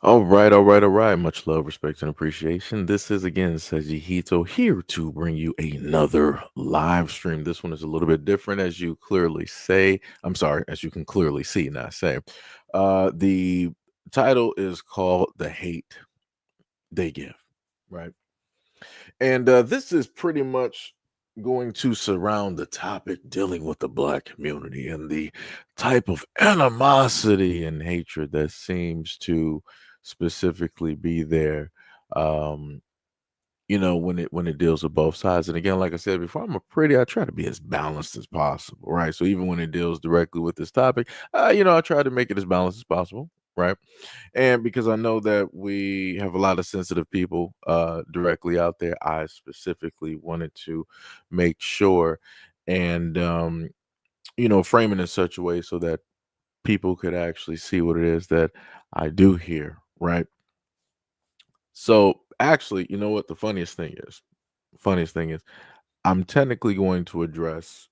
All right. Much love, respect, and appreciation. This is again SEIJIHITO here to bring you another live stream. This one is a little bit different, as you clearly say. I'm sorry, as you can clearly see, not say. The title is called "The Hate They Give," right? And this is pretty much going to surround the topic dealing with the black community and the type of animosity and hatred that seems to specifically be there. Um, when it deals with both sides. And again, like I said before, I try to be as balanced as possible, right? So even when it deals directly with this topic, I try to make it as balanced as possible, right? And because I know that we have a lot of sensitive people directly out there, I specifically wanted to make sure and frame it in such a way so that people could actually see what it is that I do here, right? So actually, you know what the funniest thing is? Funniest thing is I'm technically going to address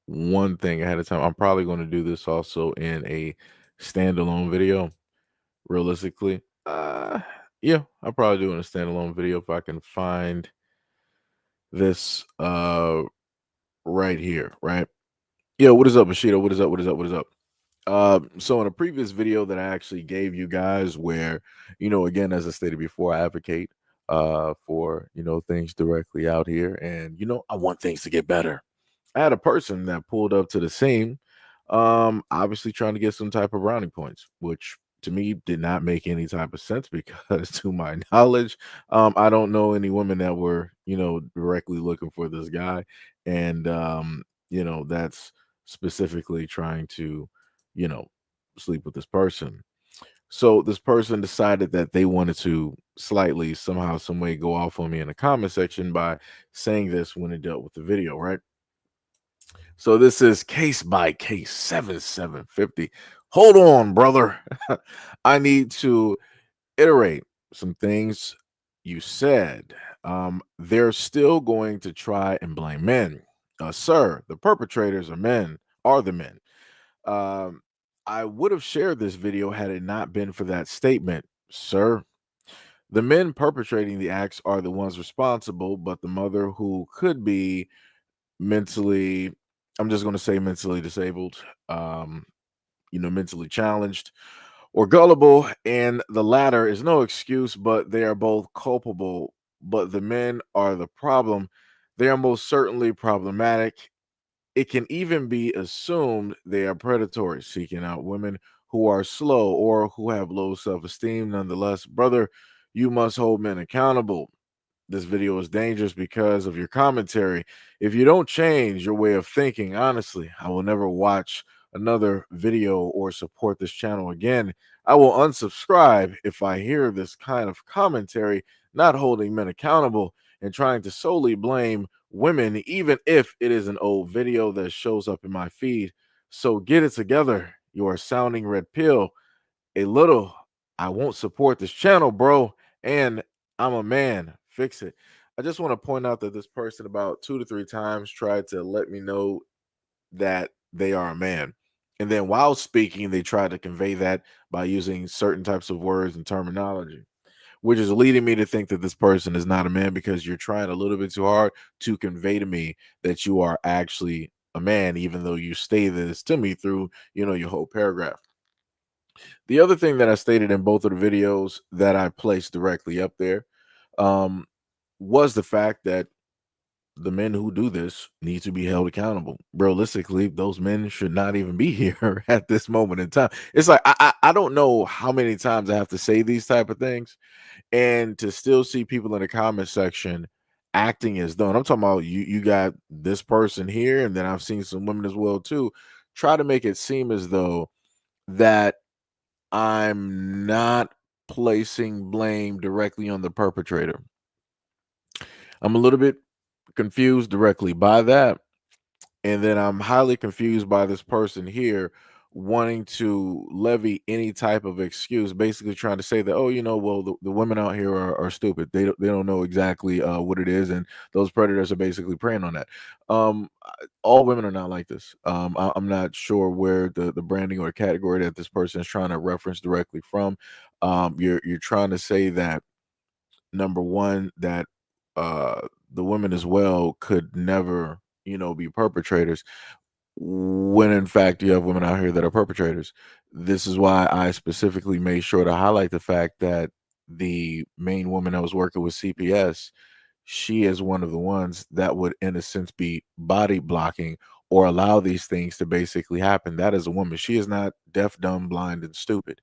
one thing ahead of time. I'm probably going to do this also in a standalone video, realistically. Yeah, I'll probably do it in a standalone video if I can find this right here, right? Yeah, what is up, Machito? What is up? What is up? What is up? So in a previous video that I actually gave you guys, where again, as I stated before, I advocate for things directly out here, and I want things to get better. I had a person that pulled up to the scene, obviously trying to get some type of brownie points, which to me did not make any type of sense because, to my knowledge, I don't know any women that were, directly looking for this guy, and that's specifically trying to, you know, sleep with this person. So this person decided that they wanted to slightly somehow, some way go off on me in the comment section by saying this when it dealt with the video, right? So this is case by case 7750. Hold on, brother. I need to iterate some things you said. They're still going to try and blame men. Sir, the perpetrators are the men. Um, I would have shared this video had it not been for that statement, sir. The men perpetrating the acts are the ones responsible, but the mother who could be mentally, I'm just going to say mentally disabled, mentally challenged or gullible, and the latter is no excuse, but they are both culpable. But the men are the problem. They are most certainly problematic. It can even be assumed they are predatory, seeking out women who are slow or who have low self esteem. Nonetheless, brother, you must hold men accountable. This video is dangerous because of your commentary. If you don't change your way of thinking, honestly, I will never watch another video or support this channel again. I will unsubscribe if I hear this kind of commentary, not holding men accountable and trying to solely blame women, even if it is an old video that shows up in my feed. So get it together. You are sounding red pill a little. I won't support this channel, bro. And I'm a man. Fix it. I just want to point out that this person about 2 to 3 times tried to let me know that they are a man. And then while speaking, they try to convey that by using certain types of words and terminology, which is leading me to think that this person is not a man because you're trying a little bit too hard to convey to me that you are actually a man, even though you stated this to me through, your whole paragraph. The other thing that I stated in both of the videos that I placed directly up there um, was the fact that the men who do this need to be held accountable. Realistically, those men should not even be here at this moment in time. It's like I don't know how many times I have to say these type of things, and to still see people in the comment section acting as though, and I'm talking about you got this person here, and then I've seen some women as well too, try to make it seem as though that I'm not placing blame directly on the perpetrator. I'm a little bit confused directly by that. And then I'm highly confused by this person here wanting to levy any type of excuse, basically trying to say that, oh, well, the women out here are stupid. They don't know exactly what it is, and those predators are basically preying on that. All women are not like this. I'm not sure where the branding or category that this person is trying to reference directly from. You're trying to say that, number one, that uh the women as well could never, be perpetrators, when in fact you have women out here that are perpetrators. This is why I specifically made sure to highlight the fact that the main woman that was working with CPS, she is one of the ones that would, in a sense, be body blocking or allow these things to basically happen. That is a woman. She is not deaf, dumb, blind, and stupid.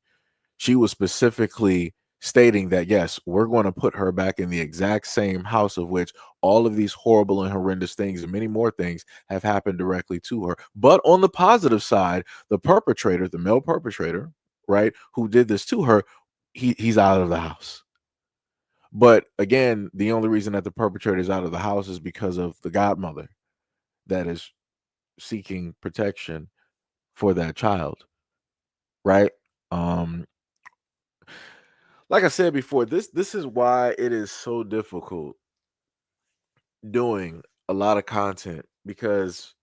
She was specifically stating that, yes, we're going to put her back in the exact same house of which all of these horrible and horrendous things and many more things have happened directly to her. But on the positive side, the perpetrator, the male perpetrator, right, who did this to her, he's out of the house. But again, the only reason that the perpetrator is out of the house is because of the godmother that is seeking protection for that child, right? Um, like I said before, this is why it is so difficult doing a lot of content, because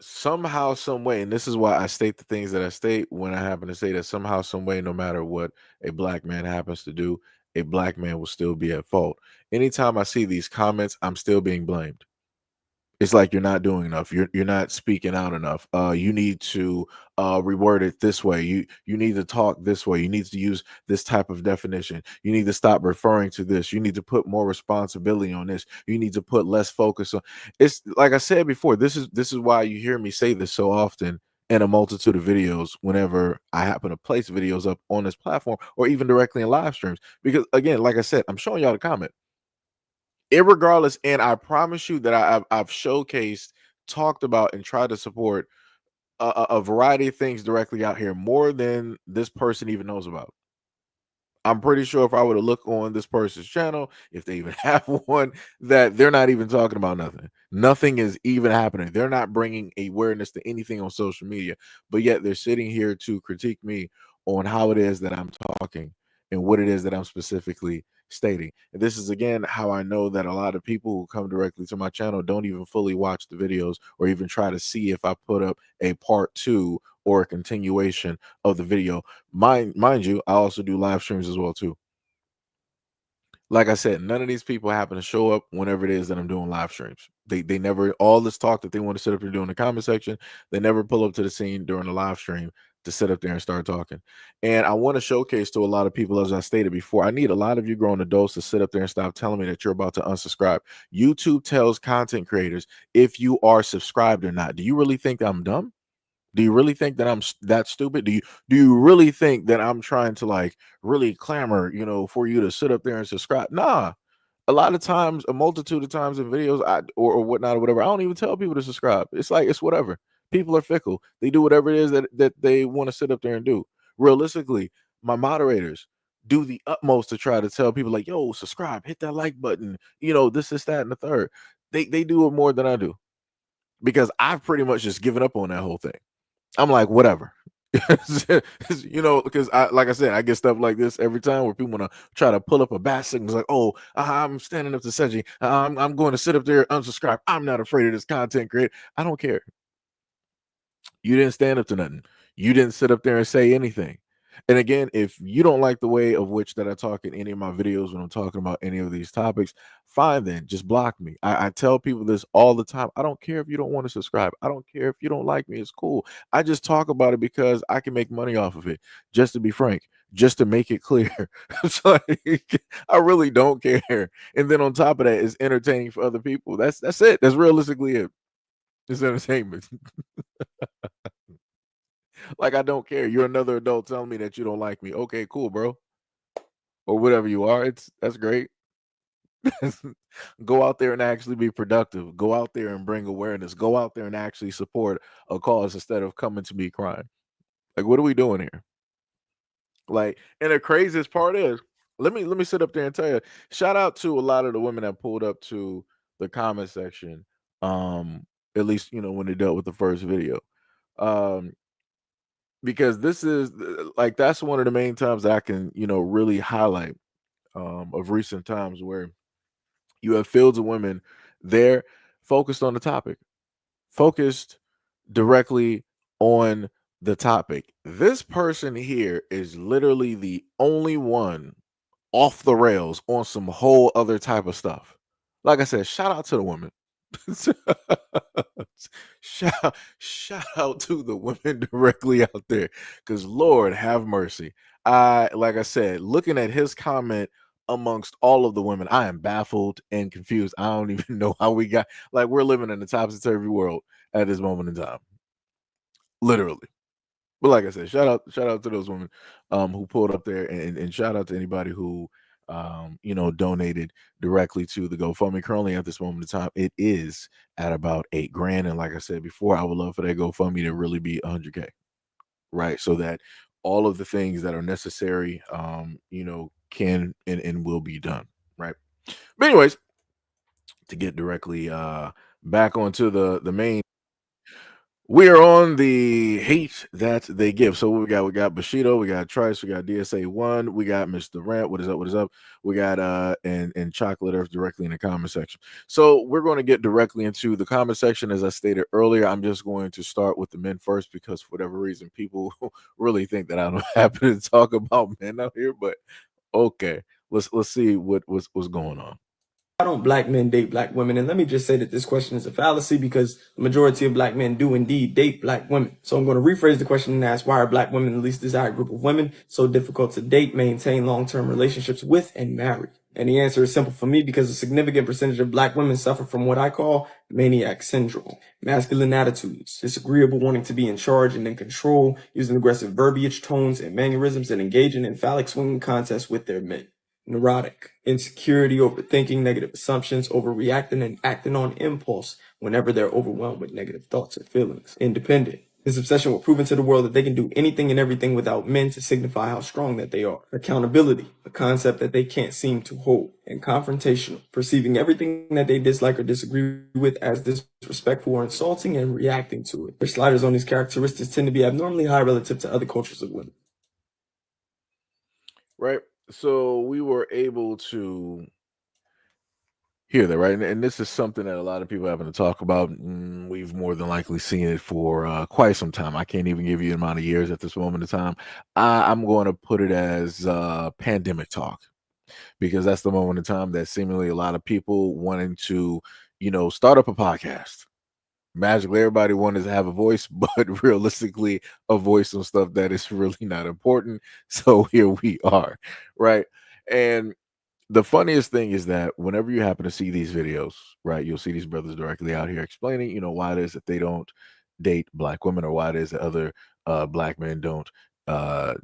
somehow, some way, and this is why I state the things that I state when I happen to say that somehow, some way, no matter what a black man happens to do, a black man will still be at fault. Anytime I see these comments, I'm still being blamed. It's like, you're not doing enough. You're not speaking out enough. You need to reword it this way. You need to talk this way. You need to use this type of definition. You need to stop referring to this. You need to put more responsibility on this. You need to put less focus on. It's like I said before. This is why you hear me say this so often in a multitude of videos whenever I happen to place videos up on this platform, or even directly in live streams. Because again, like I said, I'm showing y'all the comment irregardless. And I promise you that I've showcased, talked about, and tried to support a variety of things directly out here, more than this person even knows about. I'm pretty sure if I were to look on this person's channel, if they even have one, that they're not even talking about nothing. Nothing is even happening. They're not bringing awareness to anything on social media, but yet they're sitting here to critique me on how it is that I'm talking and what it is that I'm specifically stating. And this is again how I know that a lot of people who come directly to my channel don't even fully watch the videos or even try to see if I put up a part two or a continuation of the video. Mind you, I also do live streams as well too. Like I said, none of these people happen to show up whenever it is that I'm doing live streams. They never, all this talk that they want to sit up and do in the comment section, they never pull up to the scene during the live stream to sit up there and start talking. And I want to showcase to a lot of people, as I stated before, I need a lot of you grown adults to sit up there and stop telling me that you're about to unsubscribe. YouTube tells content creators if you are subscribed or not. Do you really think I'm dumb? Do you really think that I'm that stupid? Do you really think that I'm trying to like really clamor, for you to sit up there and subscribe? Nah. A lot of times, a multitude of times in videos, or whatnot or whatever, I don't even tell people to subscribe. It's like, it's whatever. People are fickle. They do whatever it is that they want to sit up there and do. Realistically, my moderators do the utmost to try to tell people like, yo, subscribe, hit that like button, this, that, and the third. They do it more than I do, because I've pretty much just given up on that whole thing. I'm like, whatever. Because like I said, I get stuff like this every time where people want to try to pull up a bat signal. It's like, oh, I'm standing up to Seji. I'm going to sit up there, unsubscribe. I'm not afraid of this content creator. I don't care. You didn't stand up to nothing. You didn't sit up there and say anything. And again, if you don't like the way of which that I talk in any of my videos when I'm talking about any of these topics, fine, then just block me. I tell people this all the time. I don't care if you don't want to subscribe. I don't care if you don't like me. It's cool. I just talk about it because I can make money off of it. Just to be frank, just to make it clear. It's like, I really don't care. And then on top of that, it's entertaining for other people. That's it. That's realistically it. It's entertainment. Like, I don't care. You're another adult telling me that you don't like me. Okay, cool, bro. Or whatever you are. That's great. Go out there and actually be productive. Go out there and bring awareness. Go out there and actually support a cause instead of coming to me crying. Like, what are we doing here? Like, and the craziest part is, let me sit up there and tell you, shout out to a lot of the women that pulled up to the comment section. At least, when they dealt with the first video. Um, because this is like that's one of the main times that I can, really highlight of recent times where you have fields of women there focused on the topic, focused directly on the topic. This person here is literally the only one off the rails on some whole other type of stuff. Like I said, shout out to the women. shout out to the women directly out there, because Lord have mercy. Like I said, looking at his comment amongst all of the women, I am baffled and confused. I don't even know how we got, like, we're living in the topsy-turvy world at this moment in time. Literally. But like I said, shout out to those women who pulled up there, and shout out to anybody who donated directly to the GoFundMe. Currently at this moment in time, it is at about 8 grand. And like I said before, I would love for that GoFundMe to really be 100K, right? So that all of the things that are necessary can and will be done, right? But anyways, to get directly back onto the main, we are on the hate that they give. So what we got? We got Bushido, we got Trice, we got DSA1, we got Mr. Rant. What is up? What is up? We got and Chocolate Earth directly in the comment section. So we're going to get directly into the comment section. As I stated earlier, I'm just going to start with the men first because for whatever reason people really think that I don't happen to talk about men out here. But okay, let's see what's going on. Why don't black men date black women? And let me just say that this question is a fallacy because the majority of black men do indeed date black women. So I'm going to rephrase the question and ask, why are black women, the least desired group of women, so difficult to date, maintain long-term relationships with, and marry? And the answer is simple for me, because a significant percentage of black women suffer from what I call maniac syndrome. Masculine attitudes, disagreeable wanting to be in charge and in control, using aggressive verbiage, tones, and mannerisms, and engaging in phallic swinging contests with their men. Neurotic, insecurity, overthinking, negative assumptions, overreacting, and acting on impulse whenever they're overwhelmed with negative thoughts or feelings. Independent. This obsession with proving to the world that they can do anything and everything without men to signify how strong that they are. Accountability, a concept that they can't seem to hold. And confrontational, perceiving everything that they dislike or disagree with as disrespectful or insulting and reacting to it. Their sliders on these characteristics tend to be abnormally high relative to other cultures of women. Right. So we were able to hear that, right? And this is something that a lot of people are having to talk about. We've more than likely seen it for quite some time. I can't even give you the amount of years at this moment in time. I'm going to put it as pandemic talk, because that's the moment in time that seemingly a lot of people wanting to, start up a podcast. Magically, everybody wanted to have a voice, but realistically, a voice on stuff that is really not important. So here we are, right? And the funniest thing is that whenever you happen to see these videos, right, you'll see these brothers directly out here explaining, why it is that they don't date black women, or why it is that other black men don't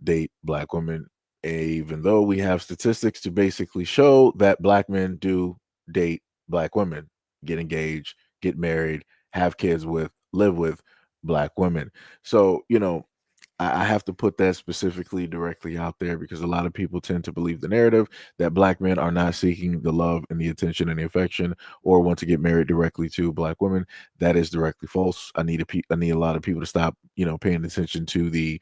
date black women, even though we have statistics to basically show that black men do date black women, get engaged, get married, have kids with, live with black women. So, I have to put that specifically directly out there, because a lot of people tend to believe the narrative that black men are not seeking the love and the attention and the affection, or want to get married directly to black women. That is directly false. I need a lot of people to stop, paying attention to the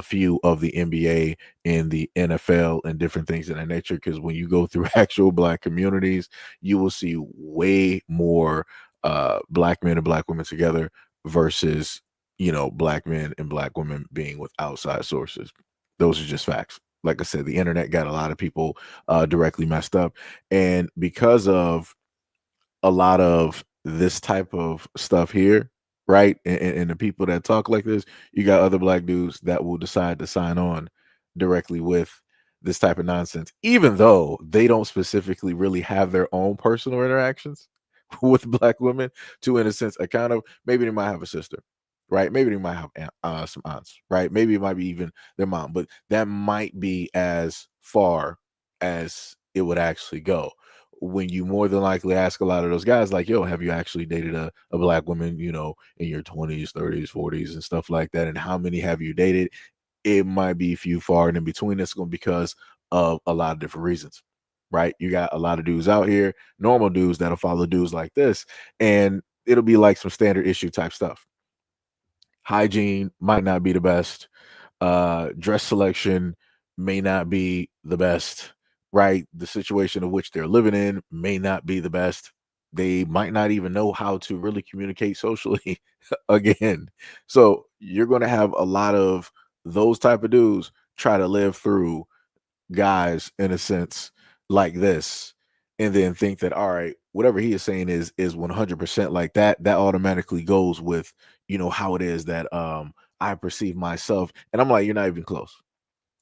few of the NBA and the NFL and different things of that nature. Because when you go through actual black communities, you will see way more black men and black women together versus black men and black women being with outside sources. Those are just facts. Like I said, the internet got a lot of people directly messed up. And because of a lot of this type of stuff here, right? And the people that talk like this, you got other black dudes that will decide to sign on directly with this type of nonsense, even though they don't specifically really have their own personal interactions with black women to, in a sense, account of. Maybe they might have a sister, right? Maybe they might have some aunts, right? Maybe it might be even their mom, but that might be as far as it would actually go. When you more than likely ask a lot of those guys, like, yo, have you actually dated a black woman, in your 20s, 30s, 40s, and stuff like that? And how many have you dated? It might be few, far, and in between. It's going because of a lot of different reasons, right? You got a lot of dudes out here, normal dudes that'll follow dudes like this, and it'll be like some standard issue type stuff. hygiene might not be the best, dress selection may not be the best, right? The situation of which they're living in may not be the best. They might not even know how to really communicate socially again. So you're going to have a lot of those type of dudes try to live through guys in a sense like this, and then think that, all right, whatever he is saying is 100% like that. That automatically goes with, how it is that I perceive myself. And I'm like, you're not even close.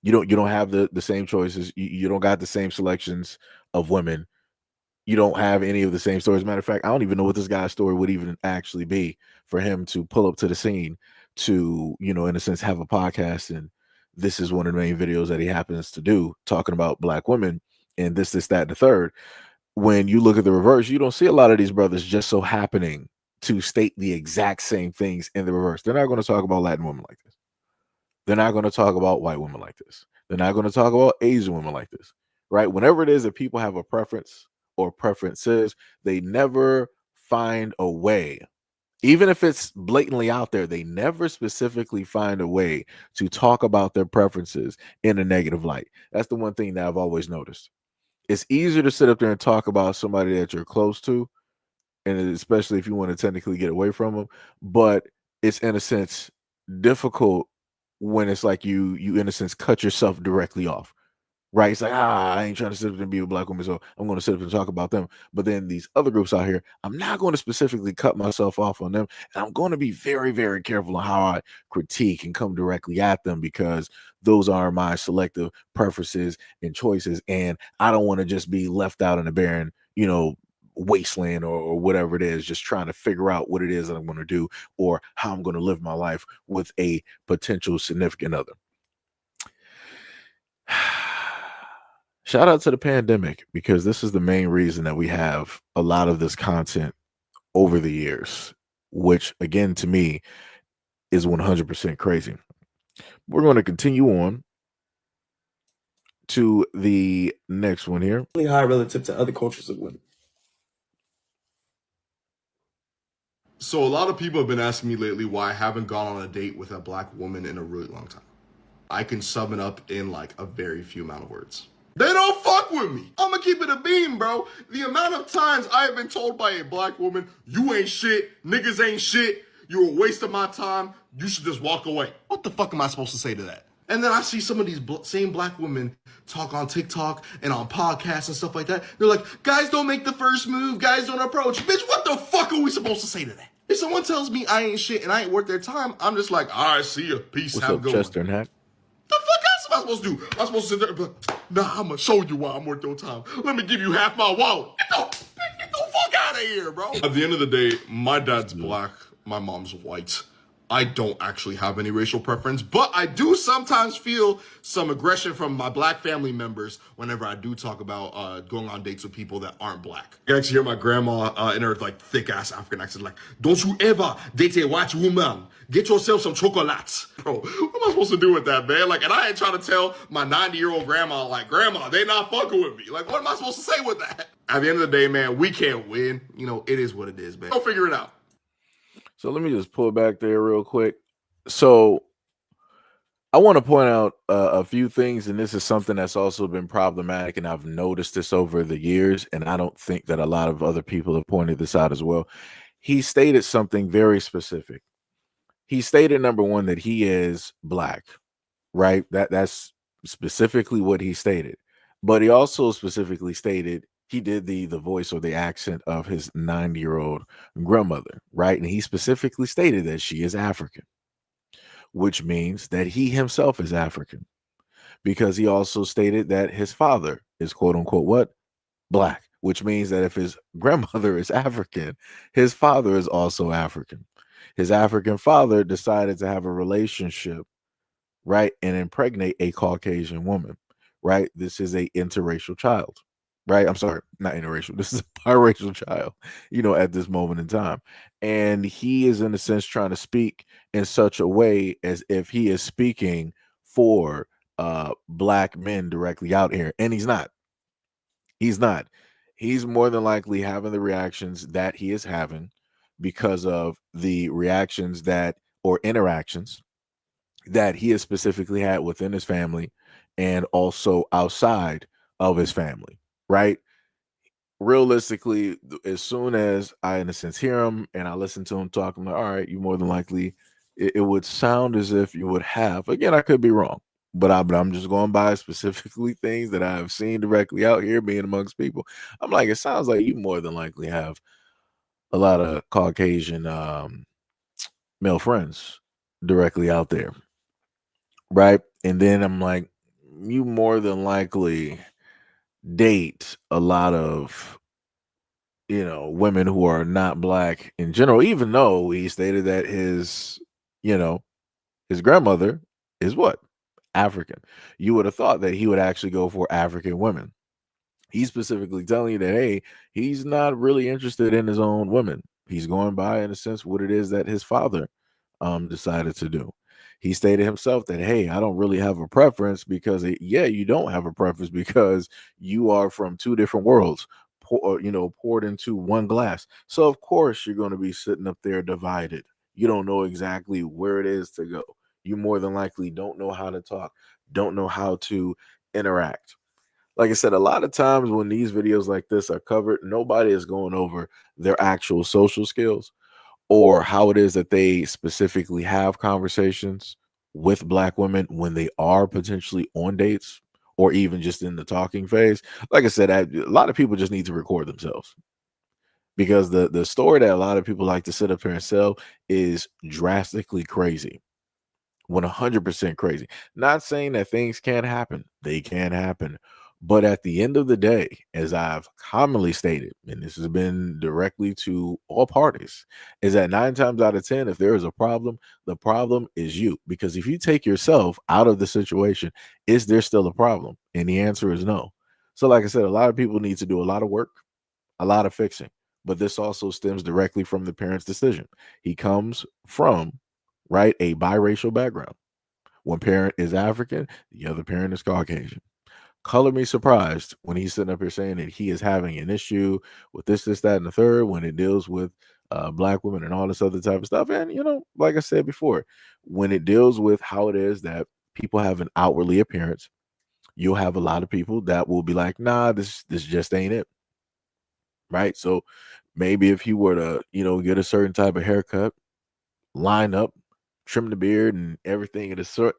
You don't have the same choices. You don't got the same selections of women. You don't have any of the same stories. Matter of fact, I don't even know what this guy's story would even actually be for him to pull up to the scene to, in a sense, have a podcast. And this is one of the main videos that he happens to do, talking about black women and this, that, and the third. When you look at the reverse, you don't see a lot of these brothers just so happening to state the exact same things in the reverse. They're not going to talk about Latin women like this. They're not going to talk about white women like this. They're not going to talk about Asian women like this, right? Whenever it is that people have a preference or preferences, they never find a way, even if it's blatantly out there, they never specifically find a way to talk about their preferences in a negative light. That's the one thing that I've always noticed. It's easier to sit up there and talk about somebody that you're close to, and especially if you want to technically get away from them, but it's in a sense difficult when it's like you in a sense cut yourself directly off, right? It's like, I ain't trying to sit up and be a black woman, so I'm going to sit up and talk about them. But then these other groups out here, I'm not going to specifically cut myself off on them, and I'm going to be very, very careful on how I critique and come directly at them, because those are my selective preferences and choices, and I don't want to just be left out in a barren, wasteland or whatever it is, just trying to figure out what it is that I'm going to do or how I'm going to live my life with a potential significant other. Shout out to the pandemic, because this is the main reason that we have a lot of this content over the years, which again, to me, is 100% crazy. We're going to continue on to the next one here. Really high relative to other cultures of women. So a lot of people have been asking me lately why I haven't gone on a date with a black woman in a really long time. I can sum it up in like a very few amount of words. They don't fuck with me. I'ma keep it a beam, bro. The amount of times I have been told by a black woman, you ain't shit, niggas ain't shit, you're a waste of my time, you should just walk away. What the fuck am I supposed to say to that? And then I see some of these same black women talk on TikTok and on podcasts and stuff like that. They're like, guys don't make the first move, guys don't approach. Bitch, what the fuck are we supposed to say to that? If someone tells me I ain't shit and I ain't worth their time, I'm just like, all right, see ya, peace, What's have a up, good one. Chester and Hack? The fuck else am I supposed to do? I'm supposed to sit there and be like, nah, I'm gonna show you why I'm worth your time. Let me give you half my wallet. Get the fuck out of here, bro. At the end of the day, my dad's black, my mom's white. I don't actually have any racial preference, but I do sometimes feel some aggression from my black family members whenever I do talk about going on dates with people that aren't black. I can actually hear my grandma in her like thick ass African accent, like, don't you ever date a white woman. Get yourself some chocolates. Bro, what am I supposed to do with that, man? Like, and I ain't trying to tell my 90-year-old grandma, like, grandma, they not fucking with me. Like, what am I supposed to say with that? At the end of the day, man, we can't win. It is what it is, man. Go figure it out. So let me just pull back there real quick. So I want to point out a few things, and this is something that's also been problematic, and I've noticed this over the years, and I don't think that a lot of other people have pointed this out as well. He stated something very specific. He stated, number one, that he is black, right? That's specifically what he stated. But he also specifically stated he did the voice or the accent of his 90-year-old grandmother, right? And he specifically stated that she is African, which means that he himself is African, because he also stated that his father is quote unquote what? Black, which means that if his grandmother is African, his father is also African. His African father decided to have a relationship, right, and impregnate a Caucasian woman, right? This is a interracial child, right? I'm sorry, not interracial. This is a biracial child, at this moment in time. And he is, in a sense, trying to speak in such a way as if he is speaking for black men directly out here. And he's not. He's not. He's more than likely having the reactions that he is having because of the reactions that or interactions that he has specifically had within his family and also outside of his family, right? Realistically, as soon as I, in a sense, hear him and I listen to him talk, I'm like, all right, you more than likely, it would sound as if you would have. Again, I could be wrong, but I'm just going by specifically things that I've seen directly out here being amongst people. I'm like, it sounds like you more than likely have a lot of Caucasian male friends directly out there, right? And then I'm like, you more than likely date a lot of women who are not black in general, even though he stated that you know, his grandmother is what? African. You would have thought that he would actually go for African women. He's specifically telling you that, hey, he's not really interested in his own women. He's going by, in a sense, what it is that his father decided to do. He stated himself that, hey, I don't really have a preference because, you don't have a preference because you are from two different worlds, poured into one glass. So, of course, you're going to be sitting up there divided. You don't know exactly where it is to go. You more than likely don't know how to talk, don't know how to interact. Like I said, a lot of times when these videos like this are covered, nobody is going over their actual social skills or how it is that they specifically have conversations with black women when they are potentially on dates or even just in the talking phase. Like I said, a lot of people just need to record themselves because the story that a lot of people like to sit up here and sell is drastically crazy. 100% crazy. Not saying that things can't happen. They can happen. But at the end of the day, as I've commonly stated, and this has been directly to all parties, is that 9 times out of 10, if there is a problem, the problem is you. Because if you take yourself out of the situation, is there still a problem? And the answer is no. So, like I said, a lot of people need to do a lot of work, a lot of fixing. But this also stems directly from the parent's decision. He comes from, right, a biracial background. One parent is African, the other parent is Caucasian. Color me surprised when he's sitting up here saying that he is having an issue with this, that, and the third when it deals with black women and all this other type of stuff. And, like I said before, when it deals with how it is that people have an outwardly appearance, you'll have a lot of people that will be like, nah, this just ain't it. Right. So maybe if he were to, get a certain type of haircut, line up, trim the beard and everything of the sort,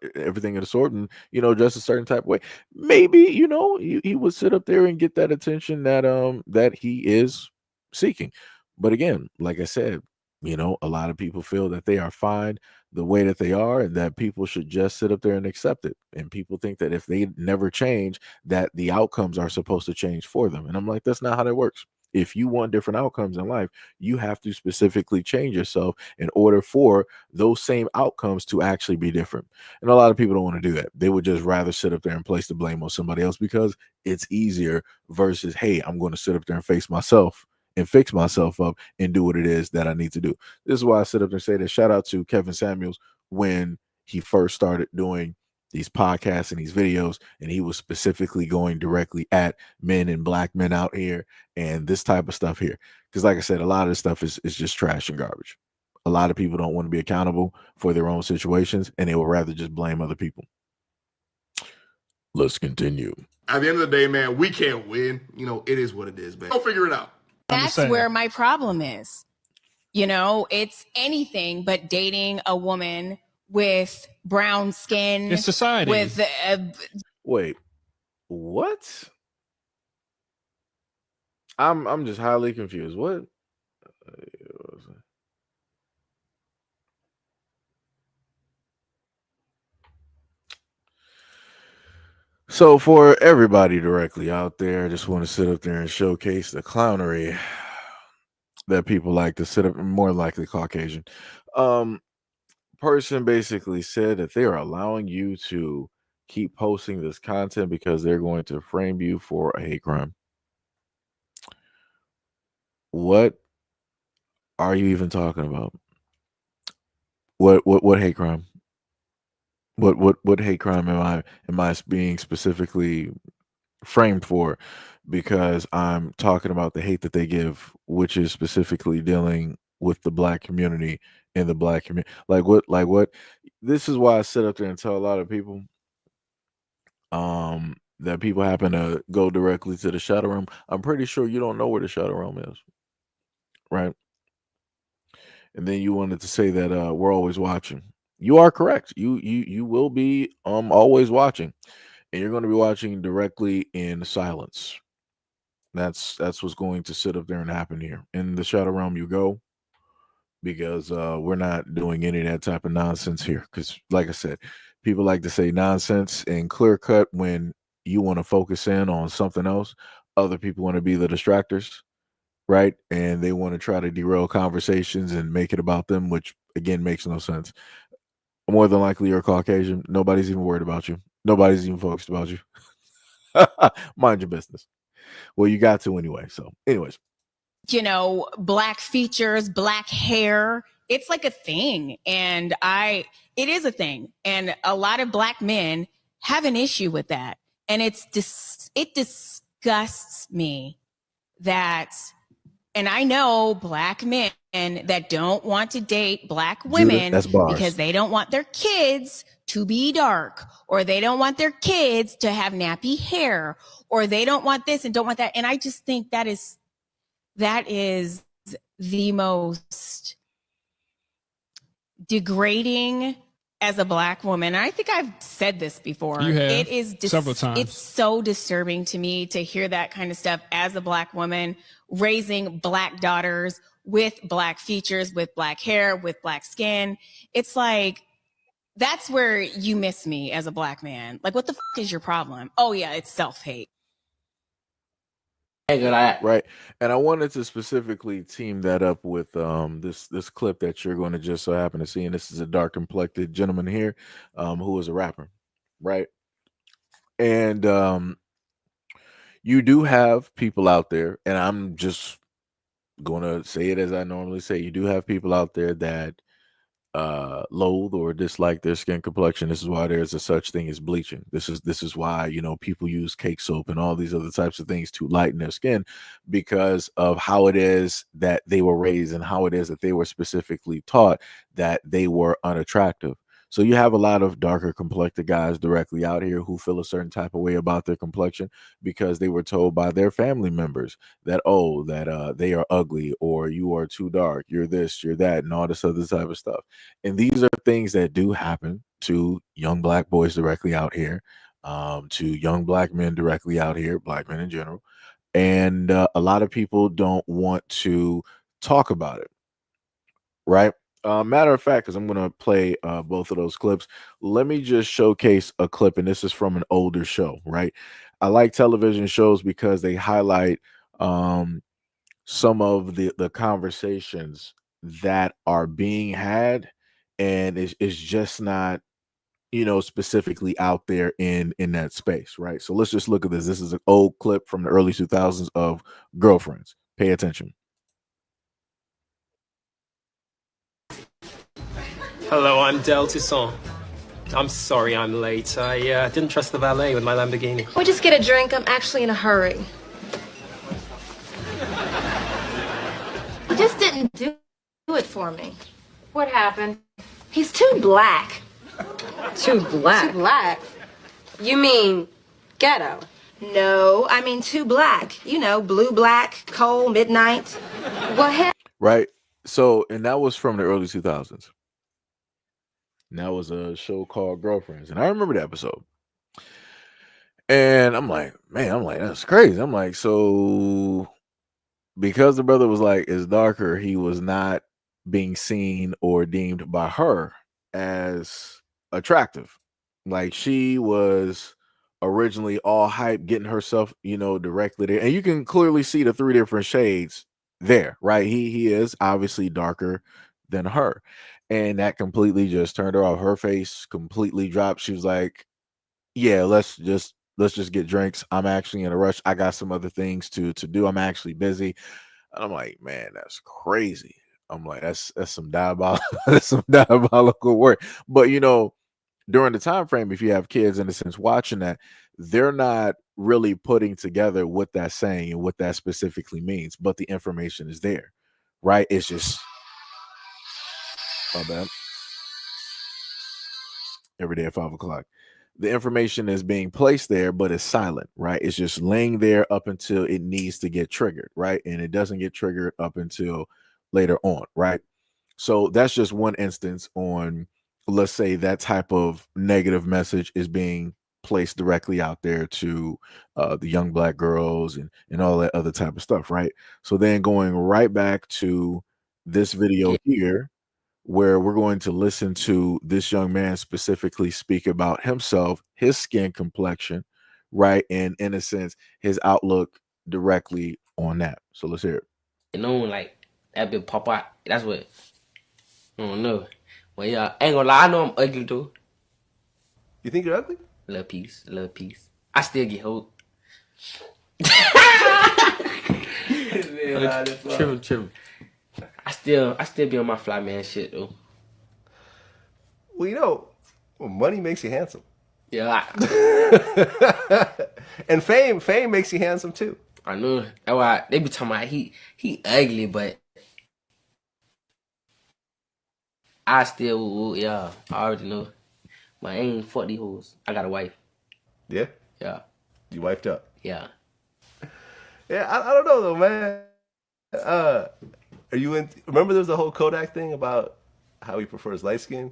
and dress a certain type of way. Maybe he would sit up there and get that attention that he is seeking. But again, like I said, a lot of people feel that they are fine the way that they are, and that people should just sit up there and accept it. And people think that if they never change, that the outcomes are supposed to change for them. And I'm like, that's not how that works. If you want different outcomes in life, you have to specifically change yourself in order for those same outcomes to actually be different. And a lot of people don't want to do that. They would just rather sit up there and place the blame on somebody else because it's easier versus, hey, I'm going to sit up there and face myself and fix myself up and do what it is that I need to do. This is why I sit up and say that. Shout out to Kevin Samuels when he first started doing these podcasts and these videos, and he was specifically going directly at men and black men out here and this type of stuff here. Because like I said, a lot of this stuff is just trash and garbage. A lot of people don't want to be accountable for their own situations, and they would rather just blame other people. Let's continue. At the end of the day, man, we can't win. It is what it is, man. Go figure it out. That's where my problem is. It's anything but dating a woman with brown skin. It's society. With Wait, what? I'm just highly confused. What? So for everybody directly out there, I just want to sit up there and showcase the clownery that people like to sit up, more likely Caucasian. Person basically said that they are allowing you to keep posting this content because they're going to frame you for a hate crime. What are you even talking about? What hate crime? What hate crime am I being specifically framed for? Because I'm talking about the hate that they give, which is specifically dealing with the black community and the black community. Like what? This is why I sit up there and tell a lot of people that people happen to go directly to the shadow realm. I'm pretty sure you don't know where the shadow realm is, right? And then you wanted to say that we're always watching. You are correct. You will be always watching, and you're going to be watching directly in silence. That's what's going to sit up there and happen here in the shadow realm. You go because we're not doing any of that type of nonsense here. Because, like I said, people like to say nonsense and clear cut when you want to focus in on something else. Other people want to be the distractors, right? And they want to try to derail conversations and make it about them, which again makes no sense. More than likely, you're Caucasian. Nobody's even worried about you. Nobody's even focused about you. Mind your business. Well, you got to anyway. So, anyways, black features, black hair. It's like a thing. And it is a thing. And a lot of black men have an issue with that. And it disgusts me that, and I know black men that don't want to date black women that's bars. because they don't want their kids to be dark, or they don't want their kids to have nappy hair, or they don't want this and don't want that. And I just think that is the most degrading as a black woman. And I think I've said this before. You have, it is several times. It's so disturbing to me to hear that kind of stuff as a black woman raising black daughters with black features, with black hair, with black skin. It's like, that's where you miss me as a black man. Like, what the fuck is your problem? Oh yeah, it's self-hate. Right. And I wanted to specifically team that up with this clip that you're going to just so happen to see. And this is a dark complected gentleman here who is a rapper, right? And you do have people out there, and I'm just going to say it as I normally say, you do have people out there that loathe or dislike their skin complexion. This is why there's a such thing as bleaching. This is why people use cake soap and all these other types of things to lighten their skin, because of how it is that they were raised and how it is that they were specifically taught that they were unattractive. So you have a lot of darker complected guys directly out here who feel a certain type of way about their complexion because they were told by their family members that they are ugly, or you are too dark, you're this, you're that, and all this other type of stuff. And these are things that do happen to young black boys directly out here, to young black men directly out here, black men in general. And a lot of people don't want to talk about it, right? Matter of fact, because I'm going to play both of those clips, let me just showcase a clip, and this is from an older show, right? I like television shows because they highlight some of the conversations that are being had, and it's just not specifically out there in that space, right? So let's just look at this. This is an old clip from the early 2000s of Girlfriends. Pay attention. Hello, I'm Del Toussaint. I'm sorry I'm late. I didn't trust the valet with my Lamborghini. We'll just get a drink. I'm actually in a hurry. He just didn't do it for me. What happened? He's too black. Too black? Too black. You mean ghetto? No, I mean too black. Blue, black, coal, midnight. Well, hell. Right. So, and that was from the early 2000s. And that was a show called Girlfriends. And I remember the episode. And I'm like, that's crazy. I'm like, so because the brother was like, is darker, he was not being seen or deemed by her as attractive. Like, she was originally all hype, getting herself, directly there. And you can clearly see the three different shades there, right? He is obviously darker than her. And that completely just turned her off. Her face completely dropped. She was like, yeah, let's just get drinks. I'm actually in a rush. I got some other things to do. I'm actually busy. And I'm like, man, that's crazy. I'm like, that's some diabolical that's some diabolical work. But during the time frame, if you have kids in a sense watching that, they're not really putting together what that's saying and what that specifically means, but the information is there, right? It's just My bad. Every day at 5 o'clock. The information is being placed there, but it's silent, right? It's just laying there up until it needs to get triggered, right? And it doesn't get triggered up until later on, right? So that's just one instance on, let's say, that type of negative message is being placed directly out there to the young black girls and all that other type of stuff, right? So then going right back to this video here, where we're going to listen to this young man specifically speak about himself, his skin complexion, right? And in a sense, his outlook directly on that. So let's hear it. You know, like that bit pop out. That's what I don't know. Well, yeah, I ain't gonna lie. I know I'm ugly too. You think you're ugly? Little piece, little piece. I still get hoed. Tripping. I still be on my fly man shit though. Well, you know, money makes you handsome. Yeah, And fame makes you handsome too. I know. That's why they be talking about he ugly, but I still, yeah, I already know. But I ain't fuck these hoes. I got a wife. Yeah? Yeah, You wiped up. yeah. Yeah, I don't know though, man. Are you in? Remember, there's the whole Kodak thing about how he prefers light skin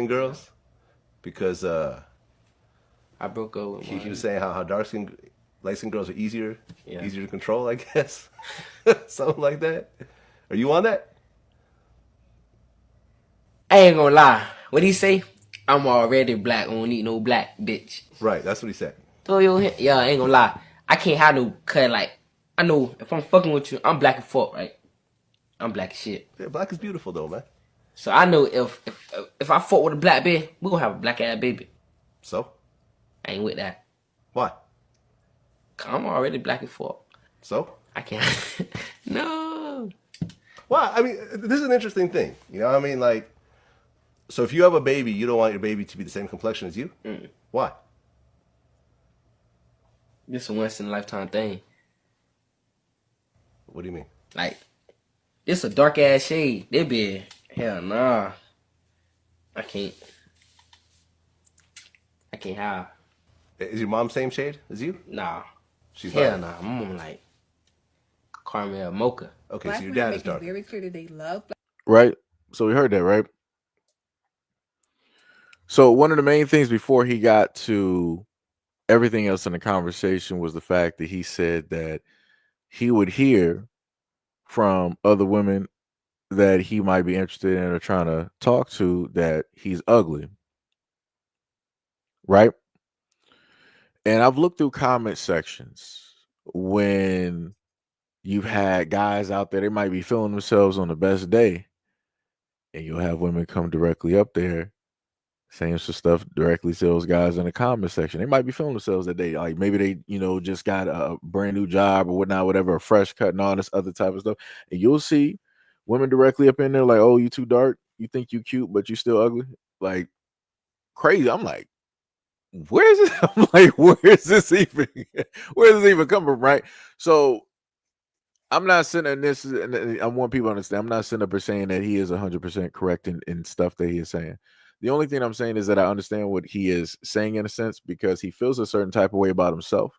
girls, because I broke up with he was saying how light skin girls are easier to control, I guess, something like that. Are you on that? I ain't gonna lie. What he say? I'm already black. I don't need no black bitch. Right, that's what he said. So yeah, I ain't gonna lie. I can't have no cut. Like, I know if I'm fucking with you, I'm black as fuck, right? I'm black as shit. Yeah, black is beautiful though, man. So I know if I fuck with a black bitch, we gonna have a black ass baby. So? I ain't with that. Why? 'Cause I'm already black as fuck. So? I can't. No. Well, I mean, this is an interesting thing. You know what I mean? Like, so if you have a baby, you don't want your baby to be the same complexion as you? Why? This a once in a lifetime thing. What do you mean? Like, this a dark ass shade. They be hell nah. I can't have. Is your mom same shade as you? Nah. She's Hell not. nah. My mom like caramel mocha. Okay, Black so your women dad make is it dark. very clear that they love black. Right. So we heard that, right? So one of the main things before he got to everything else in the conversation was the fact that he said that he would hear from other women that he might be interested in or trying to talk to that he's ugly. Right? And I've looked through comment sections when you've had guys out there, they might be feeling themselves on the best day, and you'll have women come directly up there saying some stuff directly to those guys in the comment section. They might be feeling themselves that day, like maybe they, just got a brand new job or whatnot, whatever, a fresh cut and all this other type of stuff. And you'll see women directly up in there like, oh, you too dark. You think you cute, but you still ugly. Like crazy. I'm like, where is it? I'm like, where is this even coming from? Right. So I'm not sitting in this, and I want people to understand, I'm not sitting up here saying that he is 100% correct in stuff that he is saying. The only thing I'm saying is that I understand what he is saying in a sense because he feels a certain type of way about himself,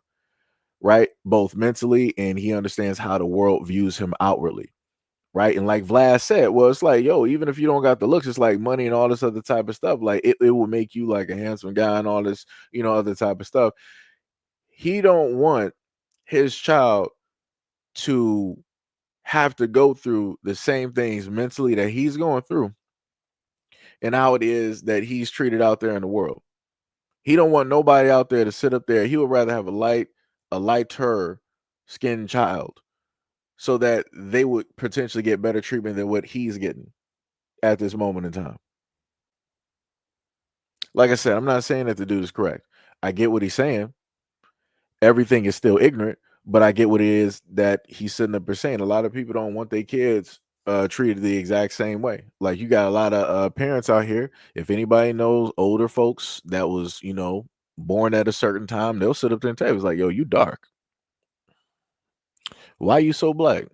right? Both mentally, and he understands how the world views him outwardly, right? And like Vlad said, well, it's like, yo, even if you don't got the looks, it's like money and all this other type of stuff. Like it will make you like a handsome guy and all this, other type of stuff. He don't want his child to have to go through the same things mentally that he's going through and how it is that he's treated out there in the world. He don't want nobody out there to sit up there. He would rather have a lighter skinned child so that they would potentially get better treatment than what he's getting at this moment in time. Like I said, I'm not saying that the dude is correct. I get what he's saying. Everything is still ignorant, but I get what it is that he's sitting up there saying. A lot of people don't want their kids treated the exact same way. Like you got a lot of parents out here. If anybody knows older folks that was, born at a certain time, they'll sit up there and tell you, it's like, yo, you dark. Why you so black?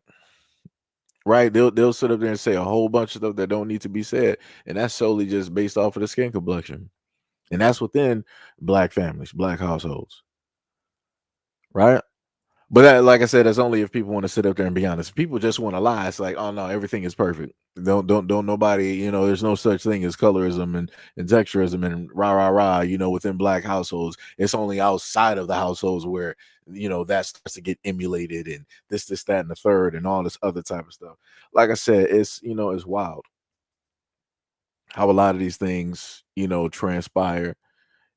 right? They'll sit up there and say a whole bunch of stuff that don't need to be said, and that's solely just based off of the skin complexion, and that's within black families, black households, right? But that, like I said, that's only if people want to sit up there and be honest. If people just want to lie, it's like, oh no, everything is perfect. Don't nobody, there's no such thing as colorism and texturism and rah rah rah. Within black households, it's only outside of the households where that starts to get emulated and this that and the third and all this other type of stuff. Like I said, it's wild how a lot of these things transpire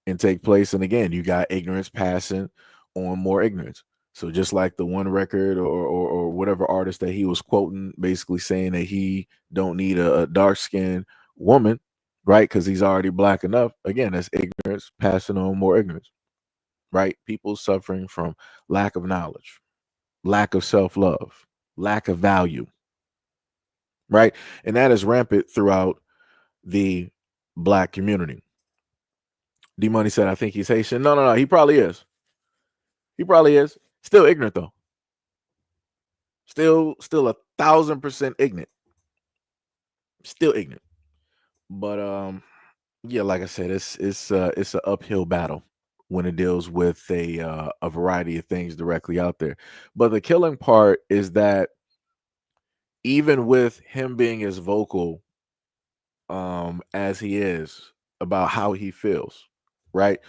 and take place. And again, you got ignorance passing on more ignorance. So just like the one record or whatever artist that he was quoting, basically saying that he don't need a dark skinned woman, right? Because he's already black enough. Again, that's ignorance passing on more ignorance, right? People suffering from lack of knowledge, lack of self-love, lack of value, right? And that is rampant throughout the black community. D Money said, I think he's Haitian. No. He probably is. He probably is. Still ignorant though. Still 1,000% ignorant. Still ignorant. But yeah, like I said, it's an uphill battle when it deals with a variety of things directly out there. But the killing part is that even with him being as vocal as he is about how he feels, right?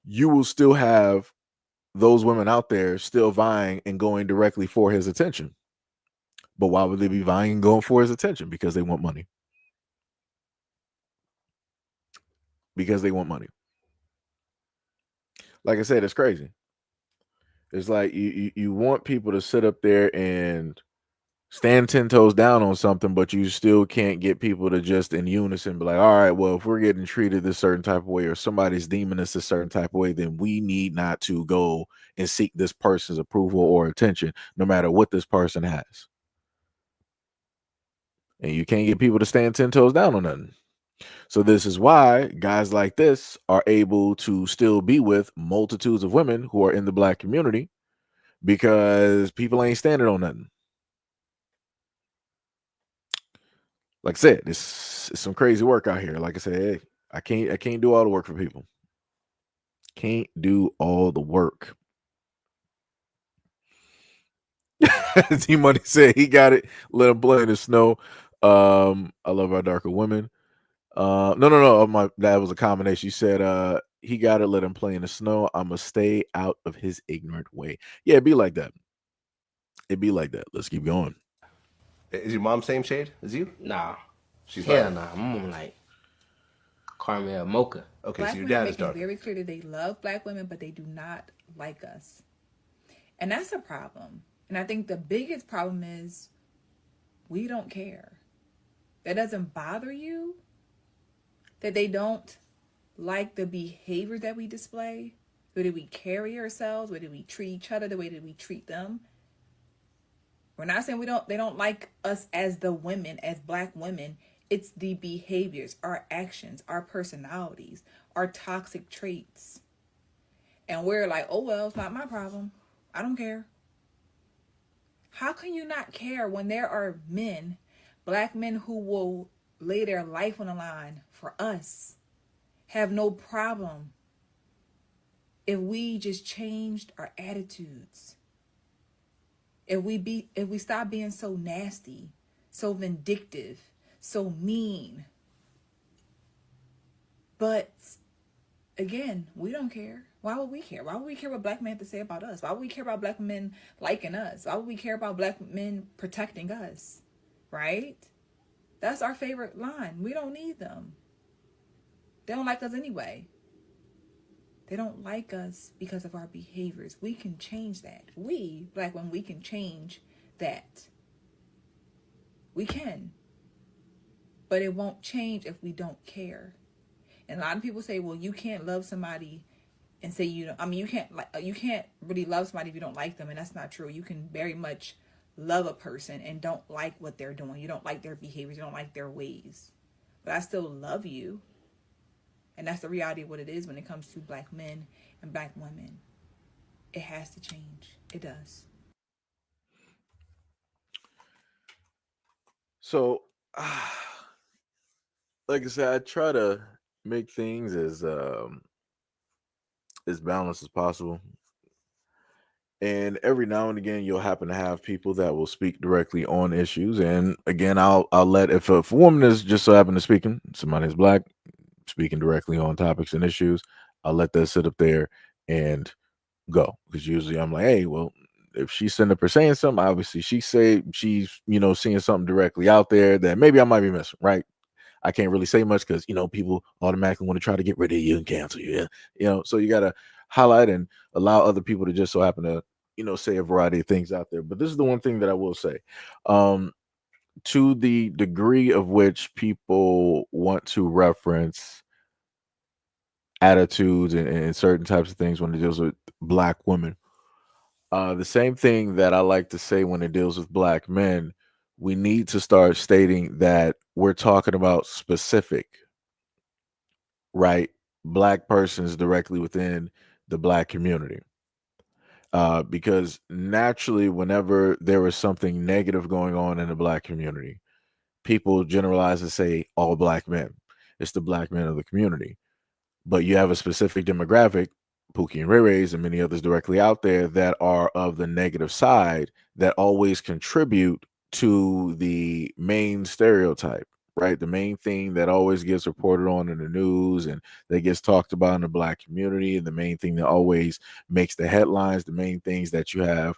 You will still have those women out there still vying and going directly for his attention. But why would they be vying and going for his attention? Because they want money. Because they want money. Like I said, it's crazy. It's like you want people to sit up there and stand 10 toes down on something, but you still can't get people to just in unison be like, all right, well, if we're getting treated this certain type of way or somebody's deeming us a certain type of way, then we need not to go and seek this person's approval or attention, no matter what this person has. And you can't get people to stand 10 toes down on nothing. So this is why guys like this are able to still be with multitudes of women who are in the black community, because people ain't standing on nothing. Like I said, it's some crazy work out here. Like I said, hey, I can't do all the work for people. Can't do all the work. T Money said he got it. Let him play in the snow. I love our darker women. No. That was a combination. You said he got it. Let him play in the snow. I'ma stay out of his ignorant way. Yeah, it'd be like that. It'd be like that. Let's keep going. Is your mom same shade as you? Nah. She's Hell not. nah. My mom like caramel mocha. Okay, Black so your women dad make is it dark. very clear that they love black women, but they do not like us. And that's a problem. And I think the biggest problem is we don't care. That doesn't bother you? That they don't like the behavior that we display? The way that we carry ourselves? The way that we treat each other? The way that we treat them? We're not saying they don't like us as the women, as black women. It's the behaviors, our actions, our personalities, our toxic traits. And we're like, oh, well, it's not my problem. I don't care. How can you not care when there are men, black men, who will lay their life on the line for us, have no problem if we just changed our attitudes? If we stop being so nasty, so vindictive, so mean. But again, we don't care. Why would we care? Why would we care what black men have to say about us? Why would we care about black men liking us? Why would we care about black men protecting us? Right? That's our favorite line. We don't need them. They don't like us anyway. They don't like us because of our behaviors. We can change that. We, black women, we can change that. We can. But it won't change if we don't care. And a lot of people say, well, you can't love somebody and say you can't really love somebody if you don't like them. And that's not true. You can very much love a person and don't like what they're doing. You don't like their behaviors. You don't like their ways. But I still love you. And that's the reality of what it is when it comes to black men and black women. It has to change. It does. So, like I said, I try to make things as balanced as possible. And every now and again, you'll happen to have people that will speak directly on issues. And again, I'll let if a woman is just so happen to speaking, somebody is black speaking directly on topics and issues, I'll let that sit up there and go, because usually I'm like, hey, well, if she's sitting up her saying something, obviously she say she's seeing something directly out there that maybe I might be missing, right? I can't really say much because people automatically want to try to get rid of you and cancel you. Yeah, so you gotta highlight and allow other people to just so happen to say a variety of things out there. But this is the one thing that I will say. To the degree of which people want to reference attitudes and certain types of things when it deals with black women, the same thing that I like to say when it deals with black men, we need to start stating that we're talking about specific, right? Black persons directly within the black community. Because naturally, whenever there is something negative going on in the black community, people generalize and say all black men. It's the black men of the community. But you have a specific demographic, Pookie and Ray Rays and many others directly out there that are of the negative side that always contribute to the main stereotype, right? The main thing that always gets reported on in the news and that gets talked about in the black community, and the main thing that always makes the headlines, the main things that you have,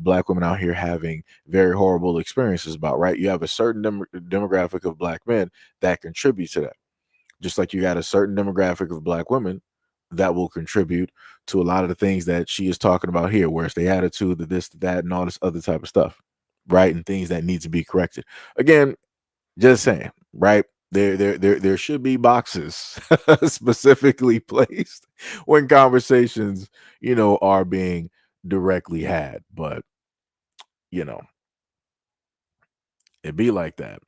black women out here having very horrible experiences about, right? You have a certain demographic of black men that contribute to that. Just like you got a certain demographic of black women that will contribute to a lot of the things that she is talking about here, where it's the attitude, the this, the that, and all this other type of stuff, right? And things that need to be corrected. Again, just saying, right? There should be boxes specifically placed when conversations, are being directly had. But it be like that.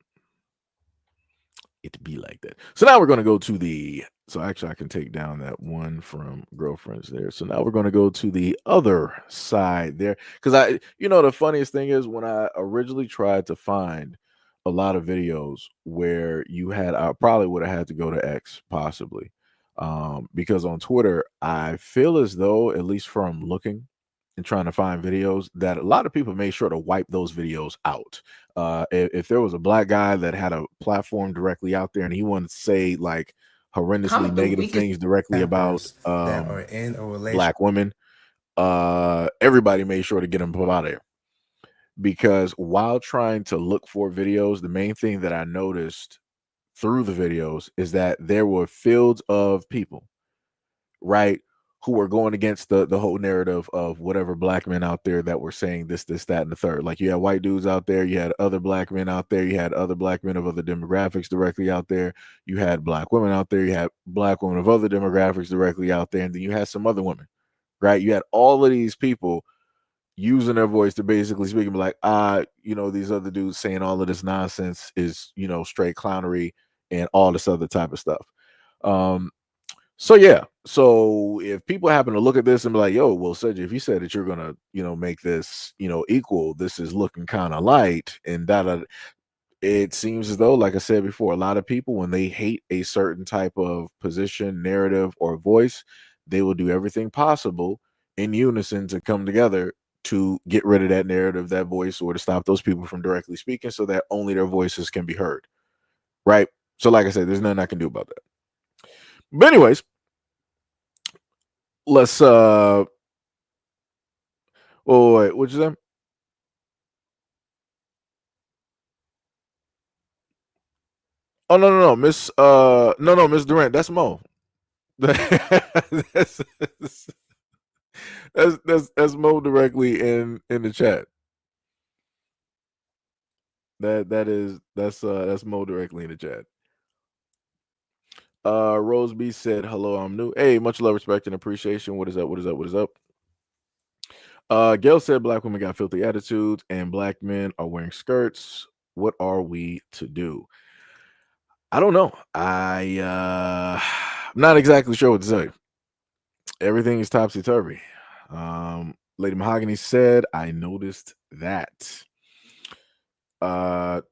It be like that. So now we're going to go to the. So actually, I can take down that one from girlfriends there. So now we're going to go to the other side there, because the funniest thing is when I originally tried to find a lot of videos where I probably would have had to go to X possibly, because on Twitter I feel as though, at least from looking and trying to find videos, that a lot of people made sure to wipe those videos out. If there was a black guy that had a platform directly out there and he wanted to say like horrendously negative things directly about that are in a relationship. black women, everybody made sure to get them put out of there. Because while trying to look for videos, the main thing that I noticed through the videos is that there were fields of people, right, who were going against the whole narrative of whatever black men out there that were saying this, that, and the third. Like you had white dudes out there, you had other black men out there, you had other black men of other demographics directly out there, you had black women out there, you had black women of other demographics directly out there, and then you had some other women, right? You had all of these people using their voice to basically speak and be like, these other dudes saying all of this nonsense is, straight clownery and all this other type of stuff. So yeah, so if people happen to look at this and be like, yo, well, Seiji, if you said that you're gonna, make this, equal, this is looking kind of light, and that it seems as though, like I said before, a lot of people, when they hate a certain type of position, narrative, or voice, they will do everything possible in unison to come together to get rid of that narrative, that voice, or to stop those people from directly speaking so that only their voices can be heard. Right? So like I said, there's nothing I can do about that. But anyways, let's wait, what'd you say? Oh no, Miss Durant, that's Mo. that's, that's Mo directly in the chat. That's Mo directly in the chat. Rose B said, hello, I'm new. Hey, much love, respect, and appreciation. What is up? What is up? What is up? Gail said black women got filthy attitudes and black men are wearing skirts. What are we to do? I don't know. I'm not exactly sure what to say. Everything is topsy-turvy. Lady Mahogany said, I noticed that. Let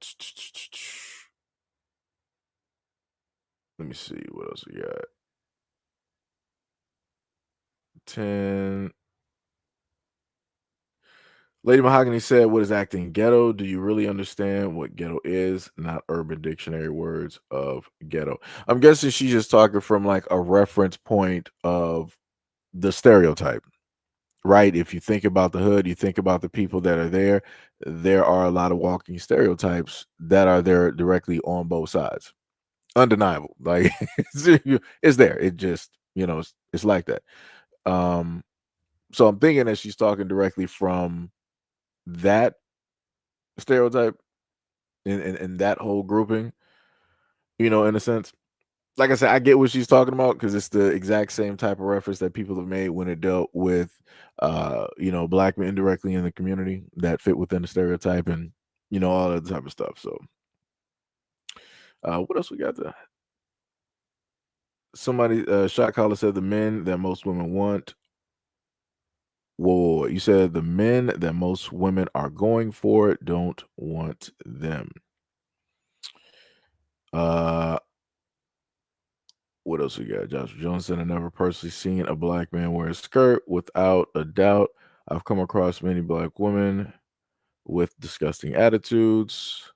me see what else we got. 10. Lady Mahogany said, "What is acting ghetto? Do you really understand what ghetto is? Not Urban Dictionary words of ghetto." I'm guessing she's just talking from like a reference point of the stereotype, right? If you think about the hood, you think about the people that are there. There are a lot of walking stereotypes that are there directly on both sides. Undeniable. Like it's there. It just, it's like that. Um, so I'm thinking that she's talking directly from that stereotype in that whole grouping, in a sense. Like I said, I get what she's talking about because it's the exact same type of reference that people have made when it dealt with black men indirectly in the community that fit within the stereotype and all that type of stuff. So what else we got there? Somebody shot caller said the men that most women want. Whoa, you said the men that most women are going for don't want them. What else we got? Joshua Jones said, "I never personally seen a black man wear a skirt. Without a doubt, I've come across many black women with disgusting attitudes."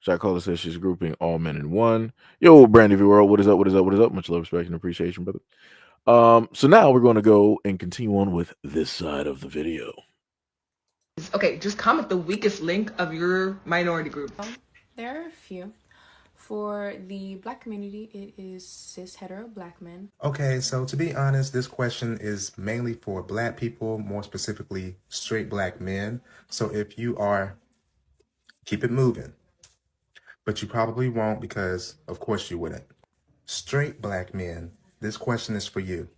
Shot caller says she's grouping all men in one. Yo, Brandy V World, what is up? What is up? What is up? Much love, respect, and appreciation, brother. So now we're going to go and continue on with this side of the video. Okay, just comment the weakest link of your minority group. There are a few. For the black community, it is cis hetero black men. Okay, so to be honest, this question is mainly for black people, more specifically straight black men. So if you are, keep it moving. But you probably won't because, of course, you wouldn't. Straight black men, this question is for you.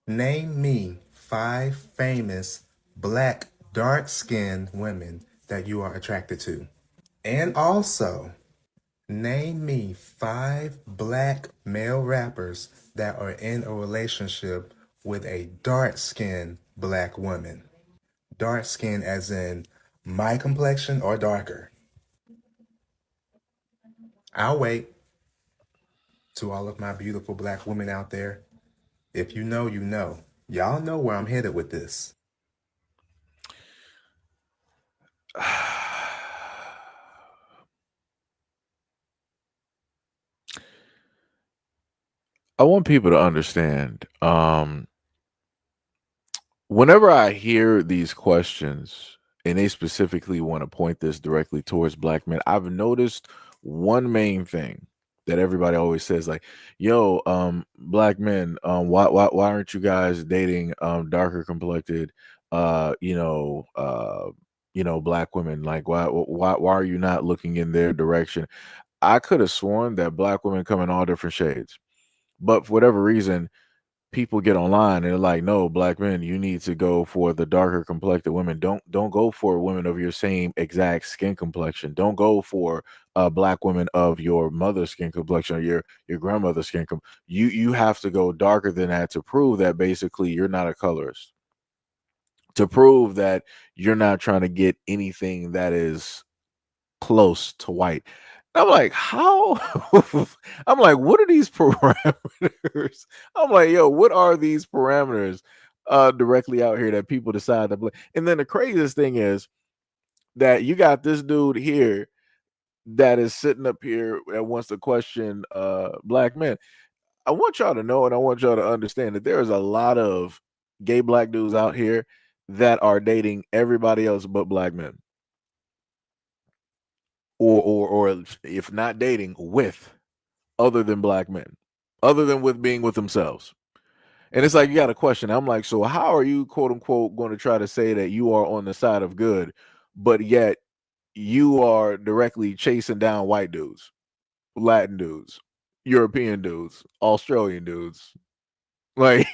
Name me 5 famous black dark-skinned women that you are attracted to. And also, name me 5 black male rappers that are in a relationship with a dark-skinned black woman. Dark skin as in my complexion or darker. I'll wait. To all of my beautiful black women out there, if you know, you know. Y'all know where I'm headed with this. I want people to understand, whenever I hear these questions and they specifically want to point this directly towards black men, I've noticed one main thing that everybody always says, like, yo, black men, why aren't you guys dating darker complected black women? Like, why are you not looking in their direction? I could have sworn that black women come in all different shades, but for whatever reason, people get online and they're like, no, black men, you need to go for the darker complected women. Don't go for women of your same exact skin complexion. Don't go for black women of your mother's skin complexion or your grandmother's skin you have to go darker than that to prove that basically you're not a colorist, to prove that you're not trying to get anything that is close to white. I'm like, how? I'm like, what are these parameters? I'm like, yo, what are these parameters directly out here that people decide to play? And then the craziest thing is that you got this dude here that is sitting up here and wants to question black men. I want y'all to know and I want y'all to understand that there's a lot of gay black dudes out here that are dating everybody else but black men. Or if not dating, with other than black men, other than with being with themselves. And it's like, you got a question. I'm like, so how are you, quote unquote, going to try to say that you are on the side of good, but yet you are directly chasing down white dudes, Latin dudes, European dudes, Australian dudes? Like,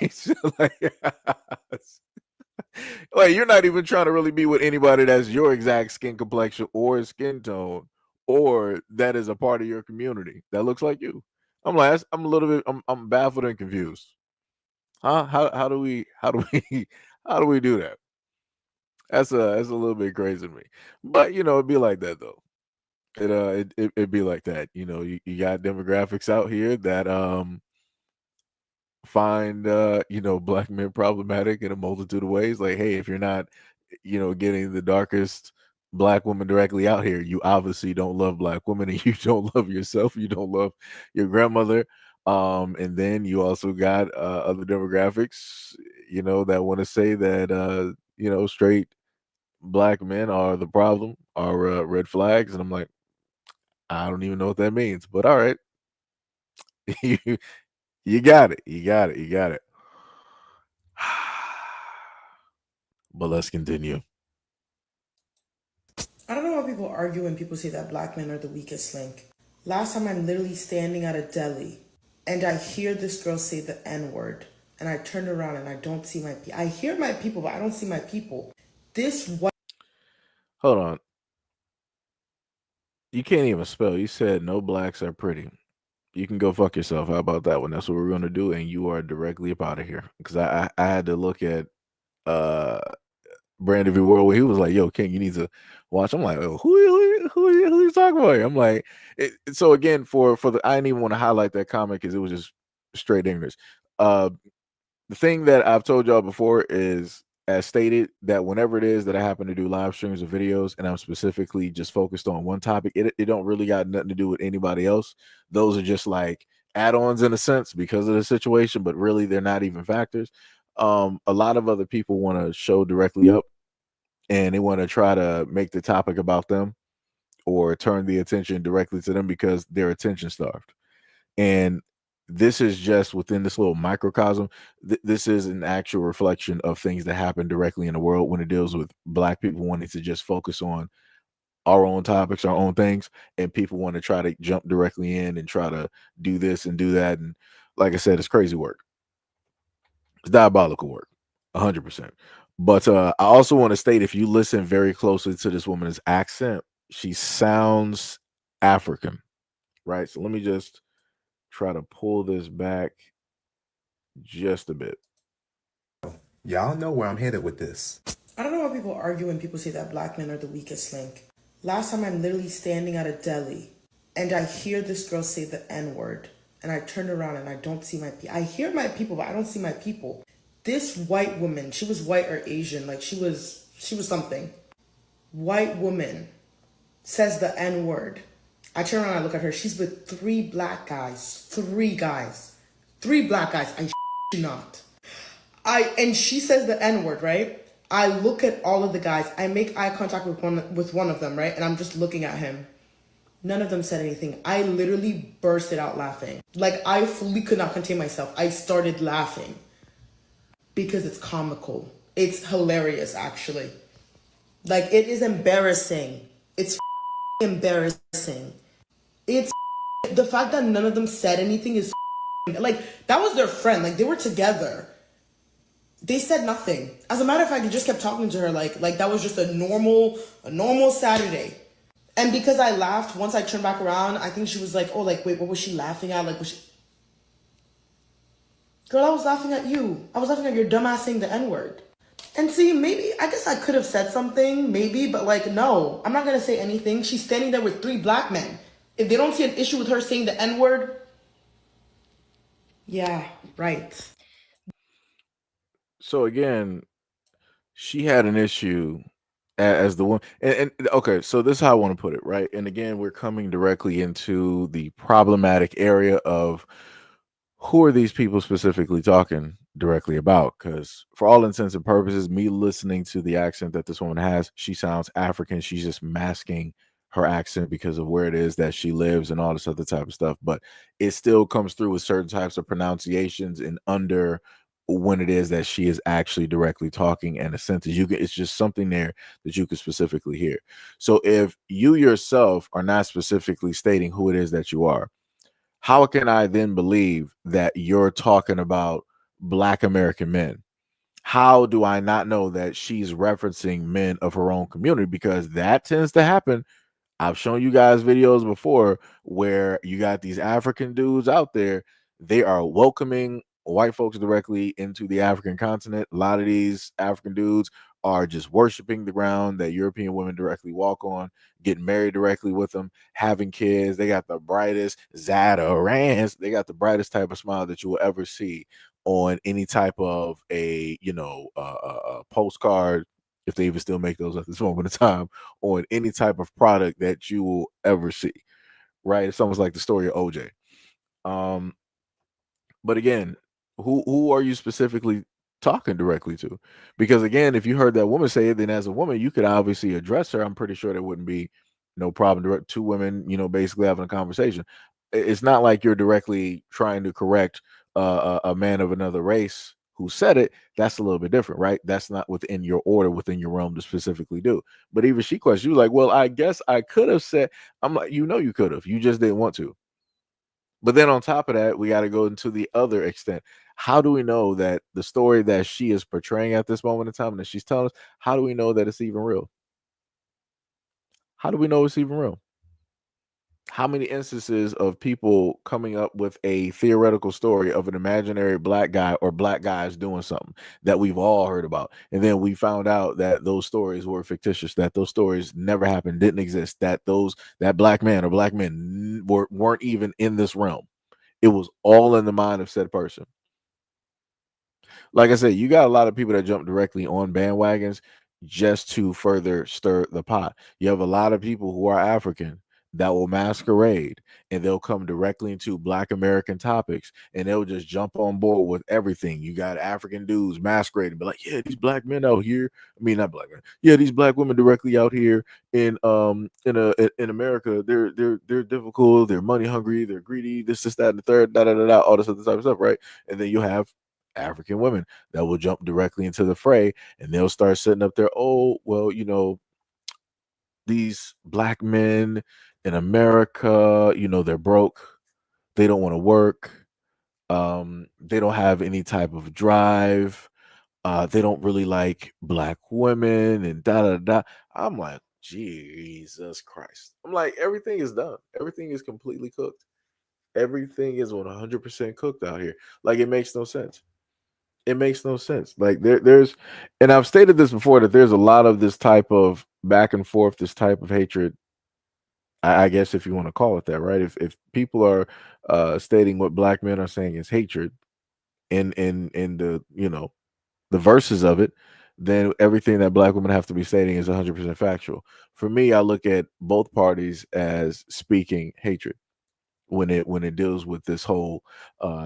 like you're not even trying to really be with anybody that's your exact skin complexion or skin tone, or that is a part of your community that looks like you. I'm like, I'm a little bit, I'm baffled and confused. Huh? How do we how do we do that? That's a little bit crazy to me. But it'd be like that though. It'd be like that. You got demographics out here that find black men problematic in a multitude of ways. Like, hey, if you're not, getting the darkest black woman directly out here, you obviously don't love black women and you don't love yourself, you don't love your grandmother. And then you also got other demographics, that want to say that straight black men are the problem, are red flags. And I'm like, I don't even know what that means, but all right. you you got it. You got it. You got it. But let's continue. I don't know why people argue when people say that black men are the weakest link. Last time I'm literally standing at a deli and I hear this girl say the N-word and I turn around and I don't see my people. I hear my people, but I don't see my people. This white... Hold on. You can't even spell. You said no blacks are pretty. You can go fuck yourself. How about that one? That's what we're gonna do, and you are directly up out of here. Because I had to look at uh Brandon V. World where he was like, "Yo, King, you need to watch." I'm like, "Oh, who are you talking about?" I'm like, so again, for the I didn't even want to highlight that comment because it was just straight ignorance. The thing that I've told y'all before is, as stated, that whenever it is that I happen to do live streams or videos and I'm specifically just focused on one topic, it don't really got nothing to do with anybody else. Those are just like add-ons in a sense because of the situation, but really they're not even factors. A lot of other people want to show directly up and they want to try to make the topic about them or turn the attention directly to them because they're attention starved. And this is just within this little microcosm. This is an actual reflection of things that happen directly in the world when it deals with black people wanting to just focus on our own topics, our own things, and people want to try to jump directly in and try to do this and do that. And like I said, it's crazy work. It's diabolical work, 100%. But I also want to state, if you listen very closely to this woman's accent, she sounds African, right? So let me just try to pull this back just a bit. Y'all know where I'm headed with this. I don't know why people argue when people say that black men are the weakest link. Last time I'm literally standing at a deli and I hear this girl say the N-word and I turn around and I don't see my people. I hear my people, but I don't see my people. This white woman, she was white or Asian, like she was something. White woman says the N-word. I turn around and I look at her. She's with 3 black guys. 3 guys. 3 black guys. I you not. And she says the N-word, right? I look at all of the guys. I make eye contact with one of them, right? And I'm just looking at him. None of them said anything. I literally bursted out laughing. Like, I fully could not contain myself. I started laughing because it's comical. It's hilarious, actually. Like, it is embarrassing. It's embarrassing. It's the fact that none of them said anything is like, that was their friend. Like, they were together. They said nothing. As a matter of fact, they just kept talking to her like that was just a normal Saturday. And because I laughed, once I turned back around, I think she was like, oh, like, wait, what was she laughing at? Like, was she... Girl, I was laughing at you. I was laughing at your dumbass saying the N-word. And see, maybe, I guess I could have said something, maybe, but like, no, I'm not going to say anything. She's standing there with 3 black men. If they don't see an issue with her saying the N-word, yeah, right. So again, she had an issue as the one, and okay, so this is how I want to put it, right? And again, we're coming directly into the problematic area of who are these people specifically talking directly about? Because for all intents and purposes, me listening to the accent that this woman has, she sounds African. She's just masking her accent because of where it is that she lives and all this other type of stuff. But it still comes through with certain types of pronunciations and under when it is that she is actually directly talking and a sentence. It's just something there that you could specifically hear. So if you yourself are not specifically stating who it is that you are, how can I then believe that you're talking about Black American men? How do I not know that she's referencing men of her own community? Because that tends to happen. I've shown you guys videos before where you got these African dudes out there. They are welcoming white folks directly into the African continent. A lot of these African dudes are just worshiping the ground that European women directly walk on, getting married directly with them, having kids. They got the brightest Zatarans. They got the brightest type of smile that you will ever see on any type of a postcard, if they even still make those at this moment in time, on any type of product that you will ever see. Right? It's almost like the story of OJ. Um, but again, who are you specifically talking directly to? Because again, if you heard that woman say it, then as a woman, you could obviously address her. I'm pretty sure there wouldn't be no problem. Two women, basically having a conversation. It's not like you're directly trying to correct a man of another race who said it. That's a little bit different, right? That's not within your order, within your realm to specifically do. But even she questioned, you like, well, I guess I could have said. I'm like, you could have. You just didn't want to. But then on top of that, we got to go into the other extent. How do we know that the story that she is portraying at this moment in time and that she's telling us, how do we know that it's even real? How do we know it's even real? How many instances of people coming up with a theoretical story of an imaginary black guy or black guys doing something that we've all heard about, and then we found out that those stories were fictitious, that those stories never happened, didn't exist, that black man or black men weren't even in this realm. It was all in the mind of said person. Like I said, you got a lot of people that jump directly on bandwagons just to further stir the pot. You have a lot of people who are African that will masquerade and they'll come directly into Black American topics and they'll just jump on board with everything. You got African dudes masquerading, but like, yeah, these black men out here. I mean, not black men. Yeah, these black women directly out here in America. They're difficult. They're money hungry. They're greedy. This, that, and the third. Da da da da. All this other type of stuff, right? And then you have African women that will jump directly into the fray and they'll start setting up their, oh, well, these black men in America, they're broke. They don't want to work. They don't have any type of drive. They don't really like black women and da da da. I'm like, Jesus Christ. I'm like, everything is done. Everything is completely cooked. Everything is 100% cooked out here. Like, it makes no sense. It makes no sense. Like there's, and I've stated this before, that there's a lot of this type of back and forth, this type of hatred. I guess if you want to call it that, right? If people are stating what black men are saying is hatred in the the verses of it, then everything that black women have to be stating is 100% factual. For me, I look at both parties as speaking hatred when it deals with this whole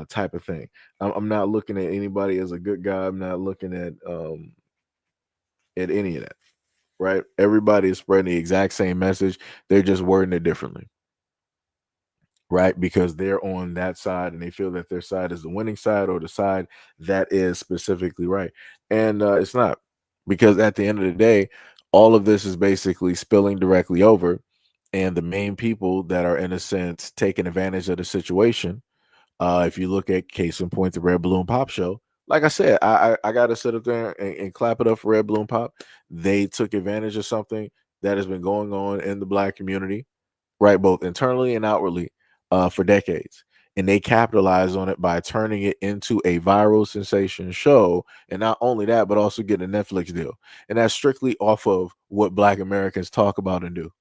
type of thing. I'm not looking at anybody as a good guy. I'm not looking at any of that. Right? Everybody is spreading the exact same message. They're just wording it differently. Right? Because they're on that side and they feel that their side is the winning side or the side that is specifically right. And it's not, because at the end of the day, all of this is basically spilling directly over. And the main people that are, in a sense, taking advantage of the situation, if you look at case in point, the Red Balloon Pop show, like I said, I got to sit up there and clap it up for Red Balloon Pop. They took advantage of something that has been going on in the black community, right, both internally and outwardly, for decades. And they capitalized on it by turning it into a viral sensation show. And not only that, but also getting a Netflix deal. And that's strictly off of what black Americans talk about and do,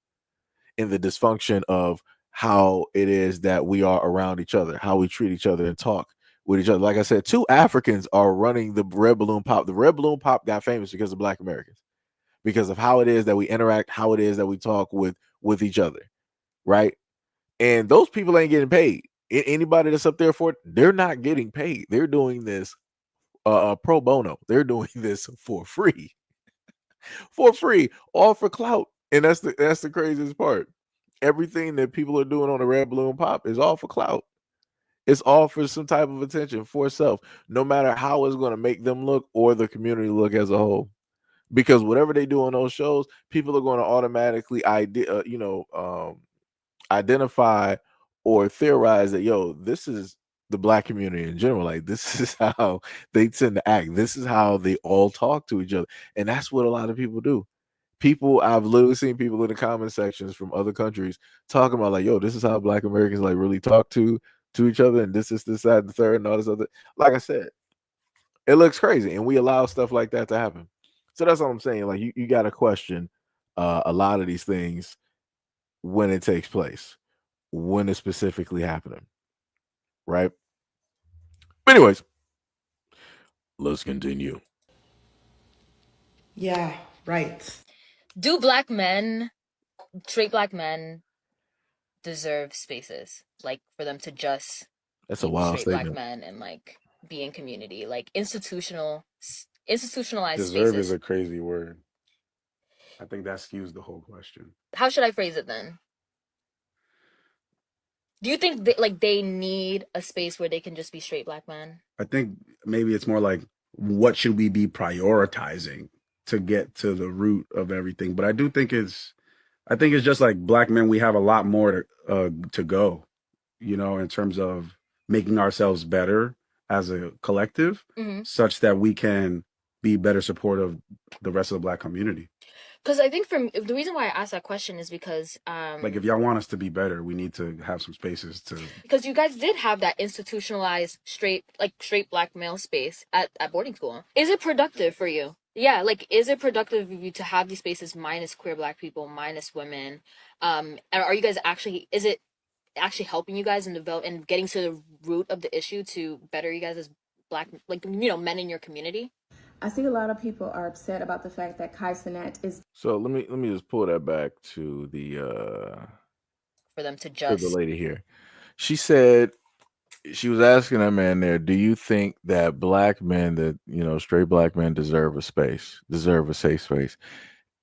in the dysfunction of how it is that we are around each other, how we treat each other and talk with each other. Like I said, two Africans are running the Red Balloon Pop. The Red Balloon Pop got famous because of black Americans, because of how it is that we interact, how it is that we talk with each other, right? And those people ain't getting paid. Anybody that's up there for it, they're not getting paid. They're doing this pro bono. They're doing this for free. For free, all for clout. And that's the craziest part. Everything that people are doing on the Red Balloon Pop is all for clout. It's all for some type of attention for self, no matter how it's going to make them look or the community look as a whole. Because whatever they do on those shows, people are going to automatically identify or theorize that, yo, this is the black community in general. Like, this is how they tend to act. This is how they all talk to each other. And that's what a lot of people do. I've literally seen people in the comment sections from other countries talking about, like, yo, this is how black Americans like really talk to each other, and this, that, the third, and all this other. Like I said, it looks crazy, and we allow stuff like that to happen. So that's all I'm saying. Like you got to question a lot of these things when it takes place, when it's specifically happening, right? Anyways, let's continue. Yeah, right. Do black men, straight black men, deserve spaces like for them to just That's a be wild straight black statement. men and like be in community, like institutionalized Deserve is spaces? a crazy word. I think that skews the whole question. How should I phrase it then? Do you think they need a space where they can just be straight black men? I think maybe it's more like, what should we be prioritizing to get to the root of everything? But I think it's just like black men, we have a lot more to go, in terms of making ourselves better as a collective, such that we can be better support of the rest of the black community. Because I think the reason why I asked that question is because Like, if y'all want us to be better, we need to have some spaces to. because you guys did have that institutionalized straight black male space at boarding school. Is it productive for you? Yeah, like, is it productive of you to have these spaces minus queer black people, minus women? And are you guys is it actually helping you guys in and getting to the root of the issue to better you guys as black, like, men in your community? I see a lot of people are upset about the fact that Kai Cenat is. So let me just pull that back to the for them to the lady here. She said she was asking that man there, do you think that black men, that straight black men deserve a safe space?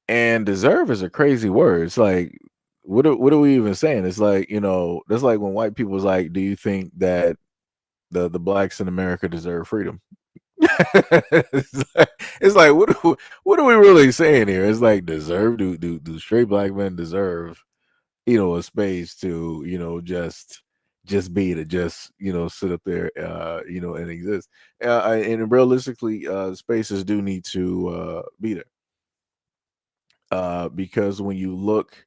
And deserve is a crazy word. It's like, what are we even saying? It's like, that's like when white people was like, do you think that the blacks in America deserve freedom? it's like what are we really saying here? It's like, deserve, do straight black men deserve a space to just be, to just sit up there and exist, and realistically spaces do need to be there, because when you look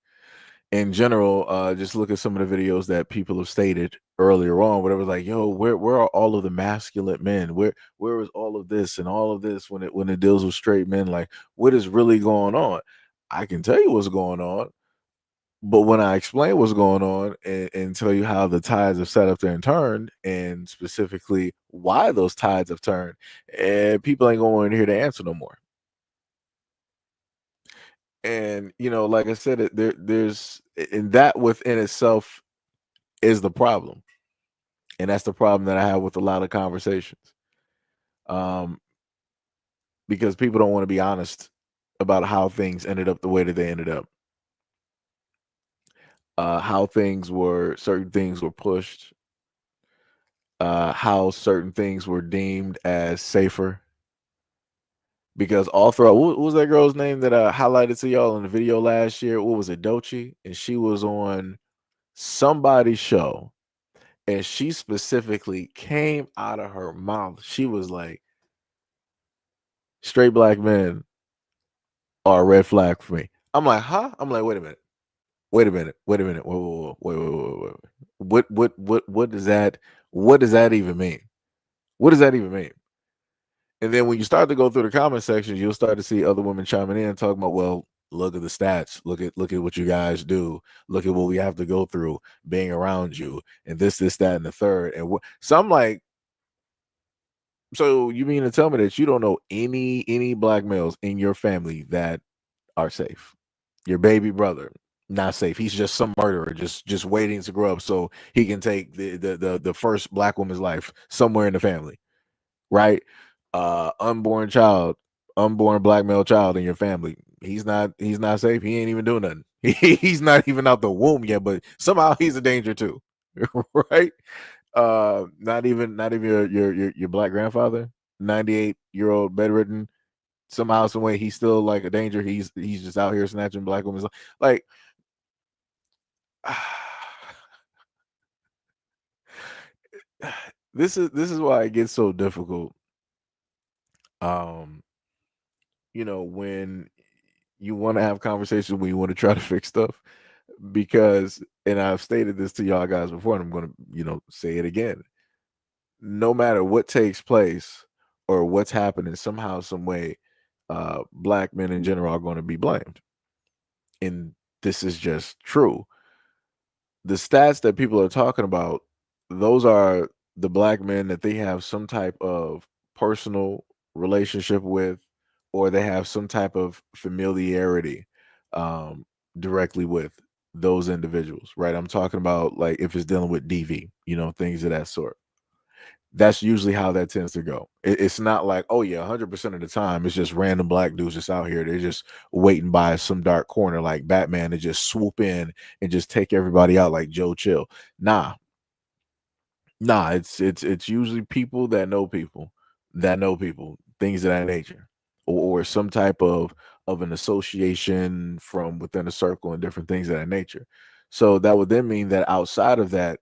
in general, just look at some of the videos that people have stated earlier on, whatever, like, yo, where are all of the masculine men? Where is all of this and all of this when it deals with straight men? Like, what is really going on? I can tell you what's going on, but when I explain what's going on and tell you how the tides have sat up there and turned, and specifically why those tides have turned, and people ain't going to hear the answer no more. And like I said, there's, and that within itself is the problem, and that's the problem that I have with a lot of conversations, because people don't want to be honest about how things ended up the way that they ended up, how certain things were pushed, how certain things were deemed as safer. Because all throughout, what was that girl's name that I highlighted to y'all in the video last year? What was it, Doechii? And she was on somebody's show, and she specifically came out of her mouth. She was like, straight black men are a red flag for me. I'm like, huh? I'm like, wait a minute. Wait, what does that even mean? What does that even mean? And then when you start to go through the comment sections, you'll start to see other women chiming in, talking about, well, look at the stats. Look at what you guys do. Look at what we have to go through being around you, and this, that, and the third. And so I'm like, so you mean to tell me that you don't know any black males in your family that are safe? Your baby brother, not safe. He's just some murderer, just waiting to grow up so he can take the first black woman's life somewhere in the family, right? Unborn black male child in your family, he's not safe. He ain't even doing nothing. He's not even out the womb yet, but somehow he's a danger too. Right? Not even your black grandfather, 98-year-old bedridden, somehow, some way, he's still like a danger. He's just out here snatching black women's life. Like, this is why it gets so difficult, when you want to have conversations, when you want to try to fix stuff, because, and I've stated this to y'all guys before, and I'm going to say it again, no matter what takes place or what's happening, somehow, some way, black men in general are going to be blamed. And this is just true. The stats that people are talking about, those are the black men that they have some type of personal relationship with, or they have some type of familiarity um, directly with those individuals, right? I'm talking about like if it's dealing with DV, things of that sort. That's usually how that tends to go. It's not like, oh yeah, 100% of the time it's just random black dudes just out here. They're just waiting by some dark corner like Batman to just swoop in and just take everybody out like Joe Chill. Nah, it's usually people that know people, things of that nature, or some type of an association from within a circle and different things of that nature. So that would then mean that outside of that,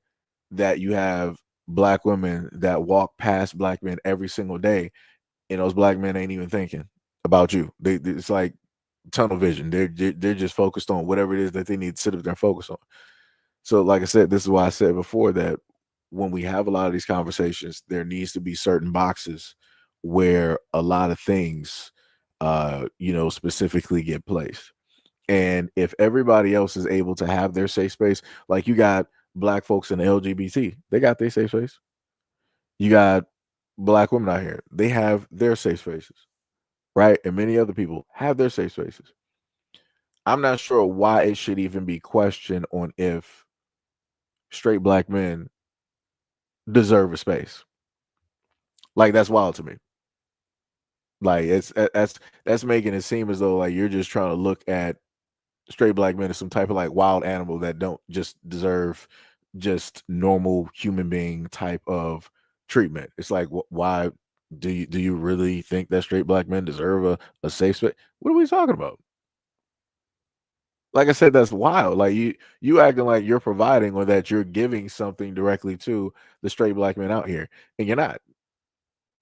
that you have black women that walk past black men every single day, and those black men ain't even thinking about you. It's like tunnel vision. They're just focused on whatever it is that they need to sit up there and focus on. So, like I said, this is why I said before that when we have a lot of these conversations, there needs to be certain boxes where a lot of things, specifically get placed. And if everybody else is able to have their safe space, like you got black folks in the LGBT, they got their safe space. You got black women out here, they have their safe spaces, right? And many other people have their safe spaces. I'm not sure why it should even be questioned on if straight black men deserve a space. Like that's wild to me. Like that's making it seem as though like you're just trying to look at straight black men as some type of like wild animal that don't just deserve just normal human being type of treatment. It's like why do you really think that straight black men deserve a safe space? What are we talking about? Like I said, that's wild. Like you acting like you're providing or that you're giving something directly to the straight black men out here, and you're not.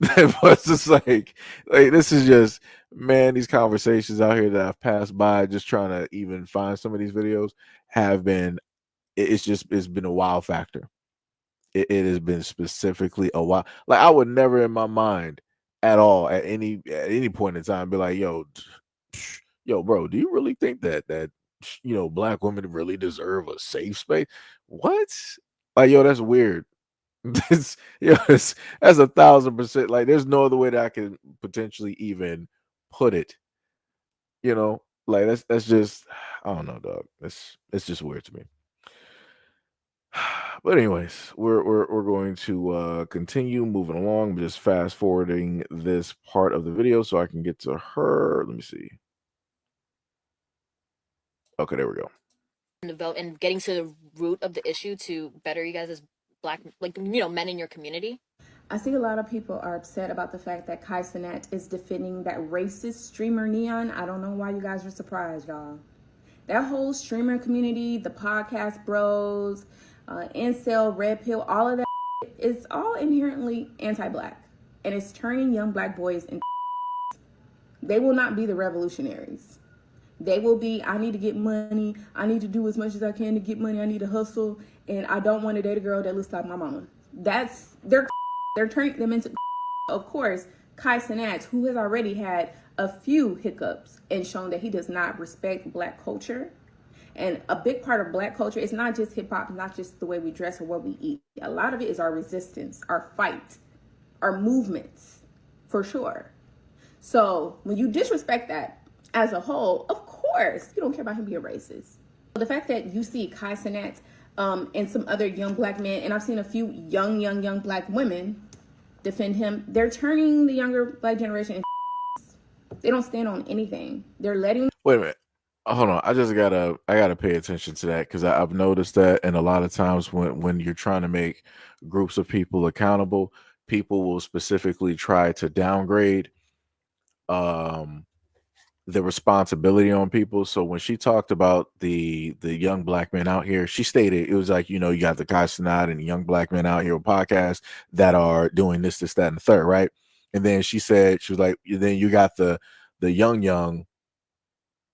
But it's just like this is just, man, these conversations out here that I've passed by just trying to even find some of these videos have been it's been a wow factor. It has been specifically a wow. Like I would never in my mind at all at any point in time be like, yo, bro, do you really think that black women really deserve a safe space? What? Like, yo, that's weird. This, that's 1,000%. Like, there's no other way that I can potentially even put it. Like that's just, I don't know, dog. It's just weird to me. But anyways, we're going to continue moving along. I'm just fast forwarding this part of the video so I can get to her. Let me see. Okay, there we go. And getting to the root of the issue to better you guys as black, men in your community. I see a lot of people are upset about the fact that Kai Cenat is defending that racist streamer Neon. I don't know why you guys are surprised, y'all. That whole streamer community, the podcast bros, incel, red pill, all of that is all inherently anti-black. And it's turning young black boys into they will not be the revolutionaries. They will be, I need to get money. I need to do as much as I can to get money. I need to hustle. And I don't want to date a girl that looks like my mama. They're turning them into, of course, Kai Cenat, who has already had a few hiccups and shown that he does not respect black culture. And a big part of black culture is not just hip hop, not just the way we dress or what we eat. A lot of it is our resistance, our fight, our movements, for sure. So when you disrespect that as a whole, of course, you don't care about him being racist. The fact that you see Kai Cenat and some other young black men, and I've seen a few young black women defend him, they're turning the younger black generation into they don't stand on anything. They're letting. Wait a minute. Hold on. I gotta pay attention to that because I've noticed that, and a lot of times when you're trying to make groups of people accountable, people will specifically try to downgrade the responsibility on people. So when she talked about the young black men out here, she stated it was like, you got the Kai Cenat and the young black men out here with podcasts that are doing this, that, and the third, right? And then she said, she was like, then you got the young,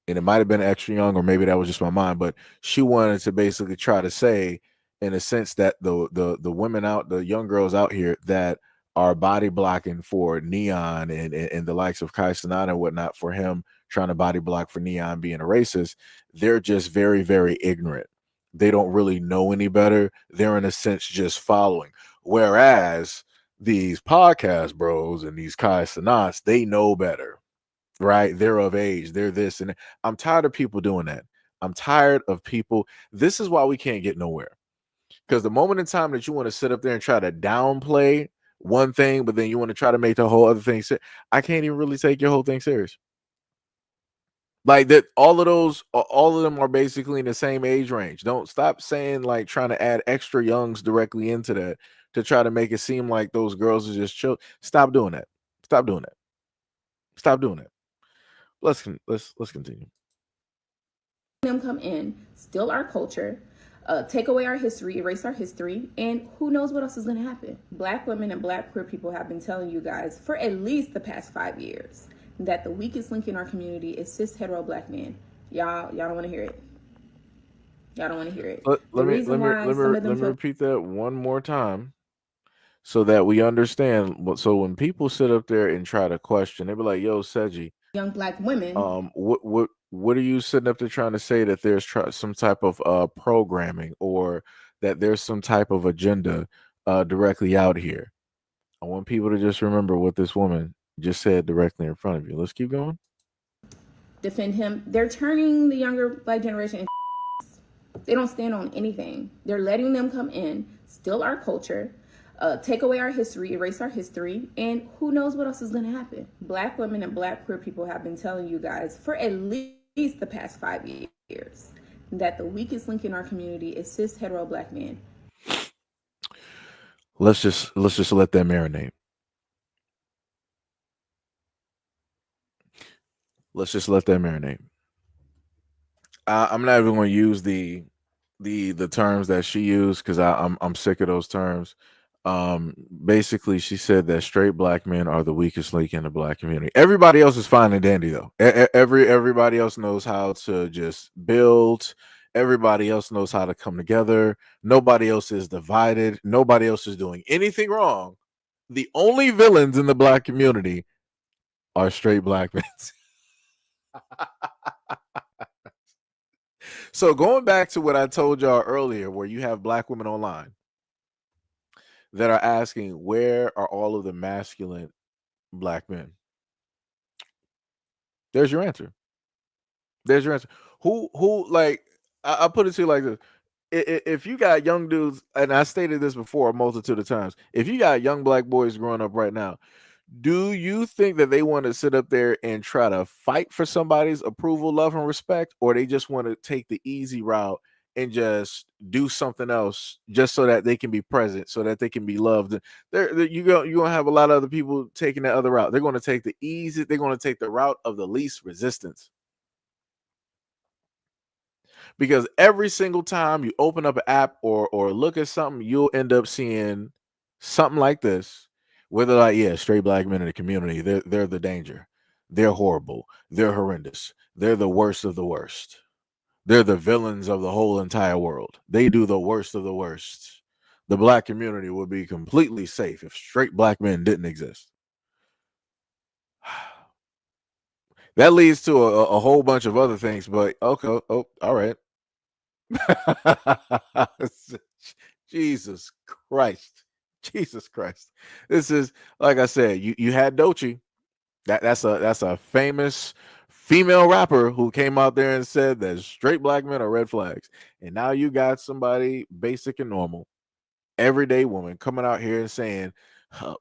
and it might have been extra young, or maybe that was just my mind, but she wanted to basically try to say, in a sense, that the women out, the young girls out here that are body blocking for Neon and the likes of Kai Cenat and whatnot for him trying to body block for Neon being a racist, they're just very, very ignorant. They don't really know any better. They're in a sense just following. Whereas these podcast bros and these Kai Cenats, they know better, right? They're of age. They're this and that. I'm tired of people doing that. I'm tired of people. This is why we can't get nowhere. Because the moment in time that you want to sit up there and try to downplay one thing, but then you want to try to make the whole other thing, I can't even really take your whole thing serious. Like that, all of them are basically in the same age range. Don't stop saying like trying to add extra youngs directly into that to try to make it seem like those girls are just chill. Stop doing that. Stop doing that. Stop doing that. Let's continue. Them come in, steal our culture, take away our history, erase our history, and who knows what else is going to happen. Black women and Black queer people have been telling you guys for at least the past 5 years that the weakest link in our community is cis hetero Black men. Y'all don't want to hear it. Y'all don't want to hear it. Let me repeat that one more time so that we understand. So when people sit up there and try to question, they be like, "Yo, Seji, young Black women, what are you sitting up there trying to say that there's some type of programming or that there's some type of agenda directly out here?" I want people to just remember what this woman just said directly in front of you. Let's keep going. Defend him. They're turning the younger Black generation. They don't stand on anything. They're letting them come in, steal our culture, take away our history, erase our history, and who knows what else is going to happen. Black women and Black queer people have been telling you guys for at least the past 5 years that the weakest link in our community is cis hetero Black men. Let's just let that marinate. Let's just let that marinate. I'm not even going to use the terms that she used because I'm sick of those terms. Basically, she said that straight Black men are the weakest link in the Black community. Everybody else is fine and dandy though. Everybody else knows how to just build. Everybody else knows how to come together. Nobody else is divided. Nobody else is doing anything wrong. The only villains in the Black community are straight Black men. So going back to what I told y'all earlier, where you have Black women online that are asking, where are all of the masculine Black men? There's your answer. There's your answer. Who like, I put it to you like this. If you got young dudes, and I stated this before a multitude of times, if you got young Black boys growing up right now, do you think that they want to sit up there and try to fight for somebody's approval, love, and respect, or they just want to take the easy route and just do something else just so that they can be present, so that they can be loved? You're gonna have a lot of other people taking that other route. They're going to take the easy. They're going to take the route of the least resistance. Because every single time you open up an app or look at something, you'll end up seeing something like this. Where they're like, yeah, straight Black men in the community, they're the danger. They're horrible. They're horrendous. They're the worst of the worst. They're the villains of the whole entire world. They do the worst of the worst. The Black community would be completely safe if straight Black men didn't exist. That leads to a whole bunch of other things, but okay. Oh, all right. Jesus Christ. Jesus Christ. This is, like I said, you had Doechii. That's a famous female rapper who came out there and said that straight Black men are red flags. And now you got somebody basic and normal, everyday woman coming out here and saying,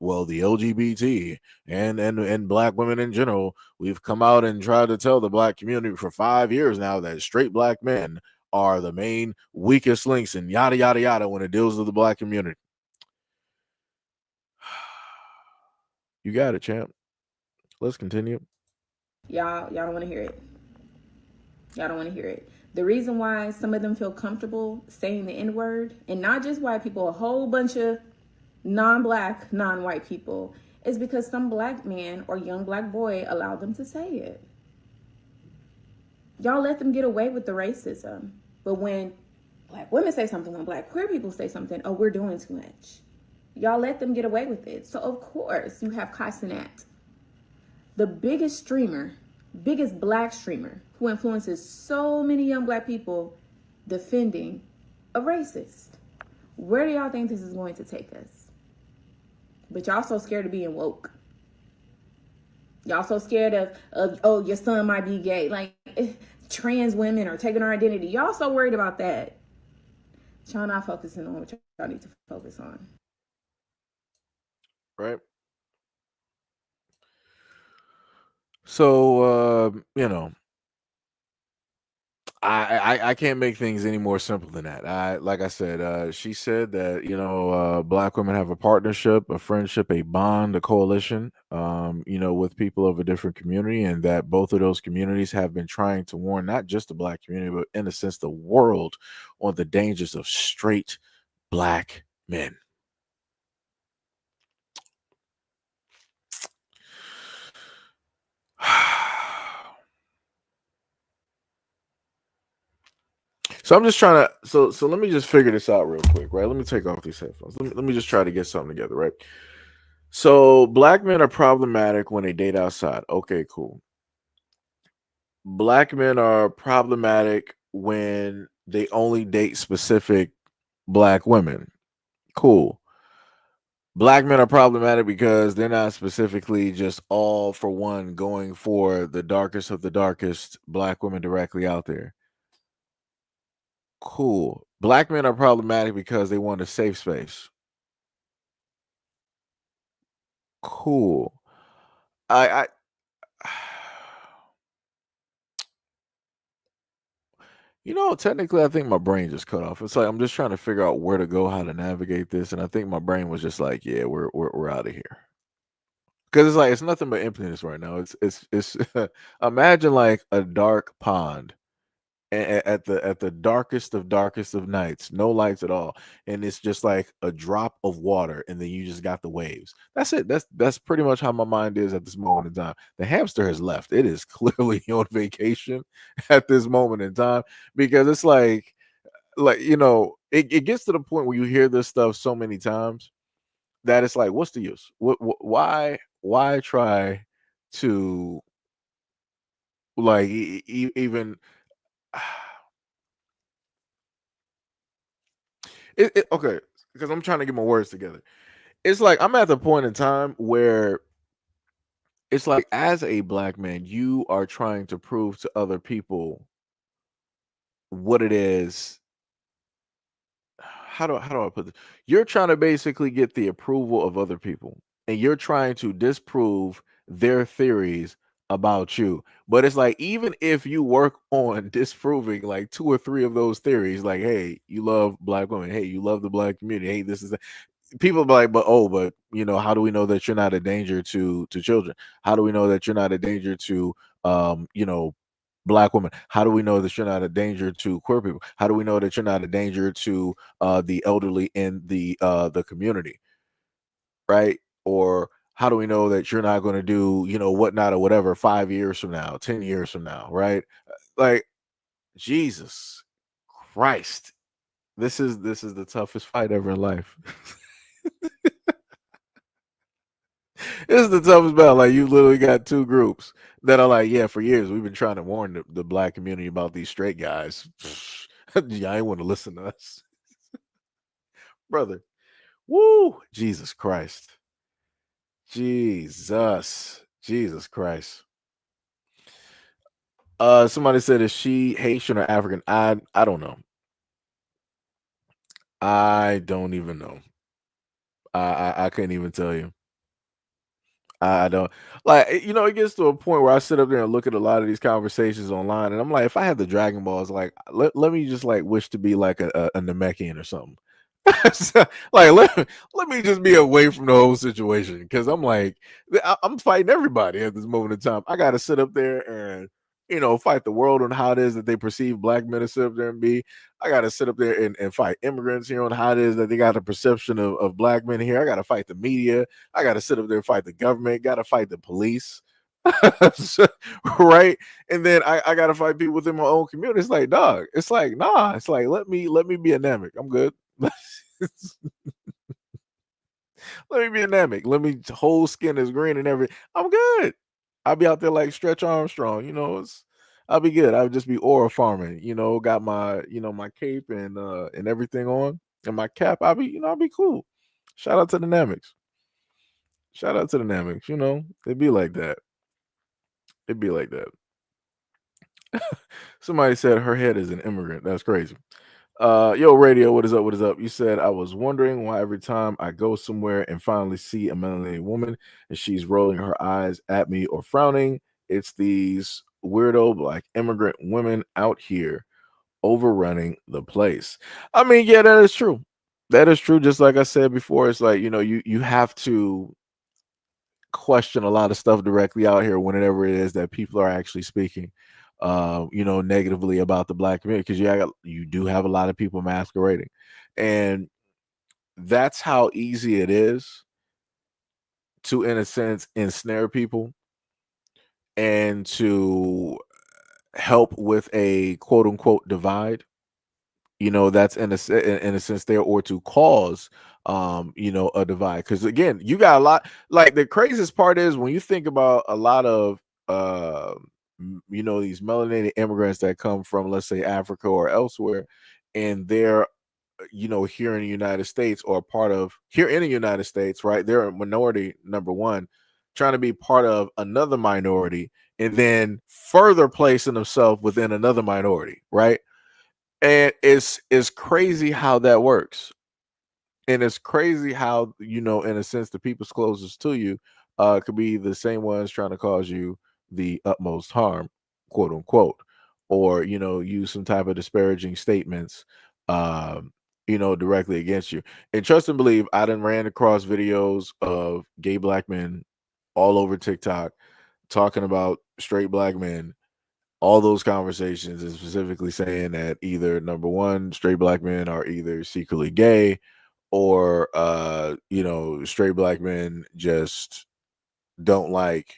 well, the LGBT and Black women in general, we've come out and tried to tell the Black community for 5 years now that straight Black men are the main weakest links and yada yada yada when it deals with the Black community. You got it, champ. Let's continue. Y'all don't want to hear it. Y'all don't want to hear it. The reason why some of them feel comfortable saying the N-word, and not just white people, a whole bunch of non-Black, non-white people, is because some Black man or young Black boy allowed them to say it. Y'all let them get away with the racism. But when Black women say something, when Black queer people say something, oh, we're doing too much. Y'all let them get away with it. So of course you have Kai Cenat, the biggest streamer, biggest black streamer, who influences so many young black people, defending a racist. Where do y'all think this is going to take us? But y'all so scared of being woke. Y'all so scared of oh, your son might be gay. Like, trans women are taking our identity. Y'all so worried about that. Y'all not focusing on what y'all need to focus on. Right. So I can't make things any more simple than that. Like I said, she said that black women have a partnership, a friendship, a bond, a coalition, with people of a different community, and that both of those communities have been trying to warn not just the black community, but in a sense the world on the dangers of straight black men. So I'm just trying to so let me just figure this out real quick, right? Let me take off these headphones. Let me just try to get something together, right? So black men are problematic when they date outside. Okay, cool. Black men are problematic when they only date specific black women. Cool. Black men are problematic because they're not specifically just all for one going for the darkest of the darkest black women directly out there. Cool. Black men are problematic because they want a safe space. Cool. I technically I think my brain just cut off. It's like I'm just trying to figure out where to go, how to navigate this, and I think my brain was just like, yeah, we're out of here. Because it's like it's nothing but emptiness right now. It's imagine like a dark pond at the darkest of nights, no lights at all, and it's just like a drop of water, and then you just got the waves. That's it. That's pretty much how my mind is at this moment in time. The hamster has left. It is clearly on vacation at this moment in time because it's like it gets to the point where you hear this stuff so many times that it's like, what's the use? Why try to like even okay, because I'm trying to get my words together. It's like I'm at the point in time where it's like as a black man, you are trying to prove to other people what it is. How do I put this? You're trying to basically get the approval of other people, and you're trying to disprove their theories about you. But it's like even if you work on disproving like two or three of those theories, like hey, you love black women, hey, you love the black community, hey, this is that. People be like, but how do we know that you're not a danger to children? How do we know that you're not a danger to black women? How do we know that you're not a danger to queer people? How do we know that you're not a danger to the elderly in the community, right? Or how do we know that you're not going to do whatnot or whatever 5 years from now, 10 years from now, right? Like Jesus Christ, this is the toughest fight ever in life. This is the toughest battle. Like you literally got two groups that are like, yeah, for years we've been trying to warn the black community about these straight guys. Yeah, I ain't want to listen to us, brother. Woo, Jesus Christ, Jesus Christ. Somebody said, is she Haitian or African? I don't know. I don't even know. I couldn't even tell you. I don't like it gets to a point where I sit up there and look at a lot of these conversations online, and I'm like, if I had the Dragon Balls, like let me just like wish to be like a Namekian or something. So, like let me just be away from the whole situation because I'm like I'm fighting everybody at this moment in time. I got to sit up there and fight the world on how it is that they perceive black men to sit up there and be. I got to sit up there and fight immigrants here on how it is that they got a perception of black men here. I got to fight the media. I got to sit up there and fight the government. Got to fight the police. Right, and then I gotta fight people within my own community. It's like, dog, it's like, nah, it's like let me be anemic. I'm good. Let me be anemic. Let me whole skin is green and everything. I'm good. I'll be out there like Stretch Armstrong. I'll be good. I'll just be aura farming. Got my my cape and everything on and my cap. I'll be cool. Shout out to the Namics. Shout out to the Namics. It'd be like that. It'd be like that. Somebody said her head is an immigrant. That's crazy. Yo, radio, what is up? What is up? You said I was wondering why every time I go somewhere and finally see a melanated woman and she's rolling her eyes at me or frowning, it's these weirdo black immigrant women out here overrunning the place. I mean, yeah, that is true. That is true. Just like I said before, it's like, you have to question a lot of stuff directly out here whenever it is that people are actually speaking negatively about the black community, because you do have a lot of people masquerading, and that's how easy it is to, in a sense, ensnare people and to help with a quote unquote divide. That's in a sense there, or to cause a divide, because again, you got a lot. Like, the craziest part is when you think about a lot of these melanated immigrants that come from, let's say, Africa or elsewhere, and they're here in the United States, or part of here in the United States, right? They're a minority, number one, trying to be part of another minority, and then further placing themselves within another minority, right? And it's crazy how that works. And it's crazy how, in a sense, the people's closest to you could be the same ones trying to cause you the utmost harm, quote unquote, or, use some type of disparaging statements, directly against you. And trust and believe, I done ran across videos of gay black men all over TikTok talking about straight black men, all those conversations, and specifically saying that either, number one, straight black men are either secretly gay, or straight black men just don't like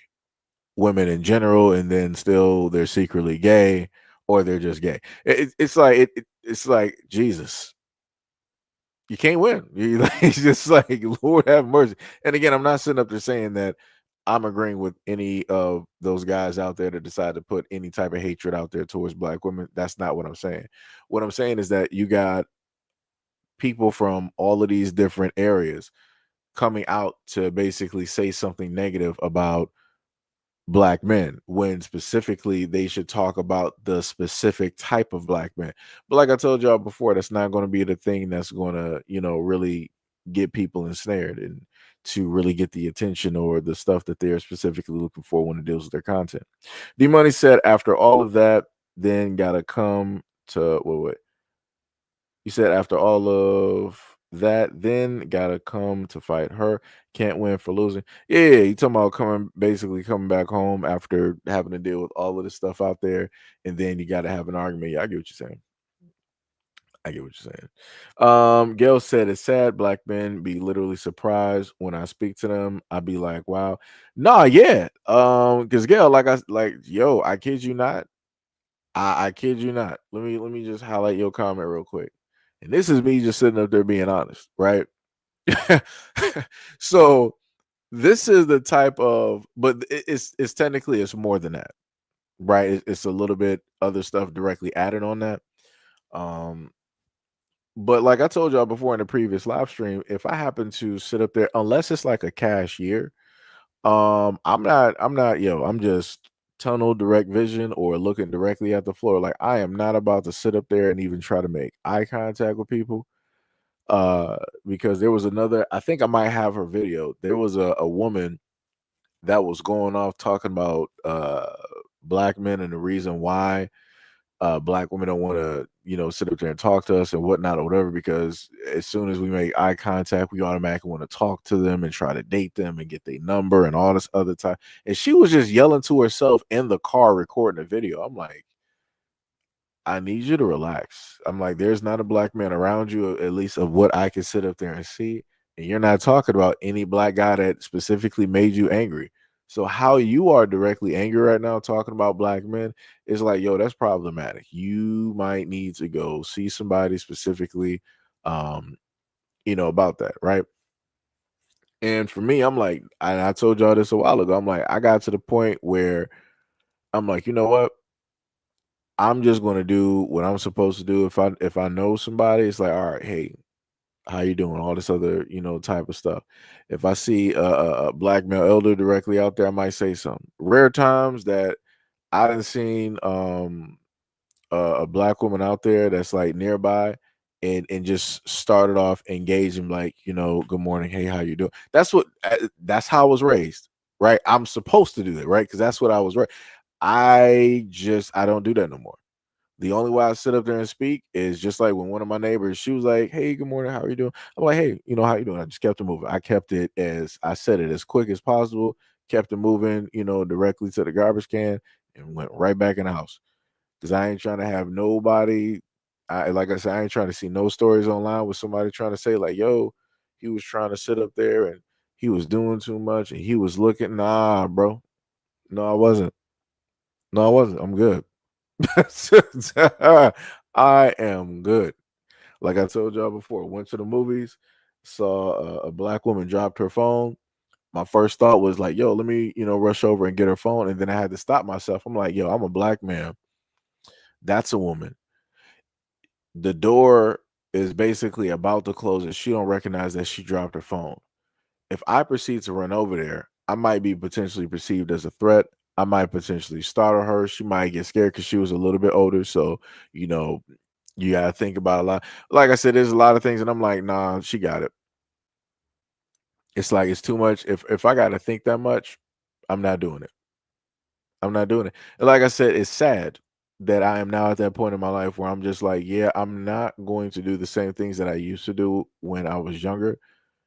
women in general, and then still they're secretly gay, or they're just gay. It's like Jesus. You can't win. It's just like, Lord have mercy. And again, I'm not sitting up there saying that I'm agreeing with any of those guys out there that decide to put any type of hatred out there towards black women. That's not what I'm saying. What I'm saying is that you got people from all of these different areas coming out to basically say something negative about black men, when specifically they should talk about the specific type of black men. But like I told y'all before, that's not going to be the thing that's going to, really get people ensnared and to really get the attention or the stuff that they're specifically looking for when it deals with their content. D Money said, after all of that, then gotta come to wait. You said after all of that, then gotta come to fight her. Can't win for losing. Yeah, you talking about basically coming back home after having to deal with all of this stuff out there, and then you gotta have an argument. Yeah, I get what you're saying. I get what you're saying. Gail said it's sad black men be literally surprised when I speak to them. I'd be like, wow. Nah, yeah. Because Gail, yo, I kid you not. I kid you not. Let me just highlight your comment real quick. And this is me just sitting up there being honest, right? So this is the type of, but it's technically it's more than that, right? It's a little bit other stuff directly added on that. But like I told y'all before in the previous live stream, if I happen to sit up there, unless it's like a cashier, I'm just tunnel direct vision or looking directly at the floor. Like, I am not about to sit up there and even try to make eye contact with people. Because there was another, I think I might have her video. There was a woman that was going off talking about black men and the reason why black women don't want to, sit up there and talk to us and whatnot or whatever, because as soon as we make eye contact, we automatically want to talk to them and try to date them and get their number and all this other time. And she was just yelling to herself in the car recording the video. I'm like, I need you to relax. I'm like, there's not a black man around you, at least of what I can sit up there and see. And you're not talking about any black guy that specifically made you angry. So how you are directly angry right now talking about black men is like, yo, that's problematic. You might need to go see somebody specifically, about that, right? And for me, I'm like, and I told y'all this a while ago. I'm like, I got to the point where I'm like, you know what? I'm just gonna do what I'm supposed to do. If I know somebody, it's like, all right, hey, how you doing? All this other, type of stuff. If I see a black male elder directly out there, I might say something. Rare times that I done seen a black woman out there that's like nearby and just started off engaging like, good morning, hey, how you doing? That's how I was raised, right? I'm supposed to do that, right? Because that's what I was raised. I don't do that no more. The only way I sit up there and speak is just like when one of my neighbors, she was like, "Hey, good morning, how are you doing?" I'm like, "Hey, how you doing?" I just kept it moving. I kept it as I said it as quick as possible, kept it moving, directly to the garbage can and went right back in the house. Because I ain't trying to have nobody. Like I said, I ain't trying to see no stories online with somebody trying to say, like, yo, he was trying to sit up there and he was doing too much and he was looking. Nah, bro. No, I wasn't. No, I wasn't. I'm good. I am good. Like I told y'all before, went to the movies, saw a black woman dropped her phone. My first thought was like, yo, let me, rush over and get her phone. And then I had to stop myself. I'm like, yo, I'm a black man. That's a woman. The door is basically about to close and she don't recognize that she dropped her phone. If I proceed to run over there, I might be potentially perceived as a threat. I might potentially startle her. She might get scared because she was a little bit older. So, you know, you gotta think about a lot. Like I said, there's a lot of things, and I'm like, nah, she got it. It's like it's too much. If I gotta think that much, I'm not doing it. I'm not doing it. And like I said, it's sad that I am now at that point in my life where I'm just like, yeah, I'm not going to do the same things that I used to do when I was younger.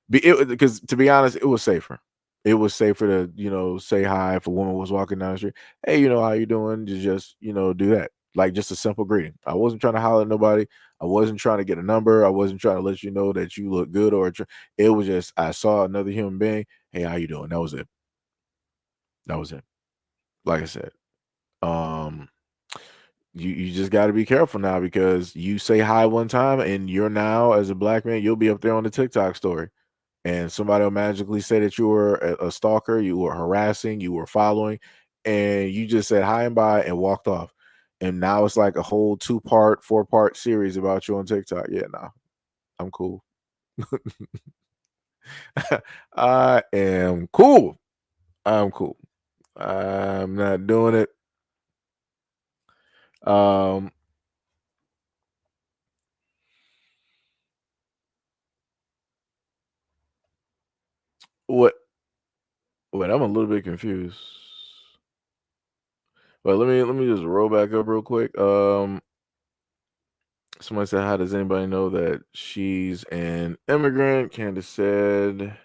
Because to be honest, it was safer. It was safer to, say hi if a woman was walking down the street. Hey, how you doing? To just, do that. Like just a simple greeting. I wasn't trying to holler at nobody. I wasn't trying to get a number. I wasn't trying to let you know that you look good it was just I saw another human being. Hey, how you doing? That was it. That was it. Like I said. Um you just got to be careful now because you say hi one time and you're now as a black man, you'll be up there on the TikTok story and somebody will magically say that you were a stalker, you were harassing, you were following, and you just said hi and bye and walked off. And now it's like a whole 2-part, 4-part series about you on TikTok. Yeah, nah, I'm cool. I am cool. I'm cool. I'm not doing it. Um, what? Wait, I'm a little bit confused. But let me just roll back up real quick. Somebody said, "How does anybody know that she's an immigrant?" Candace said,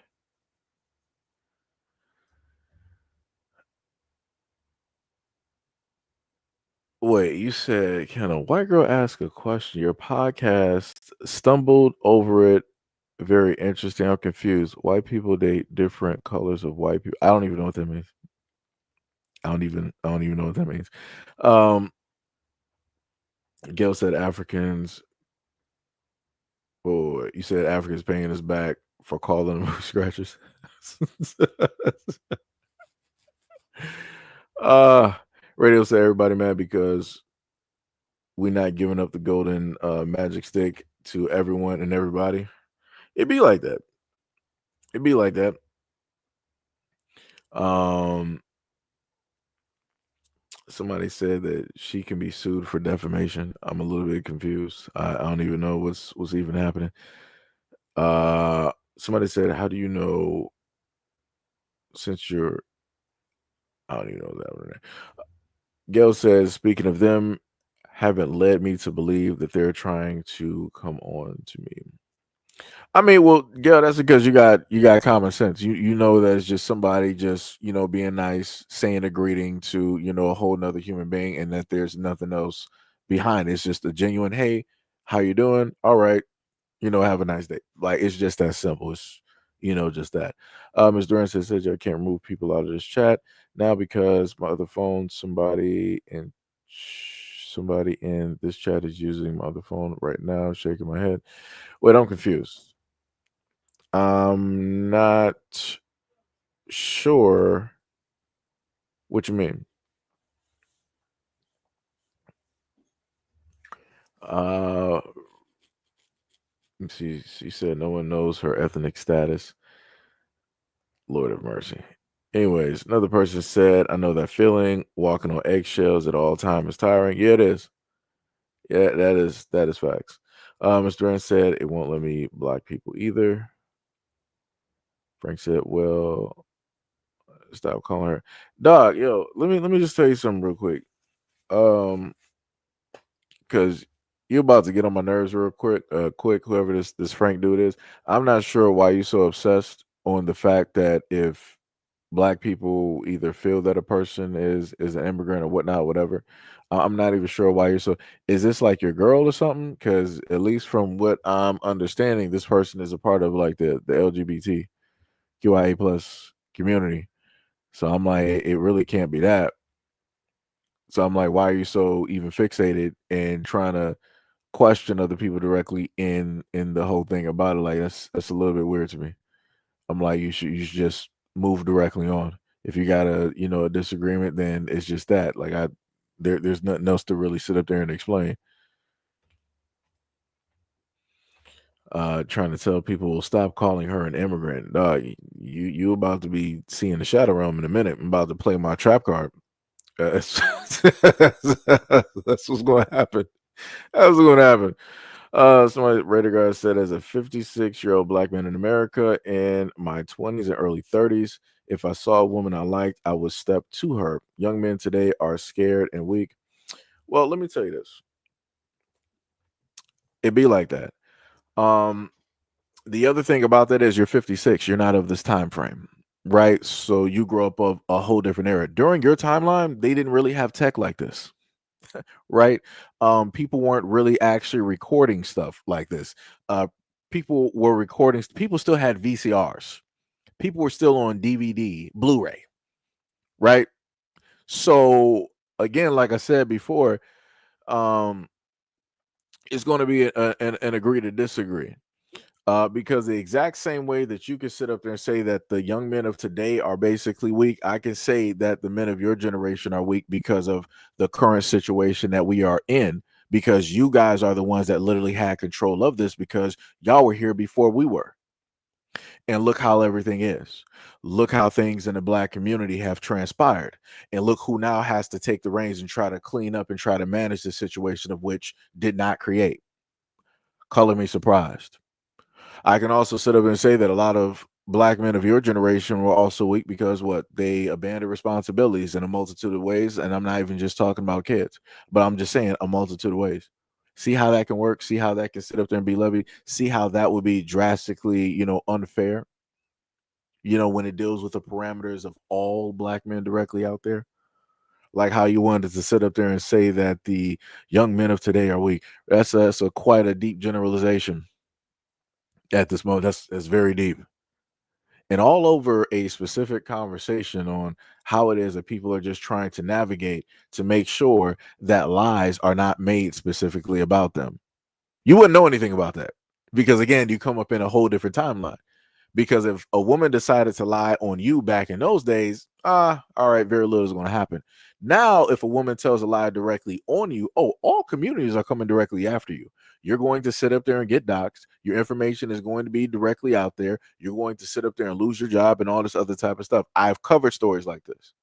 "Wait, you said, can a white girl ask a question? Your podcast stumbled over it. Very interesting. I'm confused. White people date different colors of white people. I don't even know what that means. I don't even know what that means." Um, Gail said Africans. Oh, you said Africans paying us back for calling them scratchers. uh Radio said everybody mad because we not giving up the golden magic stick to everyone and everybody. It'd be like that. It'd be like that. Um Somebody said that she can be sued for defamation. I'm a little bit confused. I don't even know what's even happening. Somebody said, how do you know since you're I don't even know that one. Gail says, speaking of them, haven't led me to believe that they're trying to come on to me. I mean, well, Gail, that's because you got common sense. You know that it's just somebody just being nice, saying a greeting to a whole nother human being, and that there's nothing else behind it. It's just a genuine, hey, how you doing? All right, have a nice day. Like it's just that simple. It's just that. Ms. Duran says I can't remove people out of this chat now because my other phone, somebody in this chat is using my other phone right now, shaking my head. Wait, I'm confused. I'm not sure what you mean. Uh, she said no one knows her ethnic status. Lord have mercy. Anyways, another person said, I know that feeling. Walking on eggshells at all time is tiring. Yeah, it is. Yeah, that is facts. Mr. Duran said it won't let me block people either. Frank said, well, stop calling her. Dog, yo, let me just tell you something real quick. Because you're about to get on my nerves real quick, whoever this Frank dude is. I'm not sure why you're so obsessed on the fact that if black people either feel that a person is an immigrant or whatnot, whatever. I'm not even sure why you're so. Is this like your girl or something? Because at least from what I'm understanding, this person is a part of like the LGBTQIA plus community. So I'm like, it really can't be that. So I'm like, why are you so even fixated and trying to question other people directly in the whole thing about it? Like that's a little bit weird to me. I'm like, you should just move directly on. If you got a disagreement, then it's just that. Like there's nothing else to really sit up there and explain. Trying to tell people stop calling her an immigrant. You about to be seeing the shadow realm in a minute. I'm about to play my trap card. That's what's going to happen. That's what's going to happen. Somebody Raider guard said, as a 56-year-old black man in America in my 20s and early 30s, if I saw a woman I liked, I would step to her. Young men today are scared and weak. Well, let me tell you this. It be like that. The other thing about that is you're 56. You're not of this time frame, right? So you grow up of a whole different era. During your timeline, they didn't really have tech like this. Right? People weren't really actually recording stuff like this. People were recording, people still had VCRs. People were still on DVD, Blu-ray, right? So again, like I said before, um, it's going to be an agree to disagree. Because the exact same way that you can sit up there and say that the young men of today are basically weak, I can say that the men of your generation are weak because of the current situation that we are in. Because you guys are the ones that literally had control of this because y'all were here before we were. And look how everything is. Look how things in the black community have transpired. And look who now has to take the reins and try to clean up and try to manage the situation of which did not create. Color me surprised. I can also sit up and say that a lot of black men of your generation were also weak because what they abandoned responsibilities in a multitude of ways. And I'm not even just talking about kids, but I'm just saying a multitude of ways. See how that can work. See how that can sit up there and be levied. See how that would be drastically, unfair. When it deals with the parameters of all black men directly out there. Like how you wanted to sit up there and say that the young men of today are weak. That's a quite a deep generalization at this moment. That's very deep. And all over a specific conversation on how it is that people are just trying to navigate to make sure that lies are not made specifically about them. You wouldn't know anything about that because, again, you come up in a whole different timeline. Because if a woman decided to lie on you back in those days, all right, very little is going to happen. Now, if a woman tells a lie directly on you, all communities are coming directly after you. You're going to sit up there and get doxxed. Your information is going to be directly out there. You're going to sit up there and lose your job and all this other type of stuff. I've covered stories like this.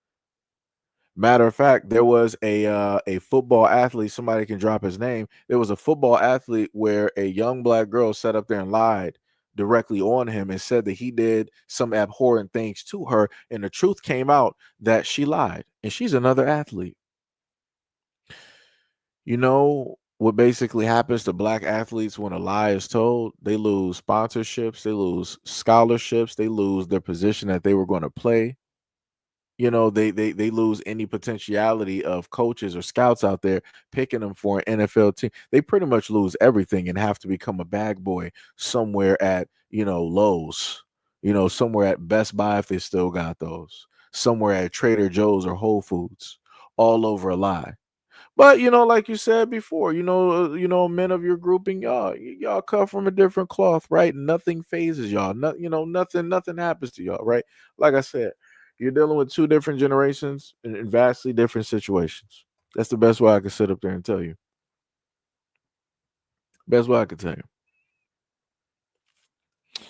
Matter of fact, there was a football athlete. Somebody can drop his name. There was a football athlete where a young black girl sat up there and lied directly on him and said that he did some abhorrent things to her, and the truth came out that she lied, and she's another athlete. You know what basically happens to black athletes when a lie is told? They lose sponsorships, they lose scholarships, they lose their position that they were going to play. They lose any potentiality of coaches or scouts out there picking them for an NFL team. They pretty much lose everything and have to become a bag boy somewhere at Lowe's, somewhere at Best Buy if they still got those, somewhere at Trader Joe's or Whole Foods, all over a lie. But like you said before, men of your grouping, y'all come from a different cloth, right? Nothing phases y'all. Nothing happens to y'all, right? Like I said, you're dealing with two different generations in vastly different situations. That's the best way I could sit up there and tell you. Best way I could tell you.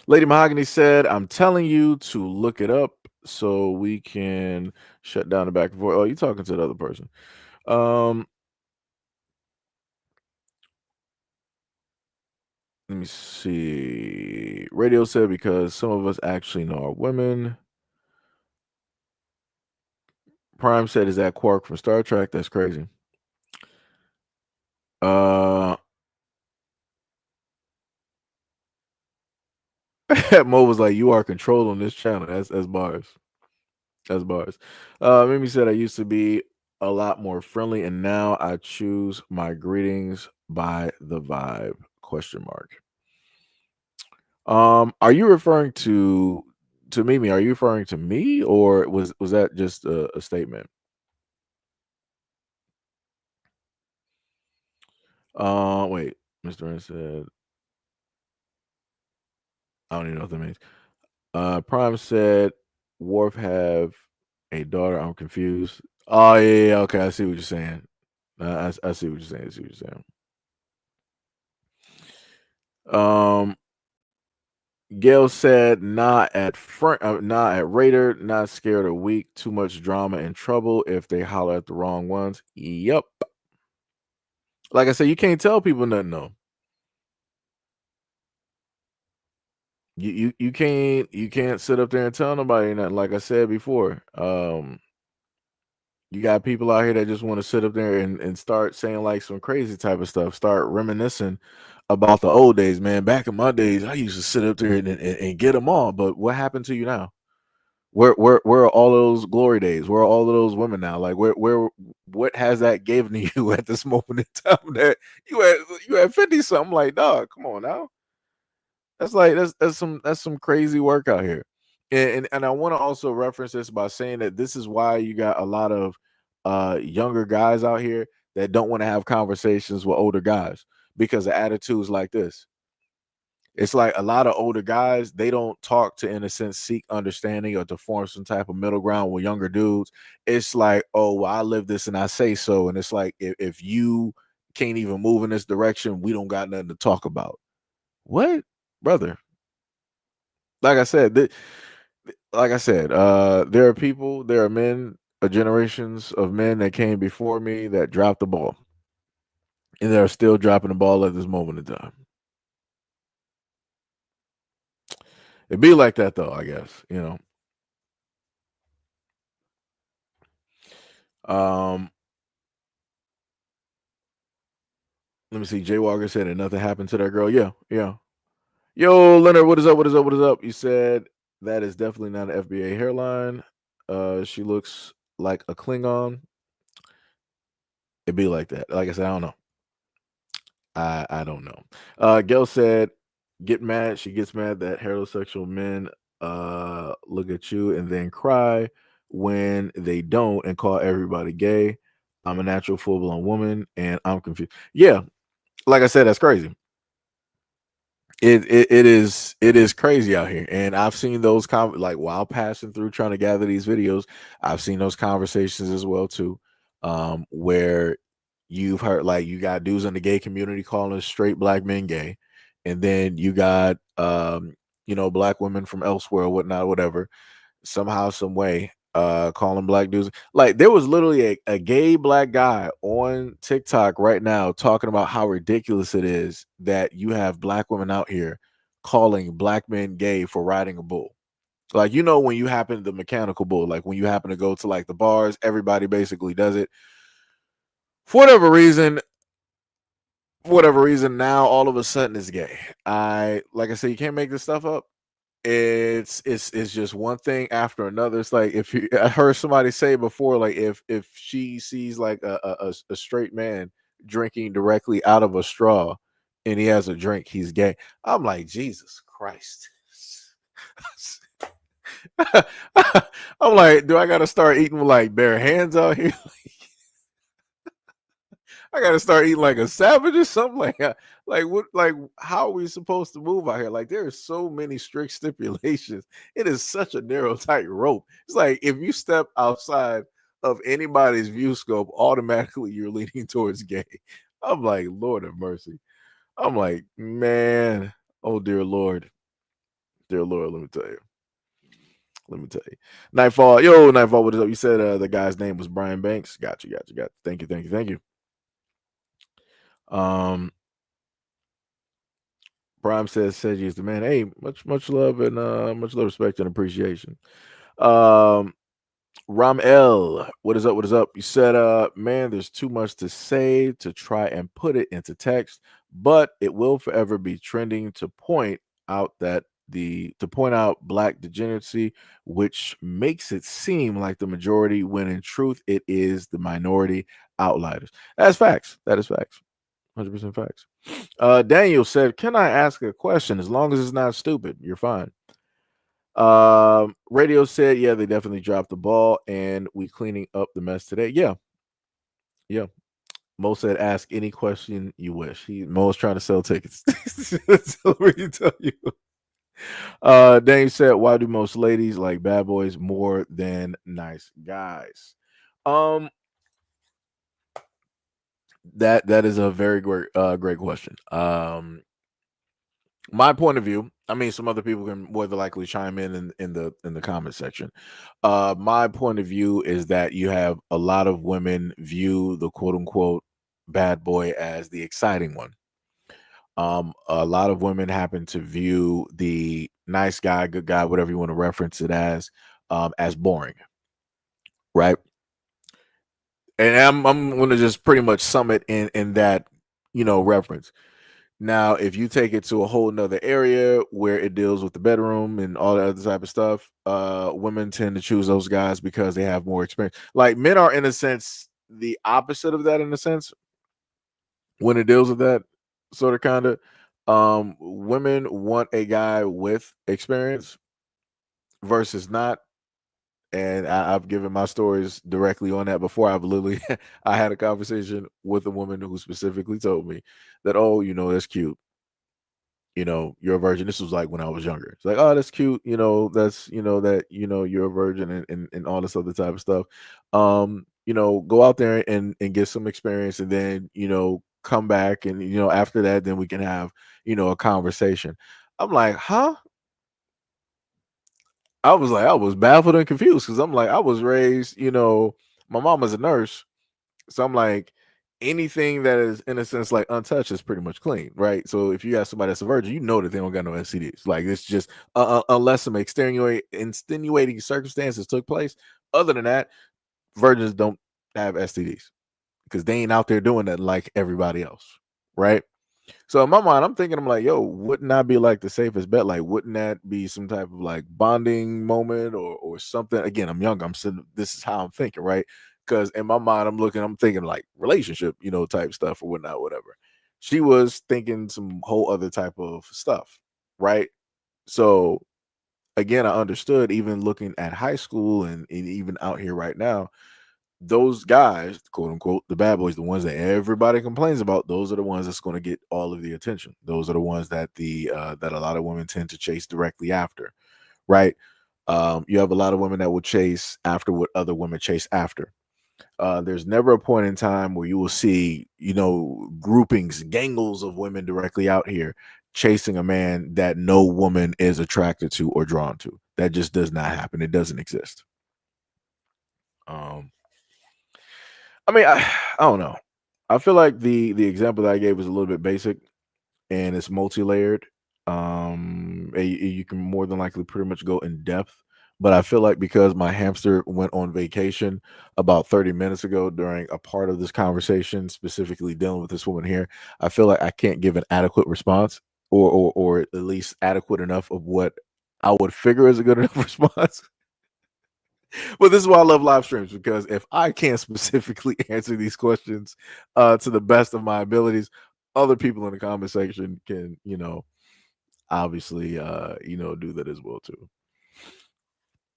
Lady Mahogany said, "I'm telling you to look it up so we can shut down the back and forth." Oh, you talking to the other person? Um, Let me see. Radio said because some of us actually know our women. Prime said, "Is that Quark from Star Trek?" That's crazy. Uh, Mo was like, "You are controlled on this channel." That's bars. That's bars. Mimi said, "I used to be a lot more friendly, and now I choose my greetings by the vibe?" Question mark. Are you referring to Mimi? Are you referring to me, or was that just a statement? Wait. Mr. Ren said, I don't even know what that means. Prime said, Worf have a daughter. I'm confused. Oh yeah, okay. I see what you're saying. I see what you're saying. I see what you're saying. Gail said, not at front, not at Raider, not scared or weak. Too much drama and trouble if they holler at the wrong ones. Yep. Like I said, you can't tell people nothing though. You can't sit up there and tell nobody nothing. Like I said before, you got people out here that just want to sit up there and start saying like some crazy type of stuff, start reminiscing about the old days, man. Back in my days, I used to sit up there and get them all. But what happened to you now? Where are all those glory days? Where are all of those women now? Like what has that given to you at this moment in time that you had 50 something? Like, dog, come on now. That's like that's some crazy work out here. And I want to also reference this by saying that this is why you got a lot of younger guys out here that don't want to have conversations with older guys because of attitudes like this. It's like a lot of older guys, they don't talk to, in a sense, seek understanding or to form some type of middle ground with younger dudes. It's like, oh, well, I live this and I say so. And it's like, if you can't even move in this direction, we don't got nothing to talk about. What? Brother. Like I said, there are people, there are men, generations of men that came before me that dropped the ball. And they're still dropping the ball at this moment in time. It'd be like that though, I guess. Um, Let me see. Jay Walker said that nothing happened to that girl. Yeah, yeah. Yo, Leonard, what is up? What is up? What is up? You said that is definitely not an FBA hairline. She looks like a Klingon. It'd be like that. Like I said, I don't know. I don't know. Gail said, get mad. She gets mad that heterosexual men look at you and then cry when they don't and call everybody gay. I'm a natural full blown woman and I'm confused. Yeah, like I said, that's crazy. It is crazy out here, and I've seen those like while passing through trying to gather these videos, I've seen those conversations as well too, where you've heard like you got dudes in the gay community calling straight black men gay, and then you got black women from elsewhere, whatnot, whatever, somehow, some way, calling black dudes like there was literally a gay black guy on TikTok right now talking about how ridiculous it is that you have black women out here calling black men gay for riding a bull. Like, when you happen the mechanical bull, like when you happen to go to like the bars, everybody basically does it. For whatever reason, now all of a sudden it's gay. Like I said, you can't make this stuff up. It's just one thing after another. It's like I heard somebody say before, like if she sees like a straight man drinking directly out of a straw and he has a drink, he's gay. I'm like, Jesus Christ. I'm like, do I gotta start eating with like bare hands out here? I gotta start eating like a savage or something like that. Like what? Like how are we supposed to move out here? Like there are so many strict stipulations. It is such a narrow, tight rope. It's like if you step outside of anybody's view scope, automatically you're leaning towards gay. I'm like, Lord have mercy. I'm like, man, oh dear Lord, dear Lord. Let me tell you. Let me tell you. Nightfall, yo, Nightfall, what is up? You said the guy's name was Brian Banks. Got you. Thank you. Prime says he's the man. Hey, much love and much love, respect, and appreciation. Ram L, what is up? What is up? You said, man, there's too much to say to try and put it into text, but it will forever be trending to point out black degeneracy, which makes it seem like the majority, when in truth it is the minority outliers. That's facts. That is facts. 100% facts. Daniel said, "Can I ask a question? As long as it's not stupid, you're fine." Radio said, "Yeah, they definitely dropped the ball, and we cleaning up the mess today." Yeah. Mo said, "Ask any question you wish." Mo's trying to sell tickets. So let me tell you. Daniel said, "Why do most ladies like bad boys more than nice guys?" Um, that is a very great question. My point of view, I mean, some other people can more than likely chime in the comment section. My point of view is that you have a lot of women view the quote unquote bad boy as the exciting one. A lot of women happen to view the nice guy, good guy, whatever you want to reference it as boring, right? And I'm going to just pretty much sum it in that reference. Now, if you take it to a whole nother area where it deals with the bedroom and all that other type of stuff, women tend to choose those guys because they have more experience. Like men are, in a sense, the opposite of that, in a sense, when it deals with that sort of kind of. Women want a guy with experience versus not. And I've given my stories directly on that before. I've literally, I had a conversation with a woman who specifically told me that, oh, that's cute. You're a virgin. This was like when I was younger. It's like, oh, that's cute. That's that you're a virgin and all this other type of stuff. Go out there and get some experience, and then come back, and after that, then we can have a conversation. I'm like, huh? I was baffled and confused because I'm like, I was raised, my mom was a nurse. So I'm like, anything that is, in a sense, like untouched is pretty much clean, right? So if you have somebody that's a virgin, that they don't got no STDs. Like it's just, unless some extenuating circumstances took place. Other than that, virgins don't have STDs because they ain't out there doing that like everybody else, right? So in my mind, I'm thinking, I'm like, yo, wouldn't that be like the safest bet? Like, wouldn't that be some type of like bonding moment or something? Again, I'm young. I'm sitting. This is how I'm thinking, right? Because in my mind, I'm thinking like relationship, type stuff or whatnot, whatever. She was thinking some whole other type of stuff, right? So again, I understood even looking at high school and even out here right now, those guys, quote unquote, the bad boys, the ones that everybody complains about, those are the ones that's going to get all of the attention. Those are the ones that that a lot of women tend to chase directly after, right? You have a lot of women that will chase after what other women chase after. There's never a point in time where you will see, groupings, gangles of women directly out here chasing a man that no woman is attracted to or drawn to. That just does not happen. It doesn't exist. I mean, I don't know. I feel like the example that I gave was a little bit basic and it's multi-layered. You can more than likely pretty much go in depth. But I feel like because my hamster went on vacation about 30 minutes ago during a part of this conversation, specifically dealing with this woman here, I feel like I can't give an adequate response or at least adequate enough of what I would figure is a good enough response. But this is why I love live streams, because if I can't specifically answer these questions to the best of my abilities, other people in the comment section can, obviously, do that as well too.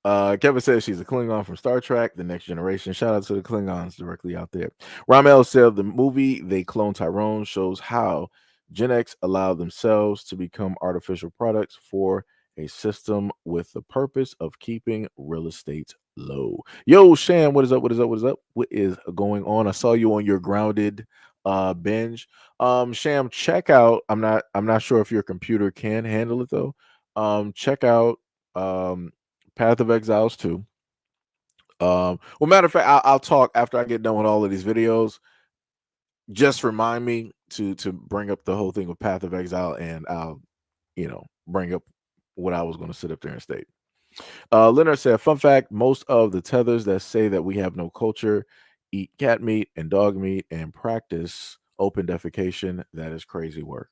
Kevin says she's a Klingon from Star Trek, The Next Generation. Shout out to the Klingons directly out there. Ramel said the movie They Clone Tyrone shows how Gen X allowed themselves to become artificial products for a system with the purpose of keeping real estate low. Yo, Sham, what is up? What is up? What is up? What is going on? I saw you on your grounded binge. Sham, check out. I'm not sure if your computer can handle it though. Check out Path of Exiles 2. Well, matter of fact, I'll talk after I get done with all of these videos. Just remind me to bring up the whole thing with Path of Exile, and I'll bring up what I was going to sit up there and state. Leonard said, "Fun fact: most of the tethers that say that we have no culture eat cat meat and dog meat and practice open defecation. That is crazy work."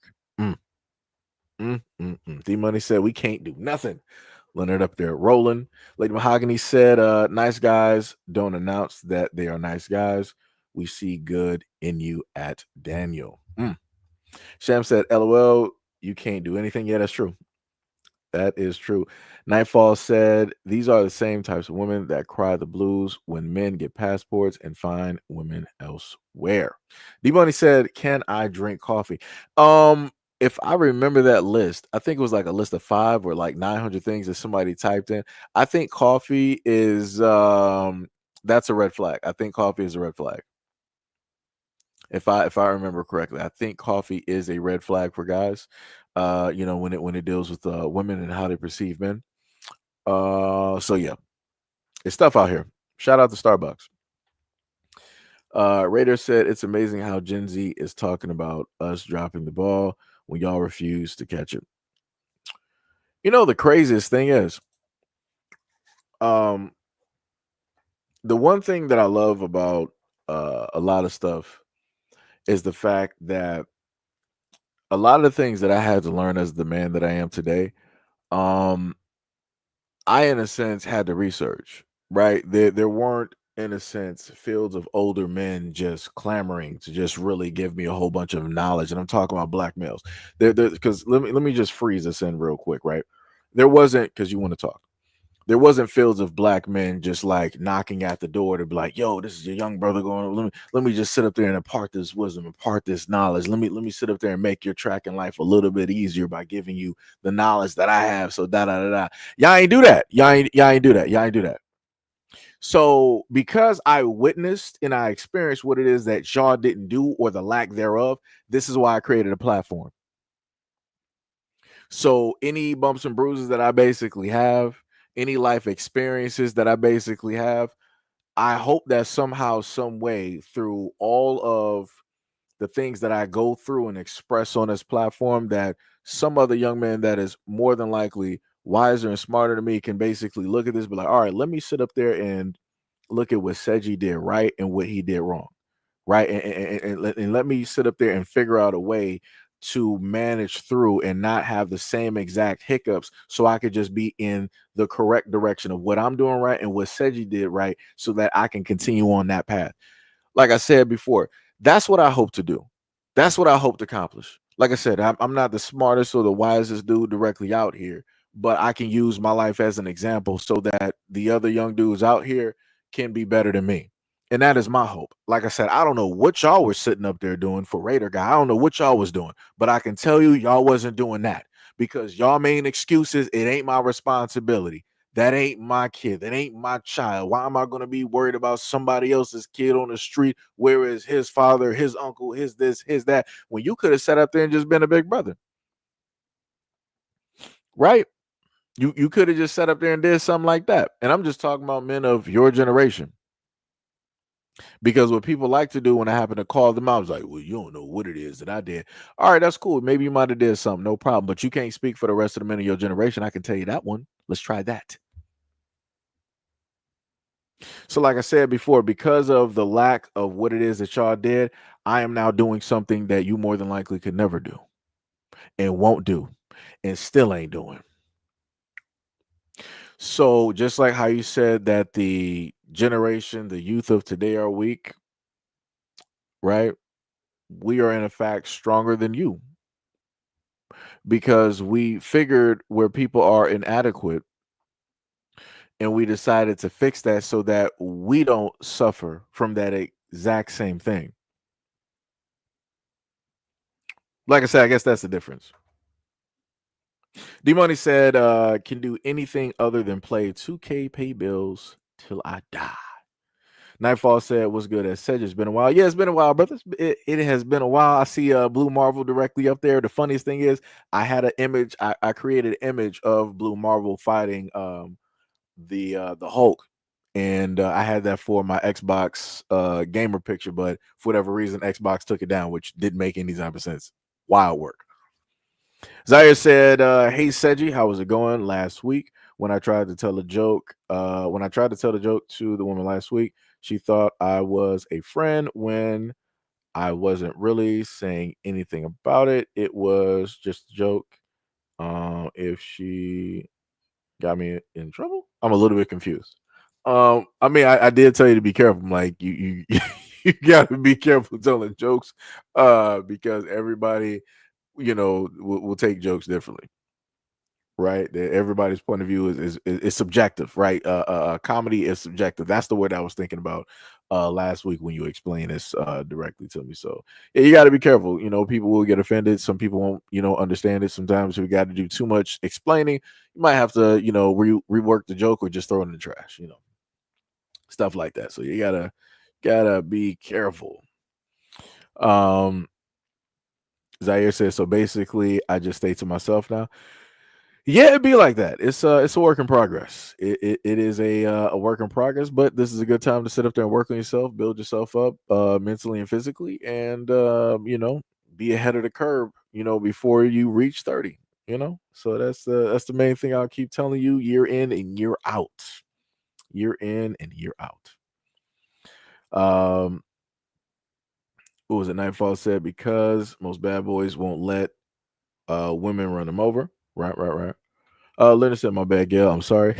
D Money said, "We can't do nothing." Leonard up there rolling. Lady Mahogany said, "Nice guys don't announce that they are nice guys. We see good in you at Daniel." Sham said, "LOL, you can't do anything." Yeah, that's true. That is true. Nightfall said, "These are the same types of women that cry the blues when men get passports and find women elsewhere." D Money said, "Can I drink coffee?" If I remember that list, I think it was like a list of 5 or like 900 things that somebody typed in. I think coffee is that's a red flag. I think coffee is a red flag. If I remember correctly, I think coffee is a red flag for guys. When it deals with women and how they perceive men. So yeah, it's tough out here. Shout out to Starbucks. Raider said, "It's amazing how Gen Z is talking about us dropping the ball when y'all refuse to catch it." The craziest thing is, um, the one thing that I love about a lot of stuff is the fact that a lot of the things that I had to learn as the man that I am today, um, I in a sense had to research, right? There weren't in a sense fields of older men just clamoring to just really give me a whole bunch of knowledge. And I'm talking about black males. There because let me just freeze this in real quick, right? There wasn't, because you want to talk. There wasn't fields of black men just like knocking at the door to be like, "Yo, this is your young brother going. Let me just sit up there and impart this wisdom, impart this knowledge. Let me sit up there and make your track in life a little bit easier by giving you the knowledge that I have." So da da da da. Y'all ain't do that. Y'all ain't do that. Y'all ain't do that. So because I witnessed and I experienced what it is that y'all didn't do or the lack thereof, this is why I created a platform. So any bumps and bruises that I basically have, any life experiences that I basically have, I hope that somehow, some way, through all of the things that I go through and express on this platform, that some other young man that is more than likely wiser and smarter than me can basically look at this, be like, "All right, let me sit up there and look at what Seji did right and what he did wrong." Right. And let me sit up there and figure out a way to manage through and not have the same exact hiccups, so I could just be in the correct direction of what I'm doing right and what Seji did right, so that I can continue on that path. Like I said before, that's what I hope to do. That's what I hope to accomplish. Like I said, I'm not the smartest or the wisest dude directly out here, but I can use my life as an example so that the other young dudes out here can be better than me. And that is my hope. Like I said, I don't know what y'all were sitting up there doing for Raider Guy. I don't know what y'all was doing, but I can tell you, y'all wasn't doing that, because y'all main excuses, "It ain't my responsibility. That ain't my kid. That ain't my child. Why am I going to be worried about somebody else's kid on the street? Where is his father, his uncle, his this, his that?" When you could have sat up there and just been a big brother, right? You could have just sat up there and did something like that. And I'm just talking about men of your generation. Because what people like to do when I happen to call them out, I was like, "Well, you don't know what it is that I did." All right, that's cool. Maybe you might have did something, no problem. But you can't speak for the rest of the men of your generation. I can tell you that one. Let's try that. So, like I said before, because of the lack of what it is that y'all did, I am now doing something that you more than likely could never do and won't do and still ain't doing. So, just like how you said that the generation, the youth of today are weak, right? We are, in fact, stronger than you, because we figured where people are inadequate and we decided to fix that so that we don't suffer from that exact same thing. Like I said, I guess that's the difference. D Money said, can do anything other than play 2K, pay bills till I die. Nightfall said, what's good? As said, it's been a while. Yeah, it's been a while, brother. It has been a while. I see Blue Marvel directly up there. The funniest thing is I had an image. I created an image of Blue Marvel fighting the Hulk. And I had that for my Xbox gamer picture, but for whatever reason, Xbox took it down, which didn't make any type of sense. Wild work. Zaire said, hey Seji, how was it going last week? When I tried to tell a joke, to the woman last week, she thought I was a friend when I wasn't really saying anything about it. It was just a joke. If she got me in trouble, I'm a little bit confused. I mean, I did tell you to be careful. I'm like, you you gotta be careful telling jokes, because everybody, will take jokes differently, right? Everybody's point of view is subjective, right? Comedy is subjective. That's the word I was thinking about last week when you explained this directly to me. So yeah, you got to be careful. People will get offended. Some people won't, understand it. Sometimes we got to do too much explaining. You might have to, rework the joke or just throw it in the trash. Stuff like that. So you gotta be careful. Zaire says, so basically I just stay to myself now. Yeah, it'd be like that. It's a work in progress. It is a work in progress, but this is a good time to sit up there and work on yourself, build yourself up mentally and physically, and be ahead of the curve, before you reach 30. So that's the main thing I'll keep telling you, year in and year out. Year in and year out. What was it? Nightfall said, because most bad boys won't let women run them over. Right. Leonard said, my bad, Gail. I'm sorry.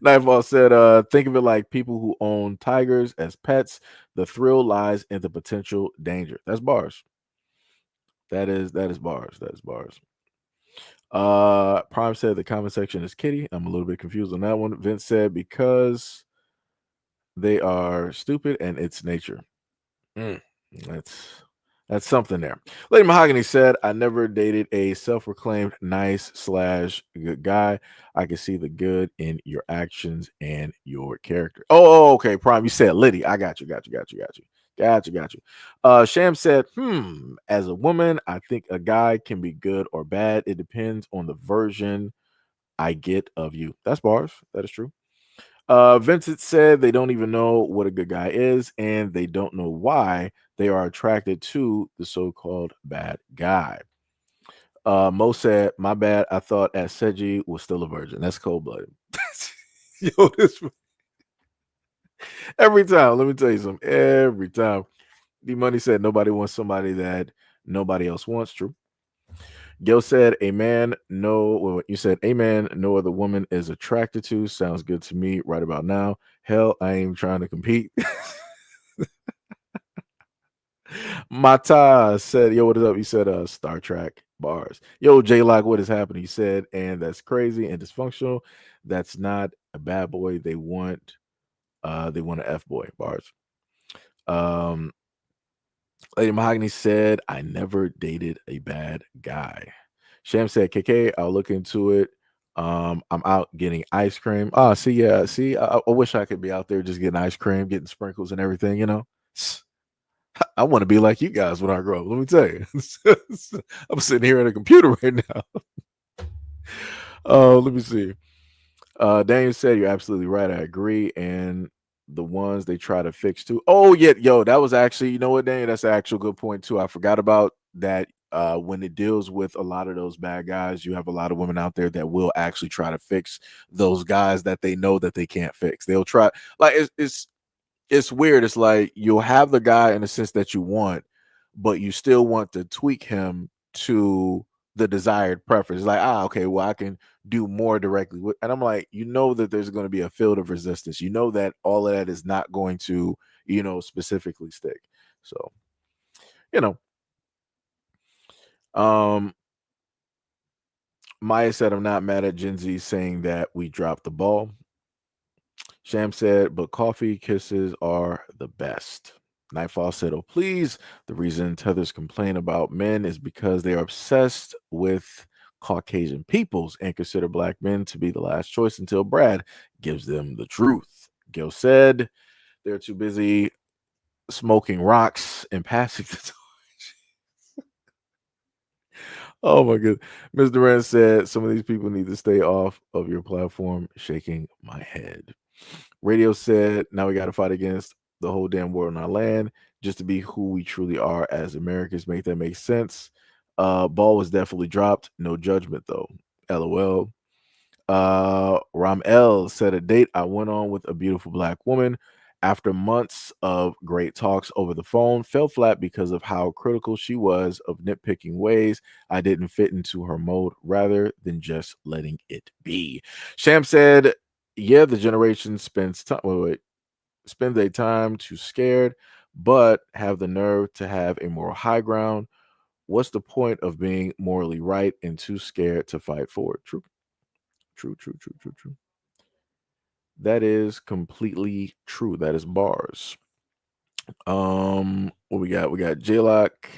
Nightfall said, think of it like people who own tigers as pets. The thrill lies in the potential danger. That's bars. That is bars. That is bars. Prime said the comment section is kitty. I'm a little bit confused on that one. Vince said, because they are stupid and it's nature. That's something there. Lady Mahogany said, I never dated a self-proclaimed nice/good guy. I can see the good in your actions and your character. Oh, okay. Prime, you said Liddy. I got you. Sham said, as a woman, I think a guy can be good or bad. It depends on the version I get of you. That's bars. That is true. Vincent said they don't even know what a good guy is, and they don't know why they are attracted to the so-called bad guy. Mo said, my bad, I thought at Seji was still a virgin. That's cold-blooded. Yo, every time, let me tell you something. Every time. D Money said nobody wants somebody that nobody else wants. True. Gil said, a man, no, well, you said, a man, no other woman is attracted to. Sounds good to me right about now. Hell, I ain't trying to compete. Mata said, yo, what is up? He said, Star Trek bars. Yo, J-Lock, what is happening? He said, and that's crazy and dysfunctional. That's not a bad boy. They want an F boy bars. Lady Mahogany said, I never dated a bad guy. Sham said, KK, I'll look into it. I'm out getting ice cream. I wish I could be out there just getting ice cream, getting sprinkles and everything, I want to be like you guys when I grow up. Let me tell you. I'm sitting here at a computer right now. Let me see. Daniel said, you're absolutely right. I agree. And the ones they try to fix too. Oh, yeah, yo, that was actually, you know what, Daniel? That's an actual good point too. I forgot about that. When it deals with a lot of those bad guys, you have a lot of women out there that will actually try to fix those guys that they know that they can't fix. They'll try, like, it's weird. It's like you'll have the guy in the sense that you want, but you still want to tweak him to the desired preference. Like, okay, well, I can do more directly with, and I'm like, that there's going to be a field of resistance. That all of that is not going to, specifically stick. So, um, Maya said, I'm not mad at Gen Z saying that we dropped the ball. Sham said, but coffee kisses are the best. Nightfall said, oh, please. The reason Tethers complain about men is because they are obsessed with Caucasian peoples and consider black men to be the last choice until Brad gives them the truth. Gil said, they're too busy smoking rocks and passing the torch. Oh my goodness. Ms. Durant said, some of these people need to stay off of your platform, shaking my head. Radio said, now we got to fight against the whole damn world in our land just to be who we truly are as Americans. Make that make sense. Ball was definitely dropped. No judgment, though. LOL. Ram L said, a date I went on with a beautiful black woman. After months of great talks over the phone, fell flat because of how critical she was of nitpicking ways I didn't fit into her mode rather than just letting it be. Sham said, yeah, the generation spends time spend their time too scared, but have the nerve to have a moral high ground. What's the point of being morally right and too scared to fight for it? True. True, true, true, true, true. That is completely true. That is bars. What we got? We got J-Lock.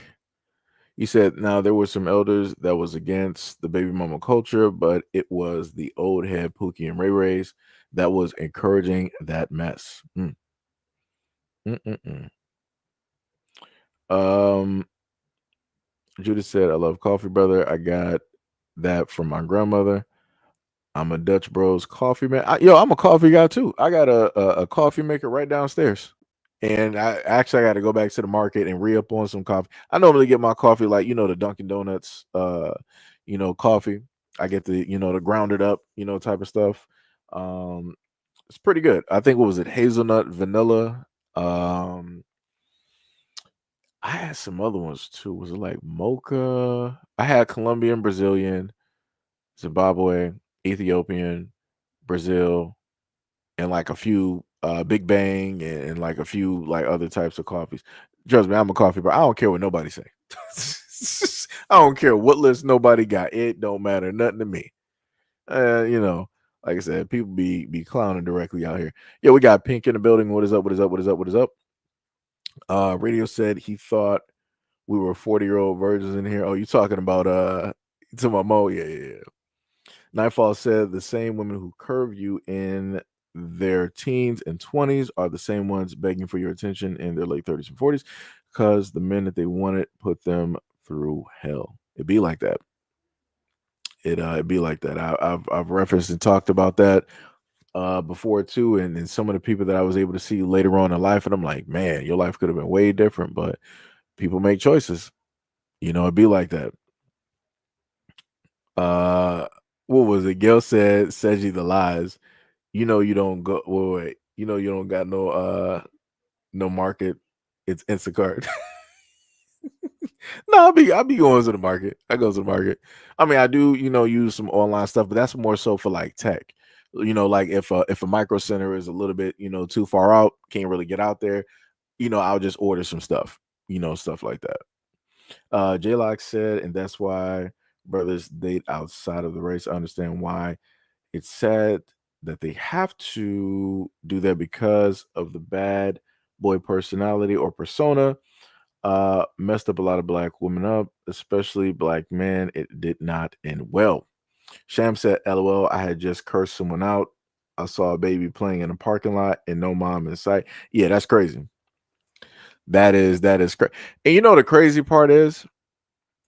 He said, now there were some elders that was against the baby mama culture, but it was the old head Pookie and Ray Rays that was encouraging that mess. Mm-mm-mm. Judith said, I love coffee, brother. I got that from my grandmother. I'm a Dutch Bros coffee man. I'm a coffee guy too. I got a coffee maker right downstairs. And I got to go back to the market and re-up on some coffee. I normally get my coffee like, the Dunkin' Donuts, coffee. I get the grounded up, type of stuff. It's pretty good. I think, what was it? Hazelnut, vanilla. I had some other ones too. Was it like mocha? I had Colombian, Brazilian, Zimbabwe, Ethiopian, Brazil, and like a few Big Bang and like a few like other types of coffees. Trust me, I'm a coffee, but I don't care what nobody say. I don't care what list nobody got. It don't matter nothing to me. Like I said, people be clowning directly out here. Yeah, we got Pink in the building. What is up? What is up? What is up? What is up? Radio said he thought we were 40-year-old virgins in here. Oh, you talking about to my Mo? Yeah. Nightfall said the same women who curve you in their teens and 20s are the same ones begging for your attention in their late 30s and 40s because the men that they wanted put them through hell. It'd be like that. It'd be like that. I've referenced and talked about that before too, and some of the people that I was able to see later on in life, and I'm like, man, your life could have been way different, but people make choices. It'd be like that. What was it? Gail said, Seji the lies. You don't go wait. You don't got no market. It's Instacart. No, I'll be going to the market. I go to the market. I mean, I do, use some online stuff, but that's more so for like tech. Like if a micro center is a little bit, too far out, can't really get out there, I'll just order some stuff, stuff like that. J-Lock said, and that's why brothers date outside of the race. I understand why. It's sad that they have to do that because of the bad boy personality or persona. Messed up a lot of black women up, especially black men. It did not end well. Sham said, LOL, I had just cursed someone out. I saw a baby playing in a parking lot and no mom in sight. Yeah, that's crazy. That is crazy. And the crazy part is,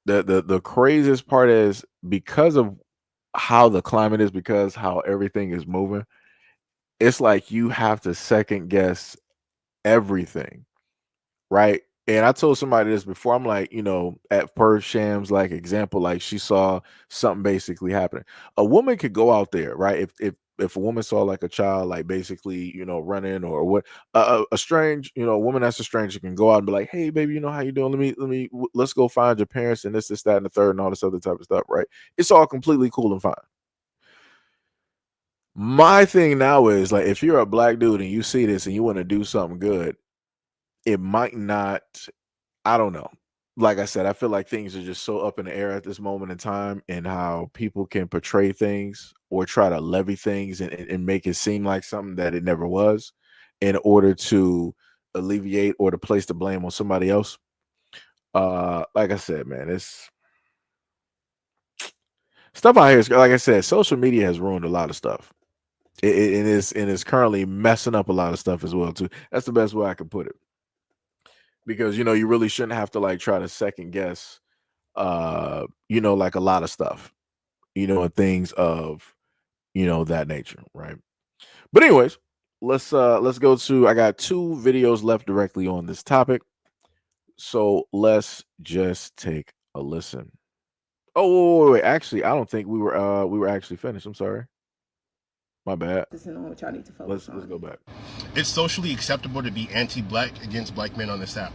the craziest part is, because of how the climate is, because how everything is moving, it's like you have to second guess everything, right? And I told somebody this before. I'm like, at per Sham's like example, like she saw something basically happening. A woman could go out there, right? If a woman saw like a child, like basically, running or what, a strange, woman that's a stranger can go out and be like, hey, baby, how you doing? Let's go find your parents and this, that, and the third, and all this other type of stuff, right? It's all completely cool and fine. My thing now is, like, if you're a black dude and you see this and you want to do something good, it might not, I don't know. like I said, I feel like things are just so up in the air at this moment in time, and how people can portray things or try to levy things and make it seem like something that it never was in order to alleviate or to place the blame on somebody else. Like I said, man, it's stuff out here is, like I said, social media has ruined a lot of stuff. It is currently messing up a lot of stuff as well too. That's the best way I can put it. Because you really shouldn't have to like try to second guess like a lot of stuff, and things of that nature, right? But anyways, let's go to, I got two videos left directly on this topic. So let's just take a listen. Oh, wait, actually, I don't think we were actually finished. I'm sorry. My bad. This is what y'all need to focus Let's go back. It's socially acceptable to be anti-black against black men on this app,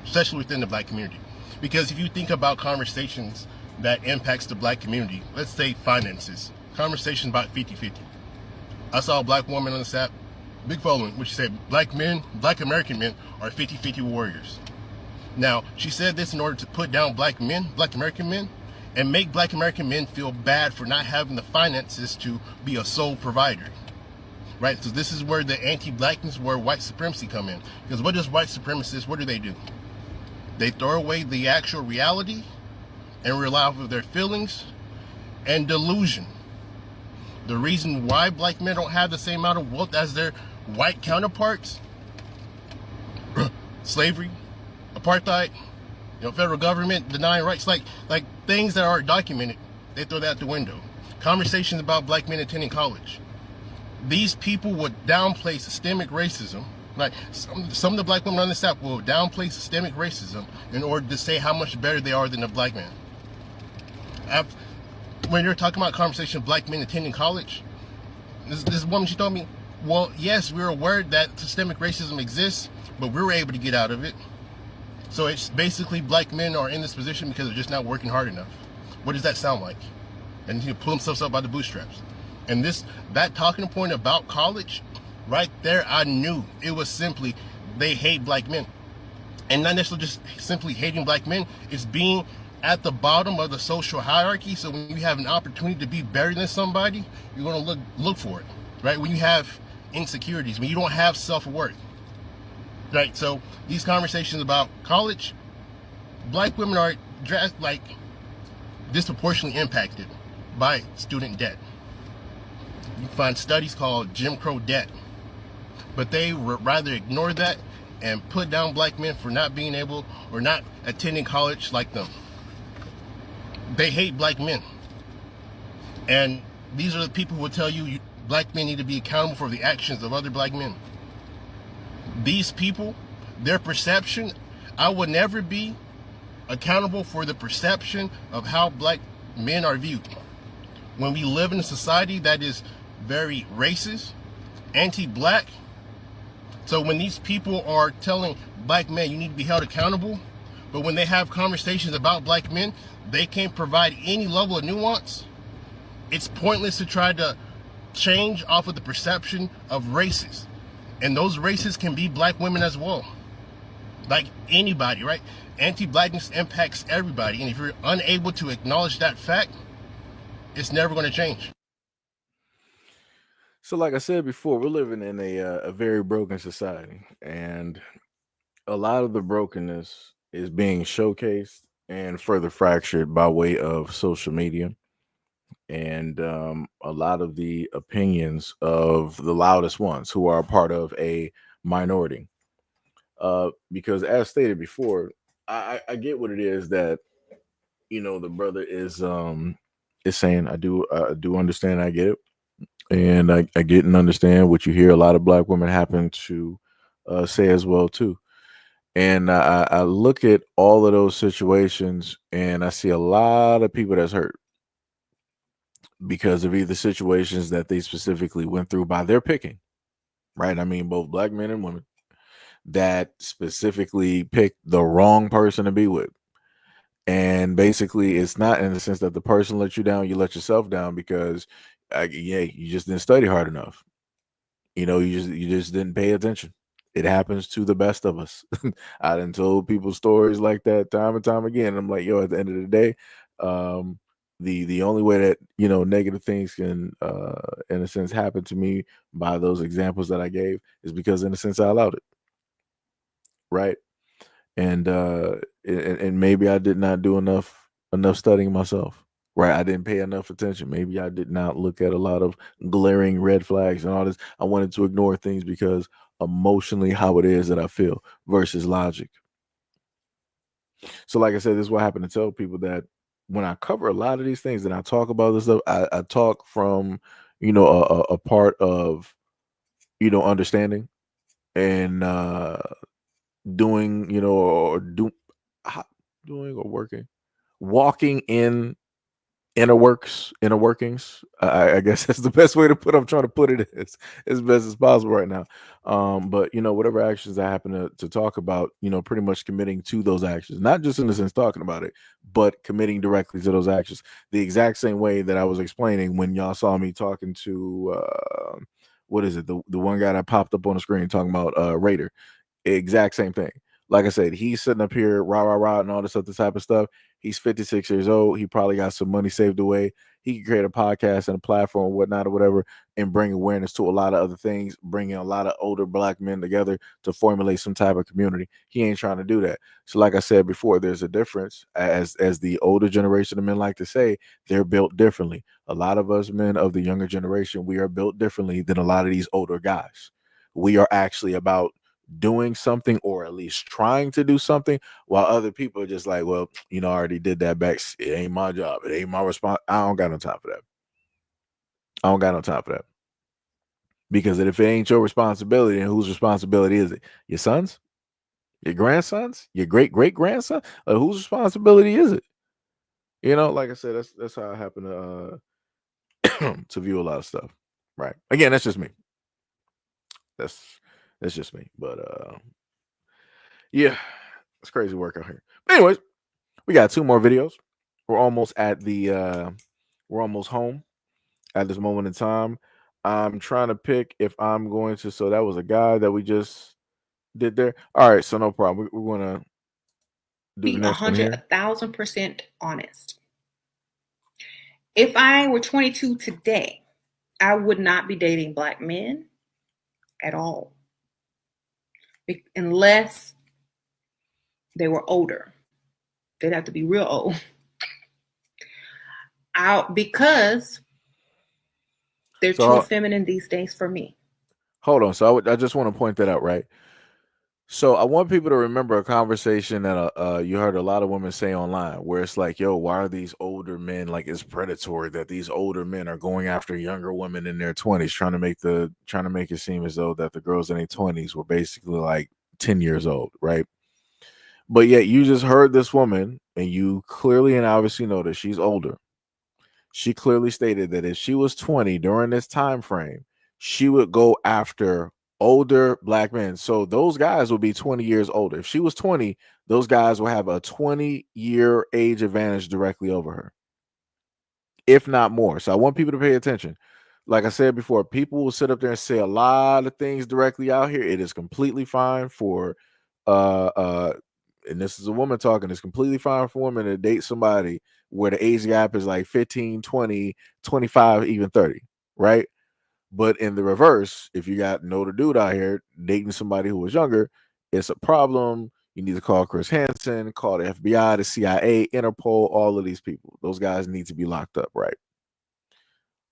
especially within the black community. Because if you think about conversations that impacts the black community, let's say finances, conversations about 50-50. I saw a black woman on this app, big following, which said black American men are 50-50 warriors. Now, she said this in order to put down black American men, and make black American men feel bad for not having the finances to be a sole provider. Right? So this is where the anti-blackness, where white supremacy come in. Because what does white supremacists, what do? They throw away the actual reality and rely off of their feelings and delusion. The reason why black men don't have the same amount of wealth as their white counterparts, slavery, apartheid, federal government denying rights, like things that are documented, they throw that out the window. Conversations about black men attending college. These people would downplay systemic racism. Like some of the black women on this app will downplay systemic racism in order to say how much better they are than a black man. When you're talking about conversation of black men attending college, this woman, she told me, well, yes, we're aware that systemic racism exists, but we were able to get out of it. So it's basically black men are in this position because they're just not working hard enough. What does that sound like? And he pull themselves up by the bootstraps. And that talking point about college, right there, I knew it was simply they hate black men. And not necessarily just simply hating black men, it's being at the bottom of the social hierarchy. So when you have an opportunity to be better than somebody, you're gonna look for it, right? When you have insecurities, when you don't have self-worth. Right, so these conversations about college, black women are disproportionately impacted by student debt. You find studies called Jim Crow debt, but they rather ignore that and put down black men for not being able or not attending college like them. They hate black men, and these are the people who will tell you black men need to be accountable for the actions of other black men. These people, their perception, I would never be accountable for the perception of how black men are viewed. When we live in a society that is very racist, anti-black, so when these people are telling black men you need to be held accountable, but when they have conversations about black men, they can't provide any level of nuance, it's pointless to try to change off of the perception of races. And those races can be black women as well. Like anybody, right? Anti-blackness impacts everybody. And if you're unable to acknowledge that fact, it's never going to change. So like I said before, we're living in a very broken society. And a lot of the brokenness is being showcased and further fractured by way of social media. And a lot of the opinions of the loudest ones who are a part of a minority. Because as stated before, I get what it is that the brother is saying. I do understand. I get it, and I get and understand what you hear a lot of black women happen to say as well too. And I look at all of those situations, and I see a lot of people that's hurt because of either situations that they specifically went through by their picking, right? I mean, both black men and women that specifically picked the wrong person to be with. And basically, it's not in the sense that the person let you down, you let yourself down because, you just didn't study hard enough. You just didn't pay attention. It happens to the best of us. I done told people stories like that time and time again. I'm like, yo, at the end of the day, the only way that negative things can, in a sense, happen to me by those examples that I gave is because, in a sense, I allowed it, right? And maybe I did not do enough studying myself. Right. I didn't pay enough attention. Maybe I did not look at a lot of glaring red flags and all this. I wanted to ignore things because emotionally how it is that I feel versus logic. So like I said, this is what I happen to tell people, that when I cover a lot of these things and I talk about this stuff, I talk from, a part of, understanding and doing, or doing or working, walking in inner workings. I guess that's the best way to put. I'm trying to put it as best as possible right now. But whatever actions I happen to talk about, pretty much committing to those actions, not just in the sense talking about it, but committing directly to those actions. The exact same way that I was explaining when y'all saw me talking to what is it? The one guy that popped up on the screen talking about Raider. Exact same thing. Like I said, he's sitting up here, rah, rah, rah, and all this other type of stuff. He's 56 years old. He probably got some money saved away. He can create a podcast and a platform or whatnot or whatever and bring awareness to a lot of other things, bringing a lot of older black men together to formulate some type of community. He ain't trying to do that. So like I said before, there's a difference. As the older generation of men like to say, they're built differently. A lot of us men of the younger generation, we are built differently than a lot of these older guys. We are actually about doing something, or at least trying to do something, while other people are just like, well, I already did that back. It ain't my job. It ain't my response. I don't got no time for that. I don't got no time for that. Because if it ain't your responsibility, then whose responsibility is it? Your sons? Your grandsons? Your great grandson? Whose responsibility is it? Like I said, that's how I happen to view a lot of stuff. Right. Again, that's just me. That's just me. But yeah, it's crazy work out here. But anyways, we got 2 more videos. We're almost at the we're almost home at this moment in time. I'm trying to pick if I'm going to. So that was a guy that we just did there. All right, so no problem. We're gonna do the next one here. 1,000% honest. If I were 22 today, I would not be dating black men at all, unless they were older. They'd have to be real old. Because they're too feminine these days for me. Hold on. So I just want to point that out, right? So I want people to remember a conversation that you heard a lot of women say online, where it's like, yo, why are these older men, like, it's predatory that these older men are going after younger women in their 20s, trying to make it seem as though that the girls in their 20s were basically like 10 years old, right? But yet you just heard this woman, and you clearly and obviously know that she's older. She clearly stated that if she was 20 during this time frame, she would go after older black men. So those guys would be 20 years older. If she was 20, those guys will have a 20-year age advantage directly over her, if not more. So I want people to pay attention. Like I said before, people will sit up there and say a lot of things directly out here. It is completely fine for and this is a woman talking, it's completely fine for women to date somebody where the age gap is like 15, 20, 25, even 30, right? But in the reverse, if you got an older dude out here dating somebody who was younger, it's a problem. You need to call Chris Hansen, call the FBI, the CIA, Interpol, all of these people. Those guys need to be locked up, right?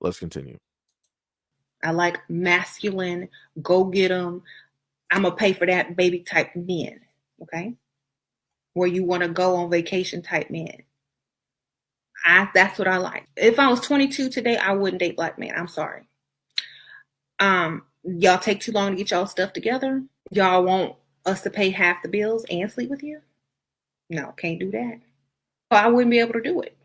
Let's continue. I like masculine, go get them, I'm going to pay for that baby type men, okay? Where you want to go on vacation type men. That's what I like. If I was 22 today, I wouldn't date black men. I'm sorry. Y'all take too long to get y'all stuff together. Y'all want us to pay half the bills and sleep with you? No, can't do that. I wouldn't be able to do it.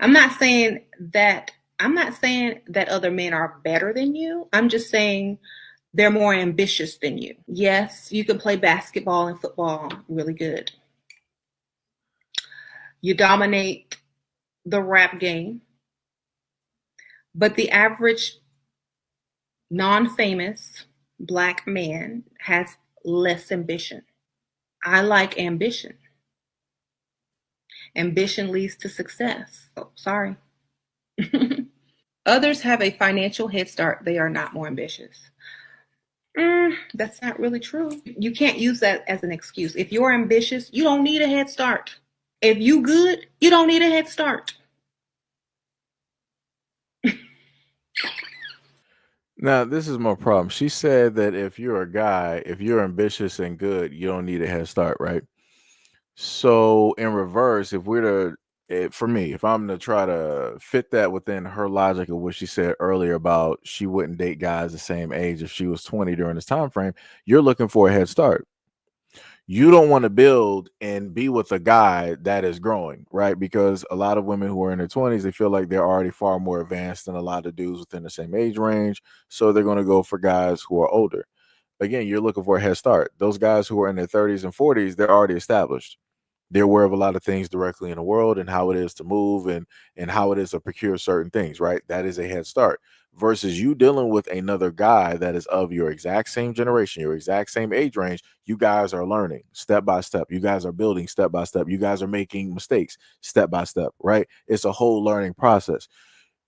I'm not saying that other men are better than you. I'm just saying they're more ambitious than you. Yes, you can play basketball and football really good. You dominate the rap game. But the average non-famous black man has less ambition. I like ambition. Ambition leads to success. Oh, sorry. Others have a financial head start. They are not more ambitious. That's not really true. You can't use that as an excuse. If you're ambitious, you don't need a head start. If you good, you don't need a head start. Now, this is my problem. She said that if you're a guy, if you're ambitious and good, you don't need a head start, right? So, in reverse, if we're to, for me, if I'm to try to fit that within her logic of what she said earlier about she wouldn't date guys the same age if she was 20 during this time frame, you're looking for a head start. You don't want to build and be with a guy that is growing, right? Because a lot of women who are in their 20s, they feel like they're already far more advanced than a lot of dudes within the same age range. So they're going to go for guys who are older. Again, you're looking for a head start. Those guys who are in their 30s and 40s, they're already established. They're aware of a lot of things directly in the world and how it is to move and how it is to procure certain things, right? That is a head start. Versus you dealing with another guy that is of your exact same generation, your exact same age range. You guys are learning step by step. You guys are building step by step. You guys are making mistakes step by step, right? It's a whole learning process.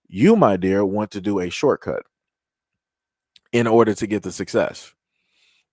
You, my dear, want to do a shortcut in order to get the success,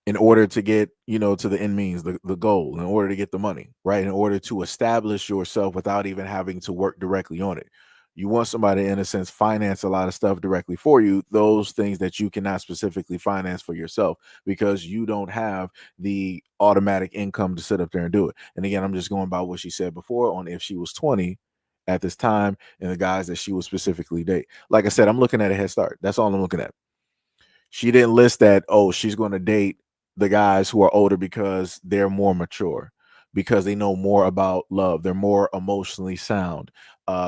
in order to get, to the end means, the goal, in order to get the money, right? In order to establish yourself without even having to work directly on it. You want somebody, in a sense, finance a lot of stuff directly for you, those things that you cannot specifically finance for yourself because you don't have the automatic income to sit up there and do it. And again, I'm just going by what she said before on if she was 20 at this time and the guys that she would specifically date. Like I said, I'm looking at a head start. That's all I'm looking at. She didn't list that, oh, she's going to date the guys who are older because they're more mature, because they know more about love. They're more emotionally sound.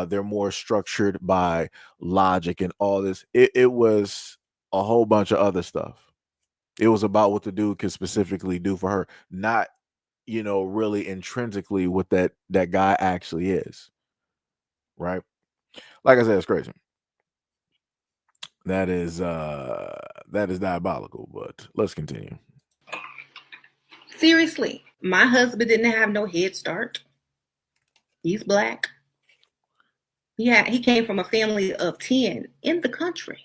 They're more structured by logic and all this. It was a whole bunch of other stuff. It was about what the dude could specifically do for her, not, really intrinsically what that guy actually is. Right. Like I said, it's crazy. That is diabolical, but let's continue. Seriously, my husband didn't have no head start. He's black. Yeah, he came from a family of 10 in the country.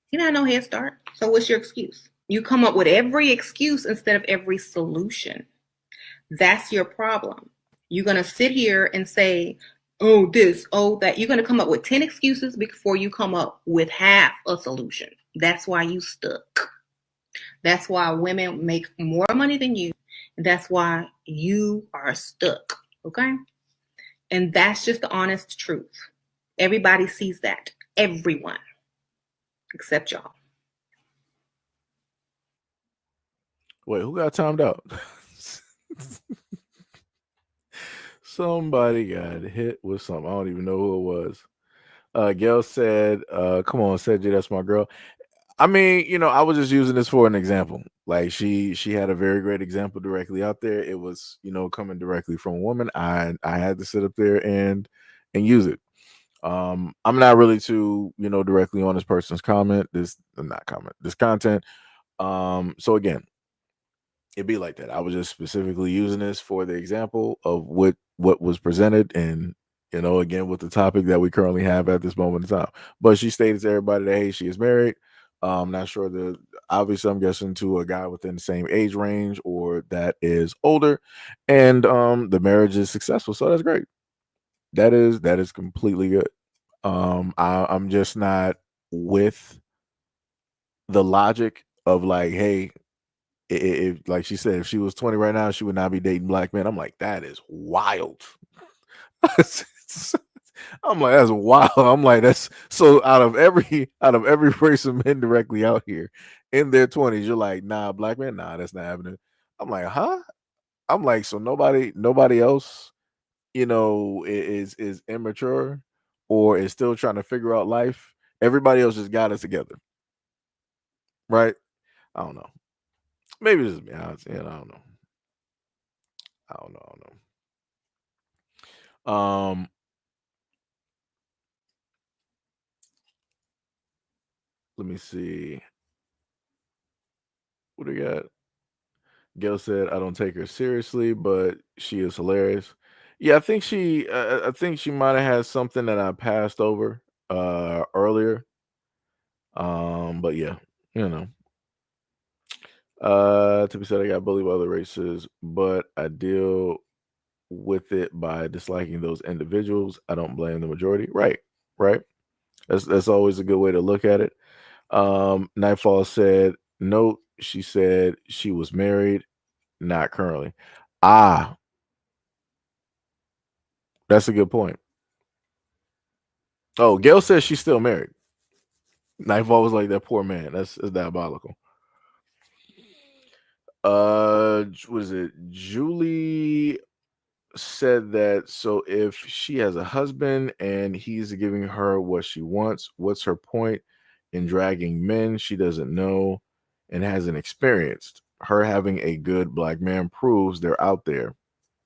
He didn't have no head start. So what's your excuse? You come up with every excuse instead of every solution. That's your problem. You're going to sit here and say, oh, this, oh, that. You're going to come up with 10 excuses before you come up with half a solution. That's why you stuck. That's why women make more money than you. And that's why you are stuck. Okay? And that's just the honest truth. Everybody sees that. Everyone. Except y'all. Wait, who got timed out? Somebody got hit with something. I don't even know who it was. Gail said, come on, Seiji, that's my girl. I mean, I was just using this for an example. Like she had a very great example directly out there. It was, coming directly from a woman. I had to sit up there and use it. I'm not really too, directly on this person's comment, this content. So again, it'd be like that. I was just specifically using this for the example of what was presented and again with the topic that we currently have at this moment in time. But she stated to everybody that hey, she is married. Not sure obviously I'm guessing to a guy within the same age range or that is older, and the marriage is successful. So that's great. That is completely good. I'm just not with the logic of like, hey, if like she said, if she was 20 right now, she would not be dating black men. I'm like, that is wild. I'm like, that's wild. I'm like, that's so out of every race of men directly out here in their 20s, you're like, nah, black men, nah, that's not happening. I'm like, huh? I'm like, so nobody else, is immature or is still trying to figure out life. Everybody else just got it together. Right? I don't know. Maybe this is me. I don't know. I don't know. Let me see. What do you got? Gail said, "I don't take her seriously, but she is hilarious." Yeah, I think she might have had something that I passed over earlier. But yeah, you know. Tippy said, "I got bullied by other races, but I deal with it by disliking those individuals. I don't blame the majority." Right, right. That's always a good way to look at it. Nightfall said, "Note, she said she was married, not currently." Ah, that's a good point. Oh, Gail says she's still married. Nightfall was like, "That poor man. That's diabolical." What is it? Julie said that, so if she has a husband and he's giving her what she wants, what's her point in dragging men she doesn't know and hasn't experienced? Her having a good black man proves they're out there.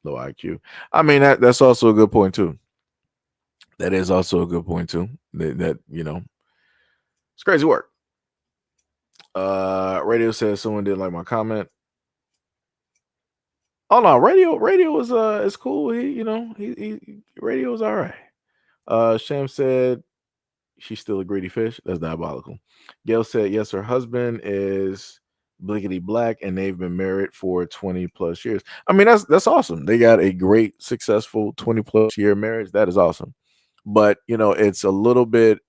Low IQ. I mean, that's also a good point too. That is also a good point too. That it's crazy work. Radio says someone didn't like my comment. Oh no, radio is cool. He radio is all right. Sham said she's still a greedy fish. That's diabolical. Gail said yes, her husband is blickety black and they've been married for 20 plus years. I mean, that's awesome. They got a great, successful 20 plus year marriage. That is awesome. But it's a little bit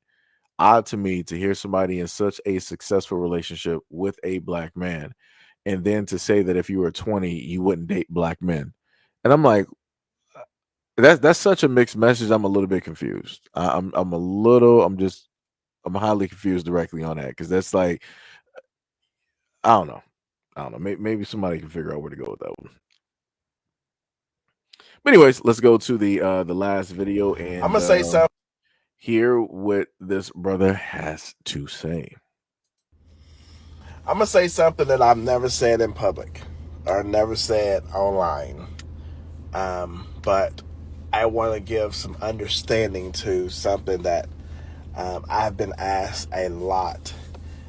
odd to me to hear somebody in such a successful relationship with a black man and then to say that if you were 20 you wouldn't date black men. And I'm like, that's such a mixed message. I'm a little bit confused. I'm highly confused directly on that, because that's like, I don't know. Maybe somebody can figure out where to go with that one. But anyways, let's go to the last video and I'm gonna say something. Hear what this brother has to say. I'm gonna say something that I've never said in public or never said online. But I want to give some understanding to something that I've been asked a lot,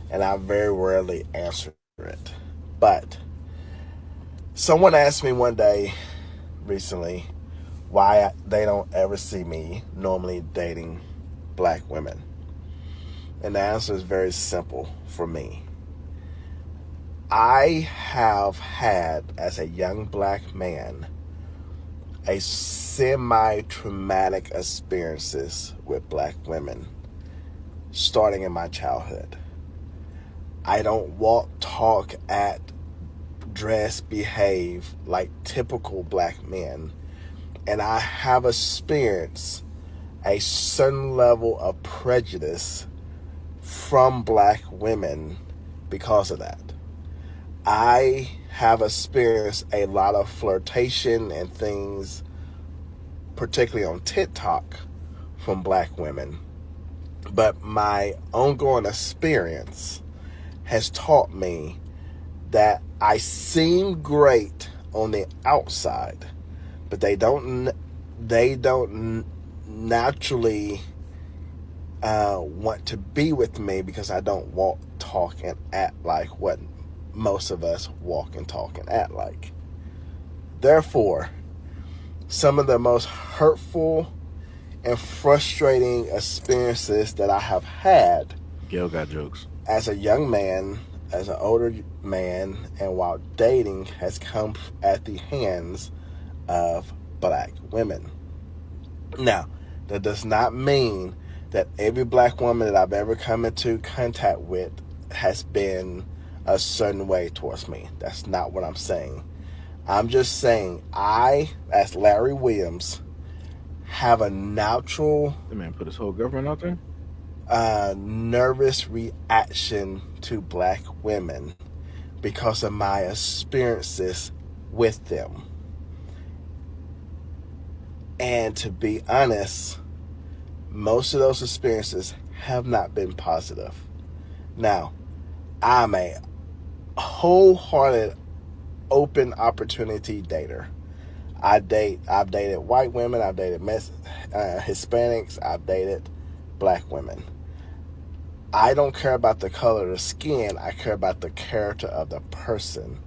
and I very rarely answer it. But someone asked me one day recently why they don't ever see me normally dating black women. And the answer is very simple for me. I have had, as a young black man, a semi-traumatic experiences with black women starting in my childhood. I don't walk, talk, act, dress, behave like typical black men. And I have experienced a certain level of prejudice from black women because of that. I have experienced a lot of flirtation and things, particularly on TikTok, from black women. But my ongoing experience has taught me that I seem great on the outside, but they don't naturally want to be with me because I don't walk, talk, and act like what most of us walk and talk and act like. Therefore, some of the most hurtful and frustrating experiences that I have had, Gail got jokes, as a young man, as an older man, and while dating, has come at the hands of black women. Now, that does not mean that every black woman that I've ever come into contact with has been a certain way towards me. That's not what I'm saying. I'm just saying I, as Larry Williams, have a natural... The man put his whole government out there? Nervous reaction to black women because of my experiences with them. And to be honest, most of those experiences have not been positive. Now, I'm a wholehearted, open opportunity dater. I've dated white women, I've dated Hispanics, I've dated black women. I don't care about the color of the skin. I care about the character of the person.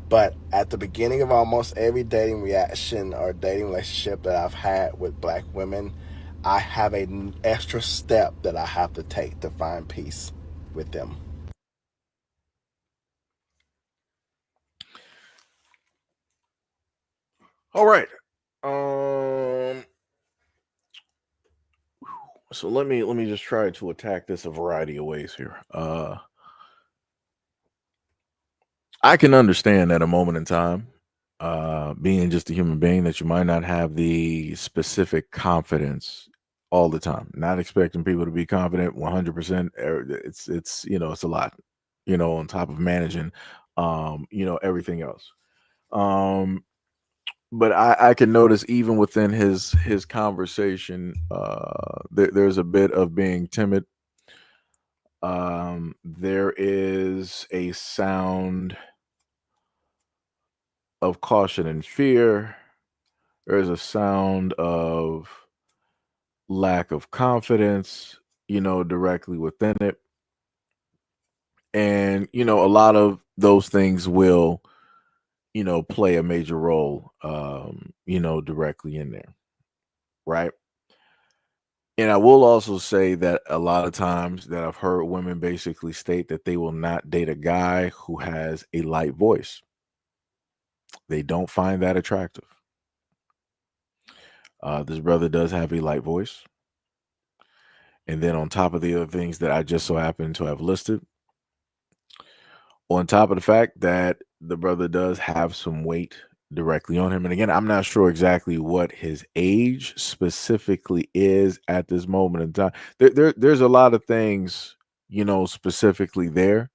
But at the beginning of almost every dating reaction or dating relationship that I've had with black women, I have an extra step that I have to take to find peace with them. All right. So let me just try to attack this a variety of ways here. I can understand at a moment in time, being just a human being, that you might not have the specific confidence all the time. Not expecting people to be confident 100%. It's it's a lot, on top of managing, everything else. Um, but I can notice even within his conversation, there's a bit of being timid. There is a sound of caution and fear. There's a sound of lack of confidence, directly within it. And, a lot of those things will, play a major role, directly in there. Right. And I will also say that a lot of times that I've heard women basically state that they will not date a guy who has a light voice. They don't find that attractive. This brother does have a light voice. And then on top of the other things that I just so happen to have listed, on top of the fact that the brother does have some weight directly on him. And again, I'm not sure exactly what his age specifically is at this moment in time. There's a lot of things, specifically there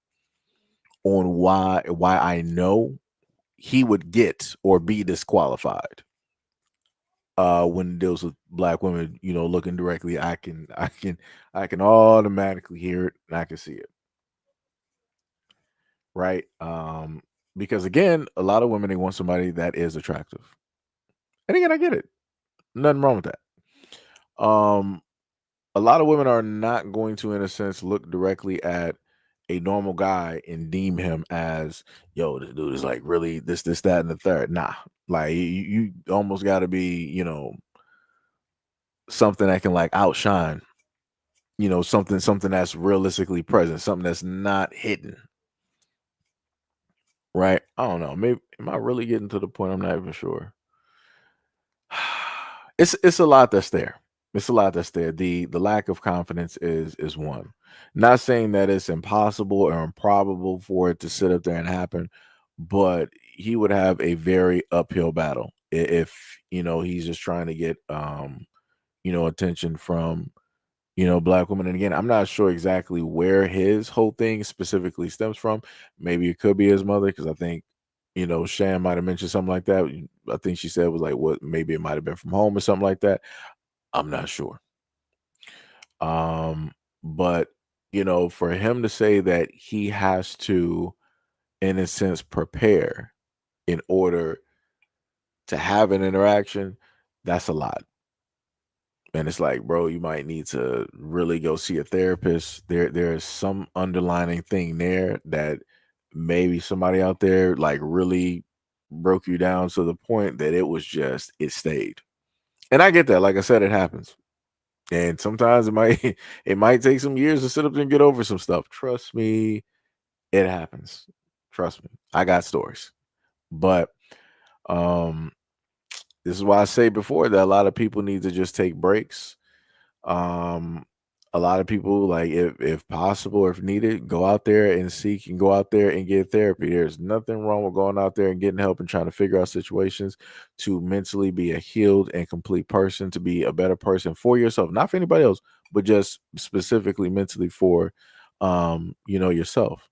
on why I know he would get or be disqualified when it deals with black women, looking directly. I can automatically hear it and I can see it. Right. Because again, a lot of women, they want somebody that is attractive. And again, I get it. Nothing wrong with that. A lot of women are not going to, in a sense, look directly at a normal guy and deem him as, yo, this dude is like really this, that, and the third. Nah. Like you almost gotta be, something that can like outshine, something that's realistically present, something that's not hidden. Right? I don't know. Maybe am I really getting to the point? I'm not even sure. It's a lot that's there. It's a lot that's there. The lack of confidence is one. Not saying that it's impossible or improbable for it to sit up there and happen, but he would have a very uphill battle if he's just trying to get attention from black women. And again, I'm not sure exactly where his whole thing specifically stems from. Maybe it could be his mother, because I think Shan might have mentioned something like that. I think she said it was like, what, maybe it might have been from home or something like that. I'm not sure. But for him to say that he has to, in a sense, prepare in order to have an interaction, that's a lot. And it's like, bro, you might need to really go see a therapist. There's some underlining thing there that maybe somebody out there like really broke you down to the point that it stayed. And I get that. Like I said, it happens. And sometimes it might it might take some years to sit up there and get over some stuff. Trust me, it happens. Trust me. I got stories. But um this is why I say before that a lot of people need to just take breaks. Um, a lot of people, like, if possible or if needed, go out there and seek and go out there and get therapy. There's nothing wrong with going out there and getting help and trying to figure out situations to mentally be a healed and complete person, to be a better person for yourself, not for anybody else, but just specifically mentally for yourself.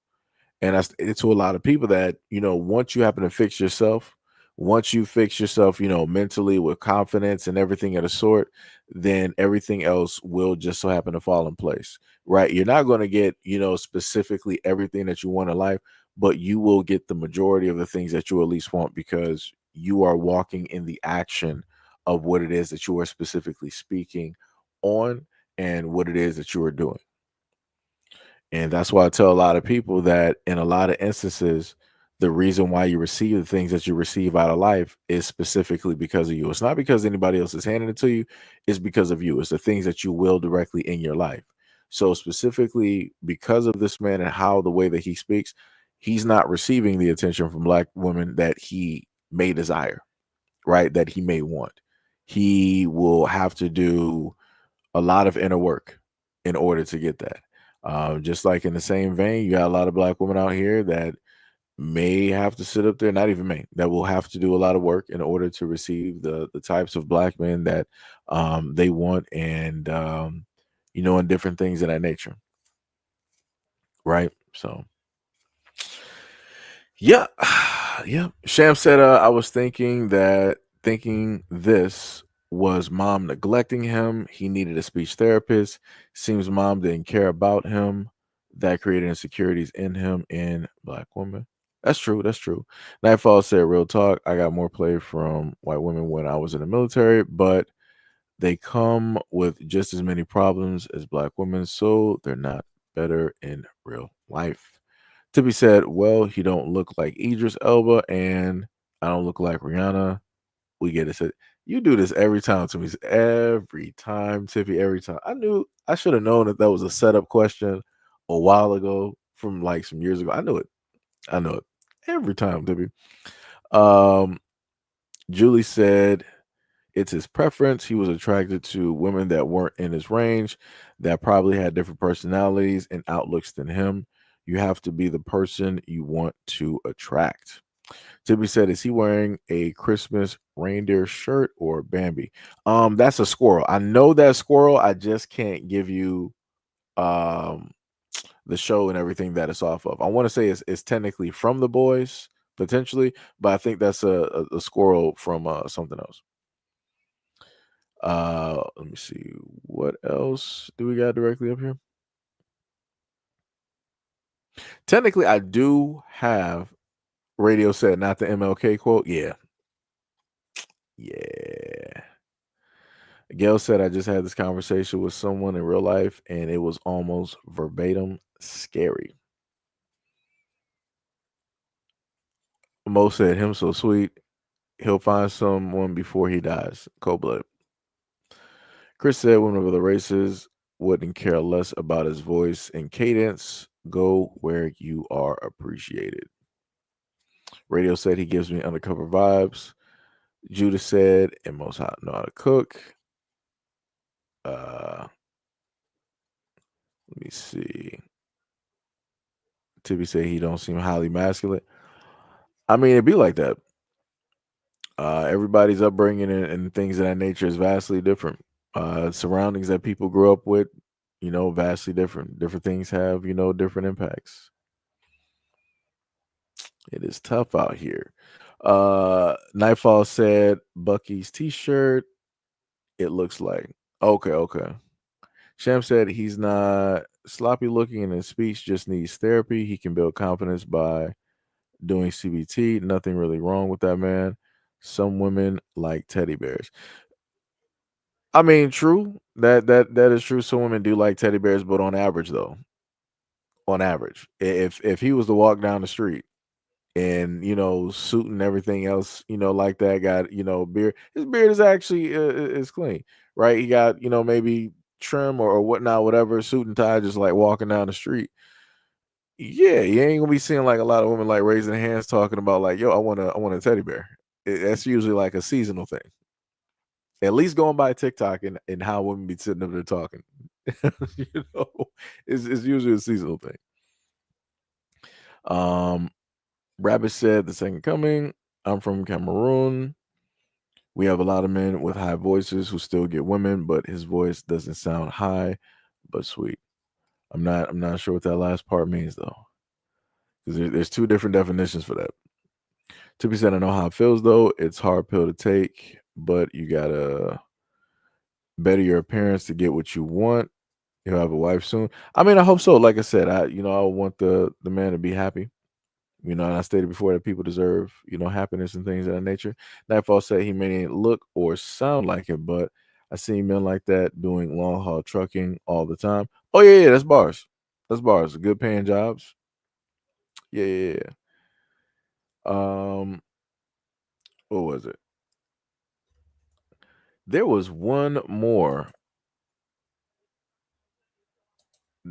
And that's it to a lot of people that, once you happen to fix yourself, once you fix yourself, mentally with confidence and everything of the sort, then everything else will just so happen to fall in place, right? You're not going to get, specifically everything that you want in life, but you will get the majority of the things that you at least want, because you are walking in the action of what it is that you are specifically speaking on and what it is that you are doing. And that's why I tell a lot of people that in a lot of instances, the reason why you receive the things that you receive out of life is specifically because of you. It's not because anybody else is handing it to you, it's because of you. It's the things that you will directly in your life. So, specifically because of this man and how the way that he speaks, he's not receiving the attention from black women that he may desire, right? That he may want. He will have to do a lot of inner work in order to get that. Just like in the same vein, you got a lot of black women out here that may have to sit up there, not even may, that will have to do a lot of work in order to receive the types of black men that they want, and and different things of that nature, right? So yeah. Yeah. Sham said, I was thinking this was mom neglecting him. He needed a speech therapist. Seems mom didn't care about him. That created insecurities in him in black women. That's true. That's true. Nightfall said, real talk. I got more play from white women when I was in the military, but they come with just as many problems as black women, so they're not better in real life. To be said, well, he don't look like Idris Elba, and I don't look like Rihanna. We get it. Said you do this every time to me. Every time, Tiffy. Every time. I should have known that was a setup question a while ago, from like some years ago. I knew it. I know it every time, Tiffy. Um, Julie said it's his preference. He was attracted to women that weren't in his range, that probably had different personalities and outlooks than him. You have to be the person you want to attract. Tibby said, is he wearing a Christmas reindeer shirt or Bambi? That's a squirrel. I know that squirrel. I just can't give you um the show and everything that it's off of. I want to say it's technically from The Boys, potentially, but I think that's a squirrel from something else. Let me see. What else do we got directly up here? Technically, I do have Radio said, not the MLK quote. Yeah. Yeah. Gail said, I just had this conversation with someone in real life and it was almost verbatim scary. Mo said, him so sweet. He'll find someone before he dies. Cold blood. Chris said, women of other races wouldn't care less about his voice and cadence. Go where you are appreciated. Radio said, he gives me undercover vibes. Judah said, and most know how to cook. Let me see. Tibby said he don't seem highly masculine. I mean, it'd be like that. Everybody's upbringing and things of that nature is vastly different. Surroundings that people grew up with, vastly different. Different things have, different impacts. It is tough out here. Nightfall said Bucky's t-shirt. It looks like. Okay. Sham said he's not sloppy looking and his speech just needs therapy. He can build confidence by doing CBT. Nothing really wrong with that man. Some women like teddy bears. I mean, true. That is true. Some women do like teddy bears, but on average, though, on average, if he was to walk down the street and suit and everything else, like that, got beard. His beard is actually is clean, right? He got maybe trim or whatnot, whatever, suit and tie, just like walking down the street. Yeah, you ain't gonna be seeing like a lot of women like raising their hands talking about like, yo, I want a teddy bear. That's usually like a seasonal thing. At least going by TikTok and how women be sitting up there talking. you know, it's usually a seasonal thing. Rabbit said the second coming. I'm from Cameroon. We have a lot of men with high voices who still get women, but his voice doesn't sound high, but sweet. I'm not sure what that last part means though. Because there's two different definitions for that. To be said, I know how it feels though. It's hard pill to take, but you gotta better your appearance to get what you want. You'll have a wife soon. I mean, I hope so. Like I said, I want the man to be happy. And I stated before that people deserve, happiness and things of that nature. Nightfall said he may not look or sound like it, but I see men like that doing long haul trucking all the time. Oh yeah, that's bars. That's bars. Good paying jobs. Yeah. What was it? There was one more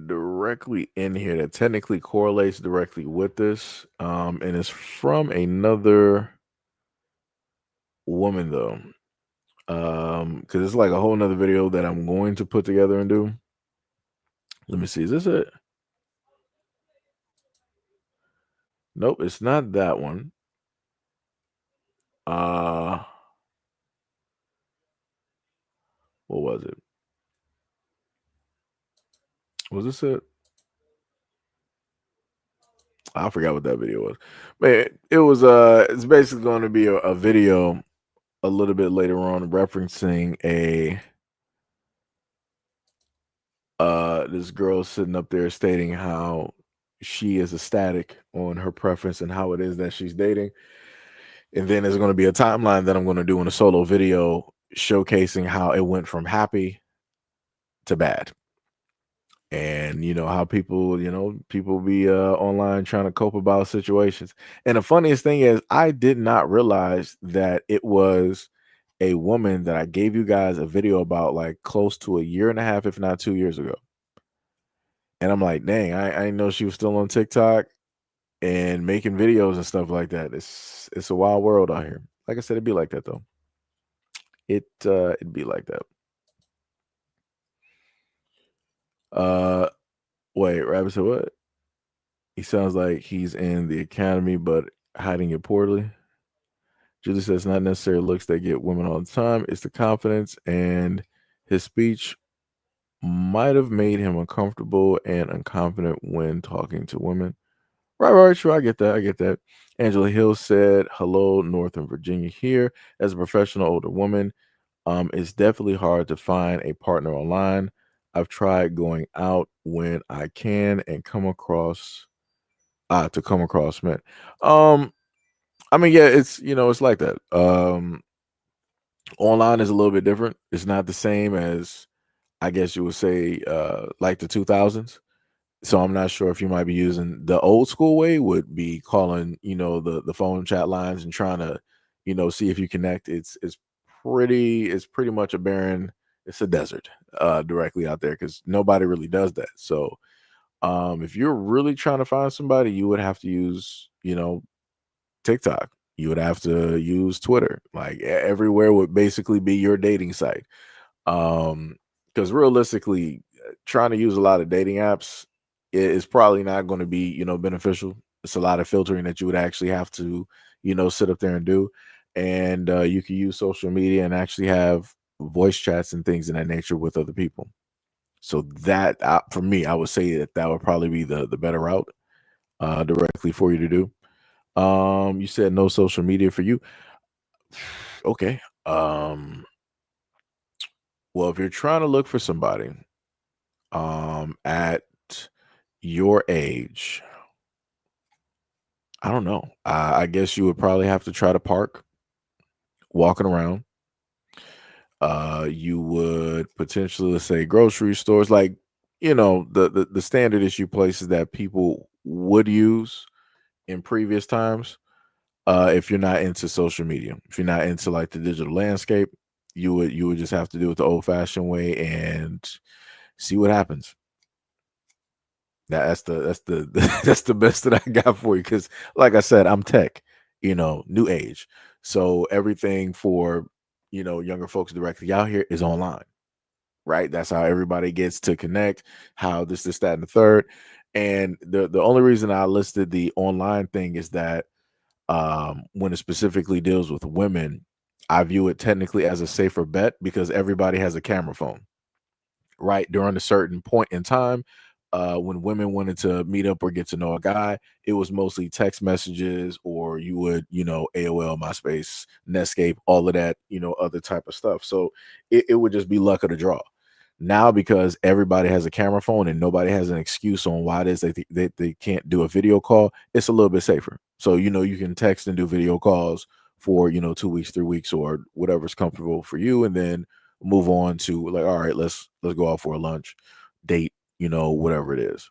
directly in here that technically correlates directly with this. And it's from another woman though. Because it's like a whole nother video that I'm going to put together and do. Let me see. Is this it? Nope, it's not that one. What was it? Was this it? I forgot what that video was. But it was it's basically going to be a video a little bit later on referencing this girl sitting up there stating how she is ecstatic on her preference and how it is that she's dating. And then there's going to be a timeline that I'm going to do in a solo video showcasing how it went from happy to bad. And you know how people be online trying to cope about situations. And the funniest thing is I did not realize that it was a woman that I gave you guys a video about like close to a year and a half, if not 2 years ago. And I'm like, dang, I didn't know she was still on TikTok and making videos and stuff like that. It's a wild world out here. Like I said, it'd be like that though. It'd be like that. Wait, Rabbit said what? He sounds like he's in the academy, but hiding it poorly. Julie says not necessarily looks that get women all the time. It's the confidence, and his speech might have made him uncomfortable and unconfident when talking to women. Right, sure. I get that. Angela Hill said, hello, Northern Virginia here. As a professional older woman, it's definitely hard to find a partner online. I've tried going out when I can and come across men. I mean, yeah, it's like that. Online is a little bit different. It's not the same as I guess you would say like the 2000s. So I'm not sure if you might be using the old school way would be calling, the phone chat lines and trying to, see if you connect. It's pretty much a barren, it's a desert directly out there because nobody really does that. So if you're really trying to find somebody, you would have to use, TikTok. You would have to use Twitter. Like everywhere would basically be your dating site. Because realistically, trying to use a lot of dating apps is probably not going to be, beneficial. It's a lot of filtering that you would actually have to, sit up there and do. And you can use social media and actually have voice chats and things in that nature with other people. So that, for me, I would say that would probably be the better route directly for you to do. You said no social media for you. Okay. Well, if you're trying to look for somebody at your age, I don't know. I guess you would probably have to try to park walking around. You would potentially, let's say, grocery stores, like the standard issue places that people would use in previous times. If you're not into social media, if you're not into like the digital landscape, you would just have to do it the old fashioned way and see what happens. That's the that's the best that I got for you. Because like I said, I'm tech, new age. So everything for younger folks directly out here is online, right? That's how everybody gets to connect. How this, that, and the third. And the only reason I listed the online thing is that when it specifically deals with women, I view it technically as a safer bet because everybody has a camera phone, right? During a certain point in time, when women wanted to meet up or get to know a guy, it was mostly text messages or you would, AOL, MySpace, Netscape, all of that, other type of stuff. So it would just be luck of the draw. Now, because everybody has a camera phone and nobody has an excuse on why it is they can't do a video call, it's a little bit safer. So, you can text and do video calls for, 2 weeks, 3 weeks, or whatever's comfortable for you. And then move on to like, all right, let's go out for a lunch date, whatever it is.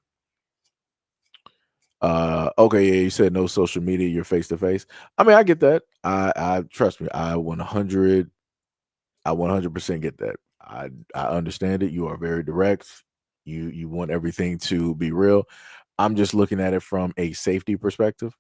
Okay, yeah, you said no social media, you're face to face. I mean, I get that. I trust me, I 100% get that. I understand it. You are very direct. You want everything to be real. I'm just looking at it from a safety perspective,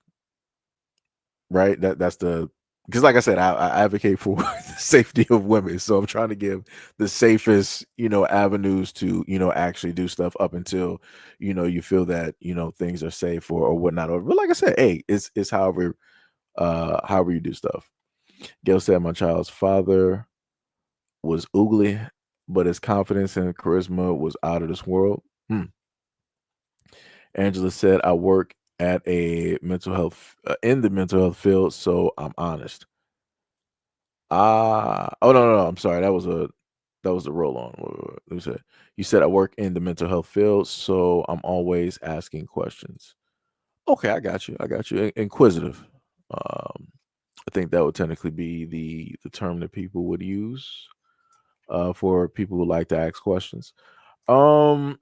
right? That's the because like I said, I advocate for the safety of women. So I'm trying to give the safest, avenues to, actually do stuff up until, you feel that, things are safe or whatnot. But like I said, hey, it's however you do stuff. Gail said my child's father was oogly, but his confidence and charisma was out of this world. Hmm. Angela said, I work at a mental health in the mental health field, so I'm honest. Oh no, I'm sorry. That was a roll on. Let me say. You said I work in the mental health field, so I'm always asking questions. Okay, I got you. I got you. Inquisitive. Um, I think that would technically be the term that people would use for people who like to ask questions. Um,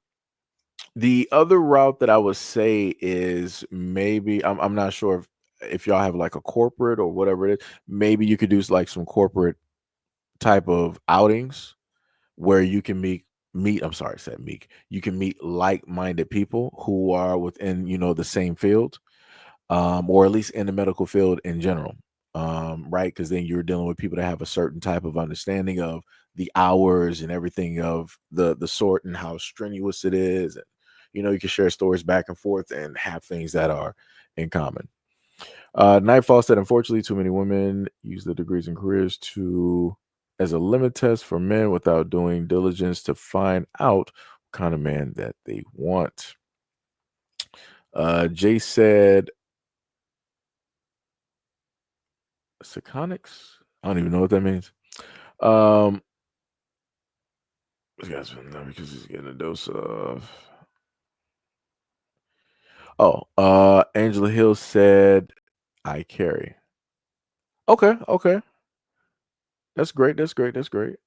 the other route that I would say is maybe I'm not sure if y'all have like a corporate or whatever it is. Maybe you could do like some corporate type of outings where you can meet I'm sorry, I said meek. You can meet like-minded people who are within, the same field, or at least in the medical field in general. Right? Because then you're dealing with people that have a certain type of understanding of the hours and everything of the sort and how strenuous it is. And you can share stories back and forth and have things that are in common. Nightfall said, unfortunately, too many women use the degrees and careers to as a limit test for men without doing diligence to find out what kind of man that they want. Jay said, Seconics? I don't even know what that means. Um, this guy's been there because he's getting a dose of. Oh, Angela Hill said, I carry. Okay, okay. That's great. That's great. That's great.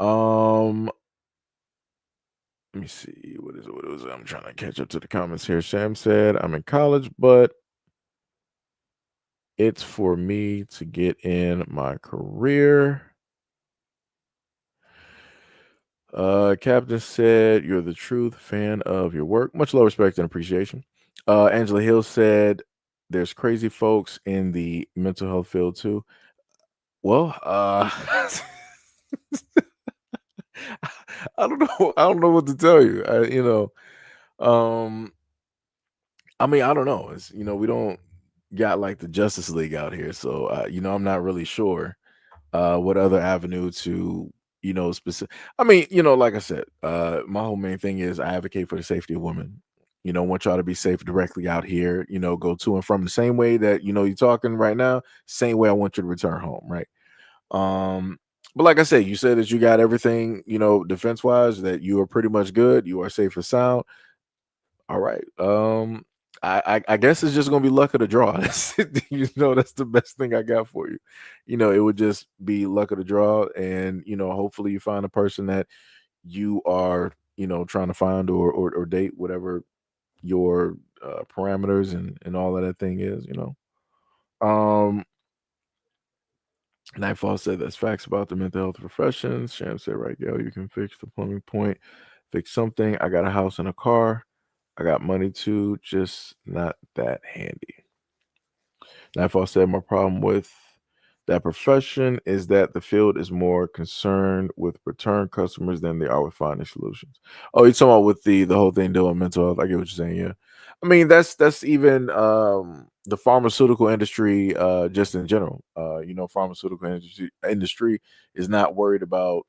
Um, Let me see. What is it? What is it? I'm trying to catch up to the comments here. Sam said, I'm in college, but it's for me to get in my career. Captain said, you're the truth, fan of your work. Much love, respect, and appreciation. Angela Hill said, there's crazy folks in the mental health field too. Well, I don't know. I don't know what to tell you. Um, I mean, I don't know. It's we don't got like the Justice League out here, so I'm not really sure what other avenue to specific. I mean, like I said, my whole main thing is I advocate for the safety of women. Want y'all to be safe directly out here. Go to and from the same way that you're talking right now. Same way I want you to return home, right? But like I said, you said that you got everything, defense wise, that you are pretty much good. You are safe and sound. All right. I guess it's just gonna be luck of the draw. That's that's the best thing I got for you. It would just be luck of the draw, and hopefully you find a person that you are, trying to find or date, whatever your parameters and all of that thing is. Um, Nightfall said that's facts about the mental health professions. Sham said, right, Gail, you can fix the plumbing point, fix something. I got a house and a car. I got money too, just not that handy. Nightfall said, my problem with that profession is that the field is more concerned with return customers than they are with finding solutions. Oh, you're talking about with the whole thing dealing with mental health. I get what you're saying. Yeah. I mean, that's even the pharmaceutical industry, just in general. Pharmaceutical industry is not worried about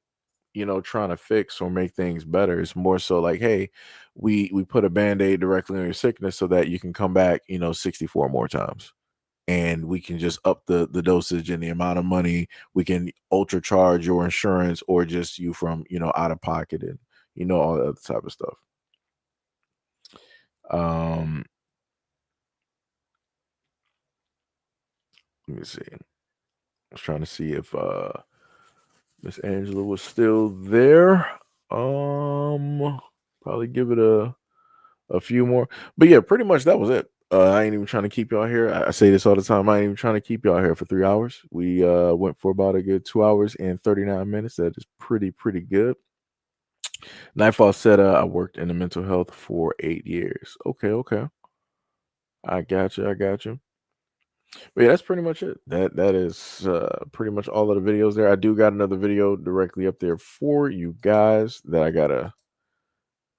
trying to fix or make things better. It's more so like, hey, we put a band-aid directly on your sickness so that you can come back 64 more times, and we can just up the dosage and the amount of money. We can ultra charge your insurance or just you from out of pocket, and all that type of stuff. Let me see. I was trying to see if Miss Angela was still there. Probably give it a few more, but yeah, pretty much that was it. I ain't even trying to keep y'all here. I say this all the time. I ain't even trying to keep y'all here for 3 hours. We went for about a good 2 hours and 39 minutes. That is pretty good. Nightfall said, I worked in the mental health for 8 years. Okay. I got you. But yeah, that's pretty much it. That is pretty much all of the videos there. I do got another video directly up there for you guys that I gotta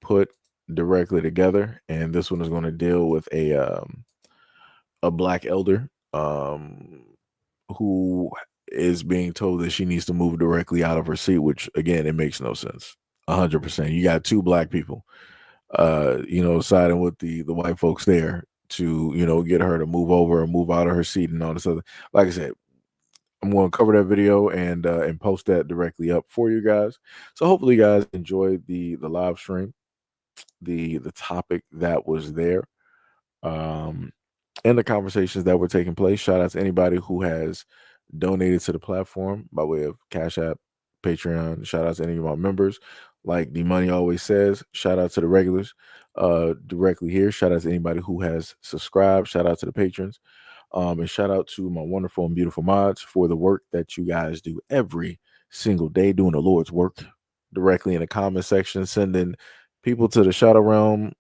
put directly together, and this one is going to deal with a black elder who is being told that she needs to move directly out of her seat, which again, it makes no sense. 100%. You got two black people, siding with the white folks there to, get her to move over and move out of her seat and all this other. Like I said, I'm going to cover that video and post that directly up for you guys. So hopefully you guys enjoyed the live stream, the topic that was there, and the conversations that were taking place. Shout out to anybody who has donated to the platform by way of Cash App, Patreon. Shout out to any of my members. Like the money always says, shout out to the regulars directly here. Shout out to anybody who has subscribed. Shout out to the patrons. And shout out to my wonderful and beautiful mods for the work that you guys do every single day, doing the Lord's work directly in the comment section, sending people to the shadow realm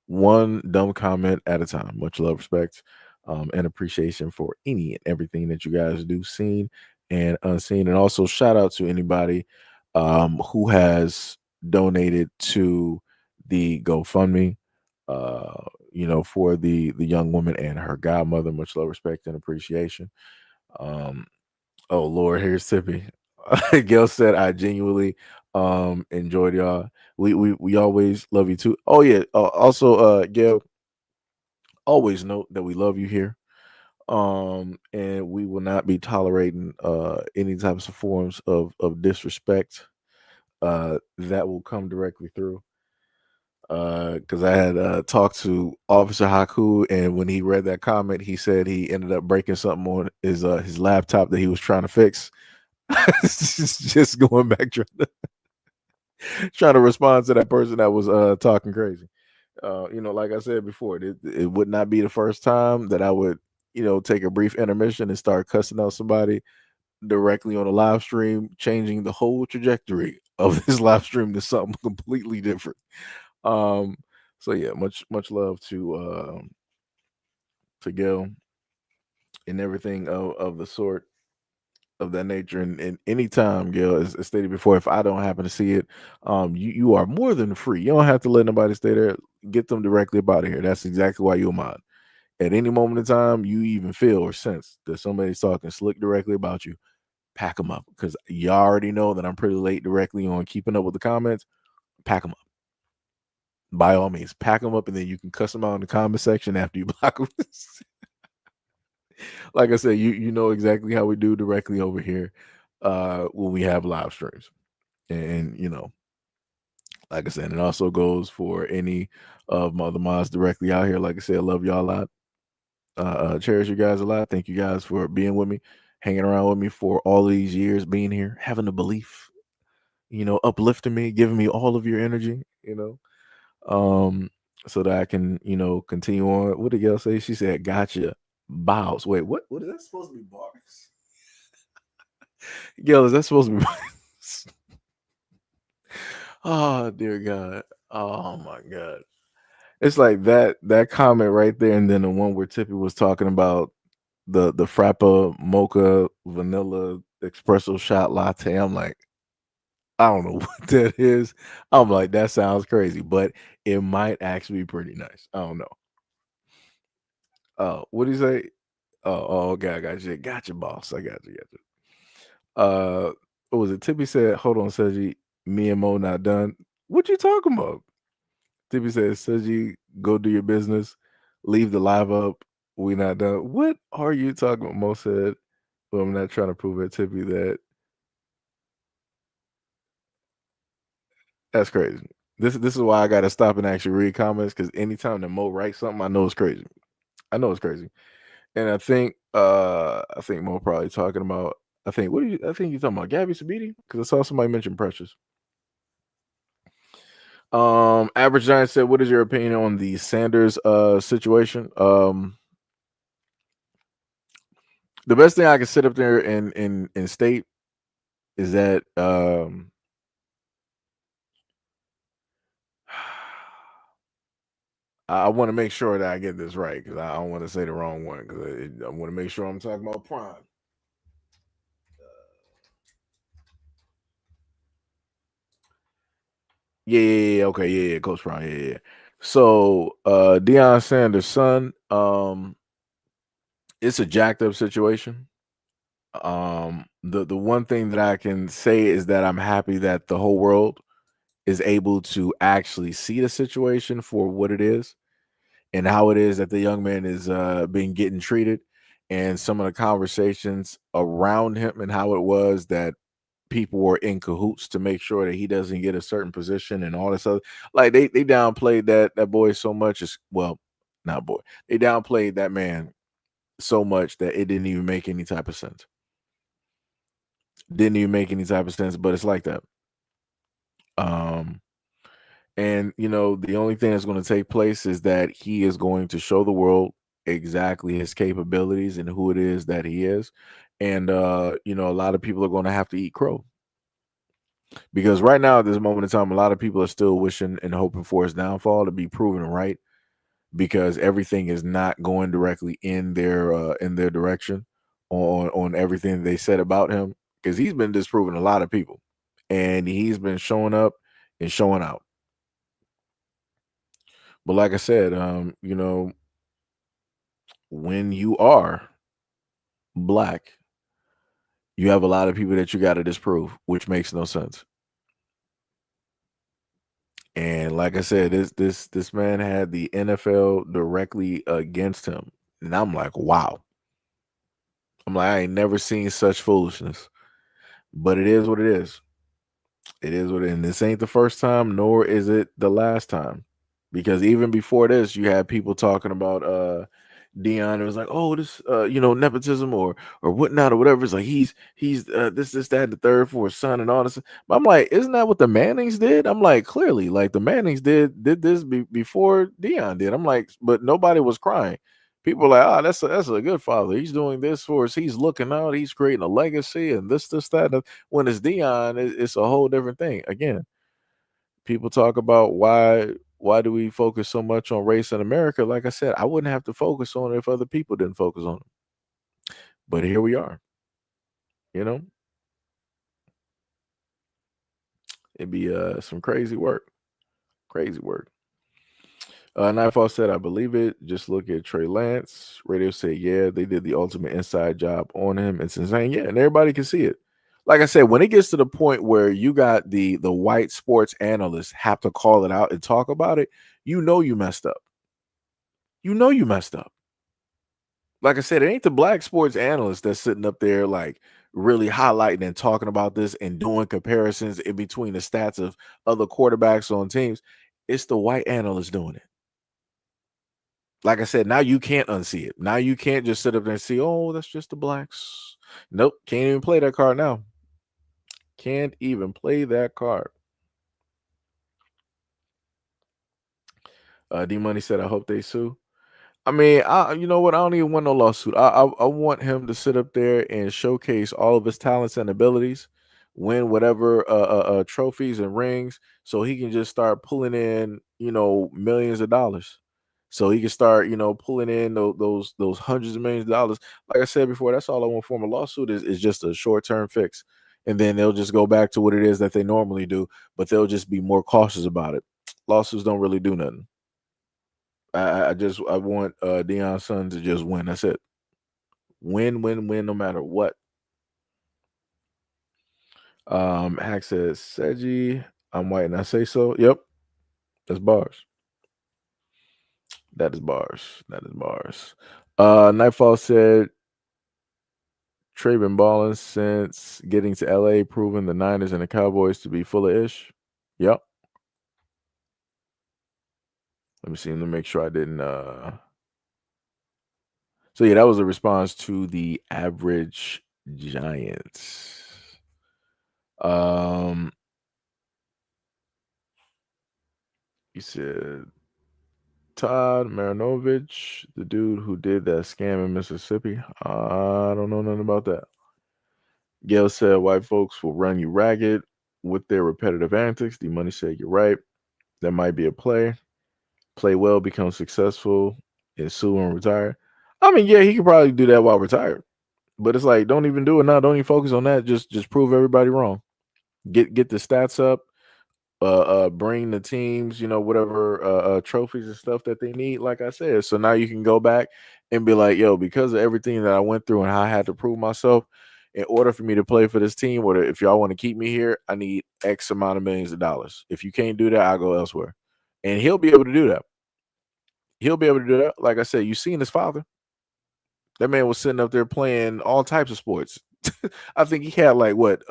one dumb comment at a time. Much love, respect, and appreciation for any and everything that you guys do, seen and unseen. And also shout out to anybody who has donated to the GoFundMe, for the young woman and her godmother. Much love, respect, and appreciation. Oh Lord, here's Tippy. Gail said, I genuinely enjoyed y'all. We always love you too. Oh yeah. Also, Gail, always note that we love you here. And we will not be tolerating any types of forms of disrespect that will come directly through. Because I had talked to Officer Haku, and when he read that comment, he said he ended up breaking something on his laptop that he was trying to fix. Just going back trying to respond to that person that was talking crazy. Like I said before, it would not be the first time that I would, take a brief intermission and start cussing out somebody directly on a live stream, changing the whole trajectory of this live stream to something completely different. So yeah, much love to Gil and everything of the sort of that nature. And anytime, Gil, as stated before, if I don't happen to see it, you are more than free. You don't have to let nobody stay there. Get them directly up out of here. That's exactly why you're mine. At any moment in time, you even feel or sense that somebody's talking slick directly about you, pack them up, because you already know that I'm pretty late directly on keeping up with the comments. Pack them up. By all means, pack them up, and then you can cuss them out in the comment section after you block them. Like I said, you know exactly how we do directly over here when we have live streams. And like I said, it also goes for any of my other mods directly out here. Like I said, I love y'all a lot. Cherish you guys a lot. Thank you guys for being with me, hanging around with me for all these years, being here, having the belief, uplifting me, giving me all of your energy, so that I can, continue on. What did Gail say? She said, gotcha. Bows. Wait, what is that supposed to be, bars? Gail, is that supposed to be bars? Oh, dear God. Oh my God. It's like that comment right there, and then the one where Tippy was talking about the frappa mocha vanilla espresso shot latte. I'm like, I don't know what that is. I'm like, that sounds crazy, but it might actually be pretty nice. I don't know. What do you say? Oh, okay, I got you. Gotcha, boss. I got you. What was it? Tippy said, hold on, Seji, me and Mo not done. What you talking about? Tippy said, Seji, go do your business. Leave the live up. We not done. What are you talking about? Mo said, well, I'm not trying to prove at Tippy that. That's crazy. This is why I gotta stop and actually read comments, because anytime that Mo writes something, I know it's crazy. And I think Mo probably talking about, I think you're talking about Gabby Sabiti, because I saw somebody mention Precious. Average Giant said, "What is your opinion on the Sanders situation?" The best thing I can sit up there and state is that I want to make sure that I get this right because I don't want to say the wrong one because I want to make sure I'm talking about Prime. Yeah, okay, yeah, Coach Prime, yeah. So Deion Sanders' son, it's a jacked up situation. The one thing that I can say is that I'm happy that the whole world is able to actually see the situation for what it is and how it is that the young man is being getting treated and some of the conversations around him and how it was that people were in cahoots to make sure that he doesn't get a certain position and all this other like they downplayed that boy so much as well, not boy. They downplayed that man so much that it didn't even make any type of sense. Didn't even make any type of sense, but it's like that. Um And the only thing that's going to take place is that he is going to show the world exactly his capabilities and who it is that he is. And a lot of people are going to have to eat crow. Because right now, at this moment in time, a lot of people are still wishing and hoping for his downfall to be proven right because everything is not going directly in their direction on everything they said about him. Because he's been disproving a lot of people. And he's been showing up and showing out. But like I said, when you are black, you have a lot of people that you got to disprove, which makes no sense. And like I said, this man had the NFL directly against him, and I'm like, wow. I'm like, I ain't never seen such foolishness. But it is what it is. It is what it is. And this ain't the first time, nor is it the last time. Because even before this, you had people talking about Dion. It was like, oh, this nepotism or whatnot or whatever. It's like he's this that and the third for his son and all this. But I'm like, isn't that what the Mannings did? I'm like, clearly, like the Mannings did this before Dion did. I'm like, but nobody was crying. People were like, oh, that's a good father. He's doing this for us. He's looking out. He's creating a legacy and this that. And when it's Dion, it's a whole different thing. Again, people talk about why do we focus so much on race in America? Like I said, I wouldn't have to focus on it if other people didn't focus on it. But here we are. You know, it'd be some crazy work. Crazy work. Nightfall said, I believe it. Just look at Trey Lance. Radio said, yeah, they did the ultimate inside job on him. It's insane. Yeah, and everybody can see it. Like I said, when it gets to the point where you got the white sports analysts have to call it out and talk about it, you know you messed up. You know you messed up. Like I said, it ain't the black sports analyst that's sitting up there like really highlighting and talking about this and doing comparisons in between the stats of other quarterbacks on teams. It's the white analyst doing it. Like I said, now you can't unsee it. Now you can't just sit up there and see, oh, that's just the blacks. Nope, can't even play that card now. Can't even play that card. D Money said, I hope they sue. I mean, you know what? I don't even want no lawsuit. I want him to sit up there and showcase all of his talents and abilities, win whatever trophies and rings, so he can just start pulling in, millions of dollars. So he can start, pulling in those hundreds of millions of dollars. Like I said before, that's all I want from a lawsuit is just a short term fix, and then they'll just go back to what it is that they normally do, but they'll just be more cautious about it. Lawsuits don't really do nothing. I want Deion's son to just win. That's it. Win, no matter what. Hack says, Seji, I'm white and I say so. Yep. That's bars. That is bars. That is bars. Nightfall said, Trey been balling since getting to LA, proving the Niners and the Cowboys to be full of ish. Yep. Let me see. Let me make sure I didn't So yeah, that was a response to the average Giants. You said Todd Marinovich, the dude who did that scam in Mississippi. I don't know nothing about that. Gail said white folks will run you ragged with their repetitive antics. The money said you're right. That might be a play. Play well, become successful, and sue and retire. I mean, yeah, he could probably do that while retired. But it's like, don't even do it now. Don't even focus on that. Just prove everybody wrong. Get the stats up. Bring the teams, whatever trophies and stuff that they need. Like I said, so now you can go back and be like, yo, because of everything that I went through and how I had to prove myself, in order for me to play for this team, or if y'all want to keep me here, I need X amount of millions of dollars. If you can't do that, I'll go elsewhere. And he'll be able to do that. He'll be able to do that. Like I said, you seen his father. That man was sitting up there playing all types of sports. I think he had like what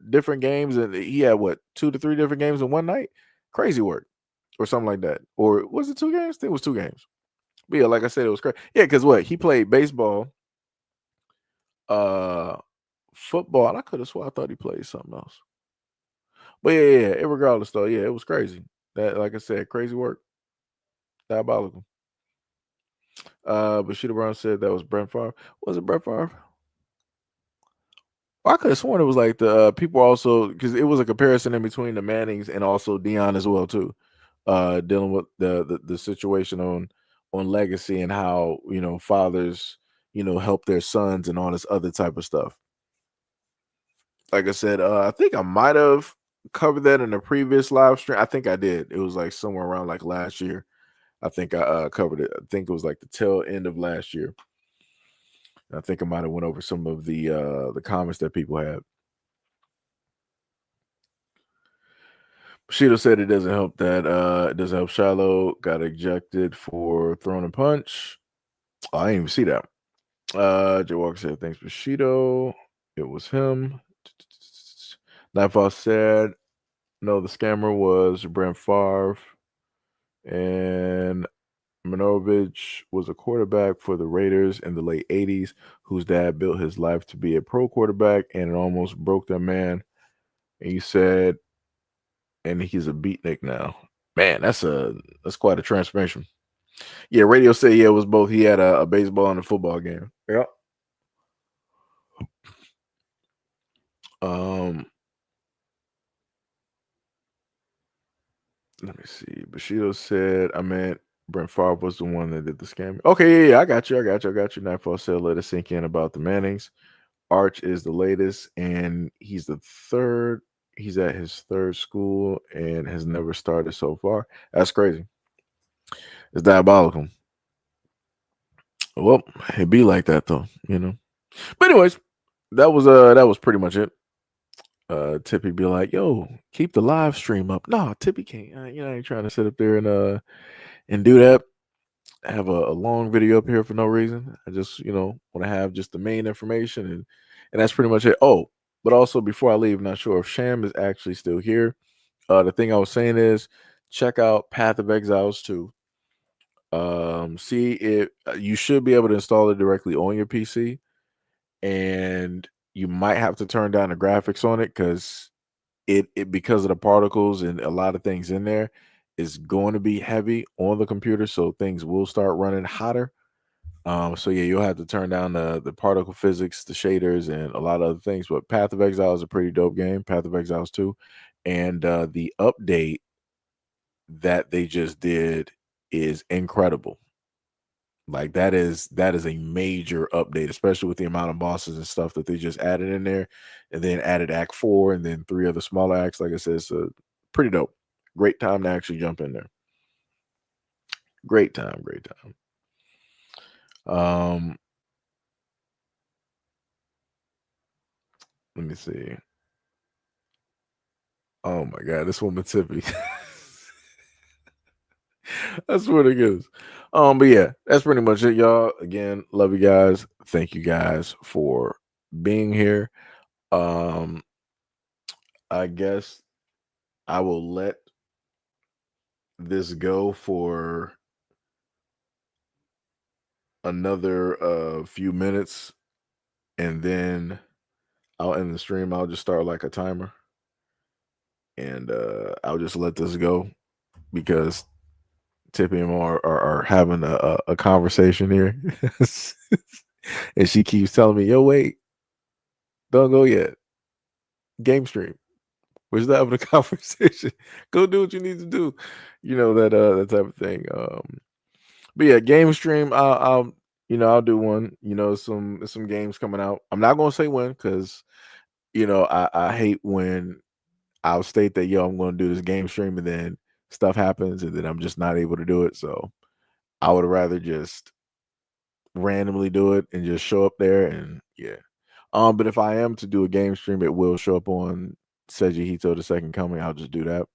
different games, and he had what 2 to 3 different games in one night. Crazy work, or something like that. Or was it 2 games? I think it was 2 games. But yeah, like I said, it was crazy. Yeah, because what he played baseball, uh, football. And I could have swore I thought he played something else. But yeah. Regardless though, yeah, it was crazy. That, like I said, crazy work, diabolical. But Sheeta Brown said that was Brent Favre. Was it Brent Favre? I could have sworn it was like the people also, because it was a comparison in between the Mannings and also Dion as well too, dealing with the situation on legacy and how fathers help their sons and all this other type of stuff. Like I said, I think I might have covered that in a previous live stream. I think I did. It was like somewhere around like last year. I think I covered it. I think it was like the tail end of last year. I think I might have went over some of the comments that people had. Bushido said it doesn't help that it doesn't help Shiloh got ejected for throwing a punch. Oh, I didn't even see that. Jay Walker said thanks Bushido. It was him. Nightfall said no, the scammer was Brent Favre, and Minovich was a quarterback for the Raiders in the late 80s, whose dad built his life to be a pro quarterback, and it almost broke that man. And he said, and he's a beatnik now. Man, that's quite a transformation. Yeah, radio said it was both. He had a baseball and a football game. Yep. Let me see. Bushido said, I meant Brent Favre was the one that did the scam. Okay, yeah, I got you. Nightfall said, let us sink in about the Mannings. Arch is the latest, and he's the third. He's at his third school and has never started so far. That's crazy. It's diabolical. Well, it'd be like that though, But anyways, that was pretty much it. Tippy be like, yo, keep the live stream up. No, Tippy can't. I ain't trying to sit up there and do that. I have a long video up here for no reason. I just, want to have just the main information, and that's pretty much it. Oh, but also before I leave, not sure if Sham is actually still here. The thing I was saying is check out Path of Exiles 2. See if you should be able to install it directly on your PC, and you might have to turn down the graphics on it because it because of the particles and a lot of things in there is going to be heavy on the computer, so things will start running hotter. So yeah, you'll have to turn down the particle physics, the shaders, and a lot of other things. But Path of Exile is a pretty dope game. Path of Exiles 2, and the update that they just did is incredible. Like that is a major update, especially with the amount of bosses and stuff that they just added in there, and then added Act 4 and then 3 other smaller acts. Like I said, it's pretty dope. Great time to actually jump in there. Great time. Let me see. Oh my god, this woman Tippy. That's what it is. But yeah, that's pretty much it, y'all. Again, love you guys. Thank you guys for being here. I guess I will let this go for another few minutes, and then I'll end the stream. I'll just start like a timer, and I'll just let this go because Tippy and Mar are having a conversation here. And she keeps telling me, yo, wait, don't go yet. Game stream. We're just having a conversation. Go do what you need to do. You know, that type of thing. But yeah, game stream, I'll I'll do one. Some games coming out. I'm not gonna say when because I hate when I'll state that I'm gonna do this game stream and then stuff happens and then I'm just not able to do it. So I would rather just randomly do it and just show up there and yeah. But if I am to do a game stream, it will show up on SEIJIHITO the Second Coming. I'll just do that.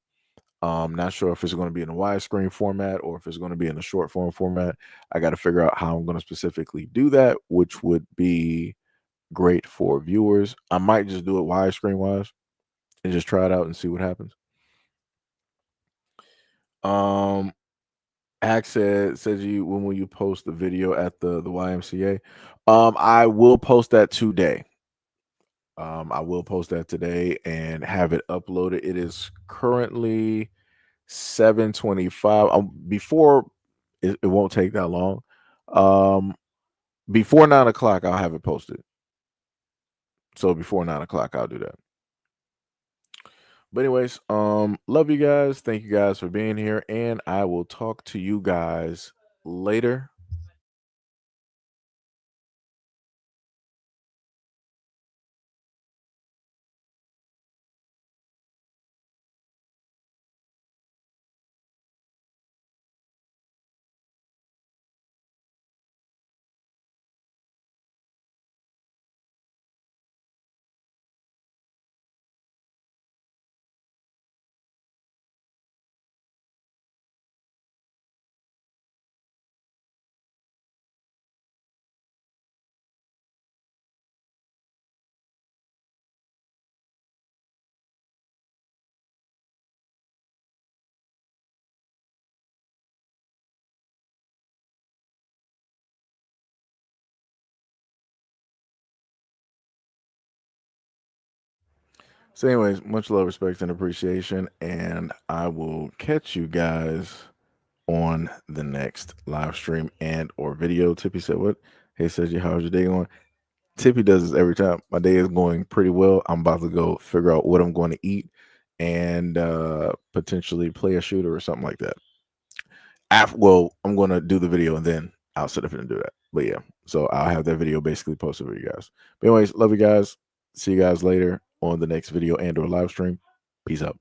Not sure if it's going to be in a widescreen format or if it's going to be in a short form format. I got to figure out how I'm going to specifically do that, which would be great for viewers. I might just do it widescreen wise and just try it out and see what happens. Hack says when will you post the video at the YMCA? I will post that today. I will post that today and have it uploaded. It is currently 7:25. Before it won't take that long. Before 9 o'clock, I'll have it posted. So before 9 o'clock, I'll do that. But anyways, love you guys. Thank you guys for being here, and I will talk to you guys later. So, anyways, much love, respect, and appreciation, and I will catch you guys on the next live stream and or video. Tippy said, "What? Hey, Seji, how's your day going?" Tippy does this every time. My day is going pretty well. I'm about to go figure out what I'm going to eat and potentially play a shooter or something like that. I'm going to do the video and then I'll sit up and do that. But yeah, so I'll have that video basically posted for you guys. But anyways, love you guys. See you guys later on the next video and or live stream. Peace out.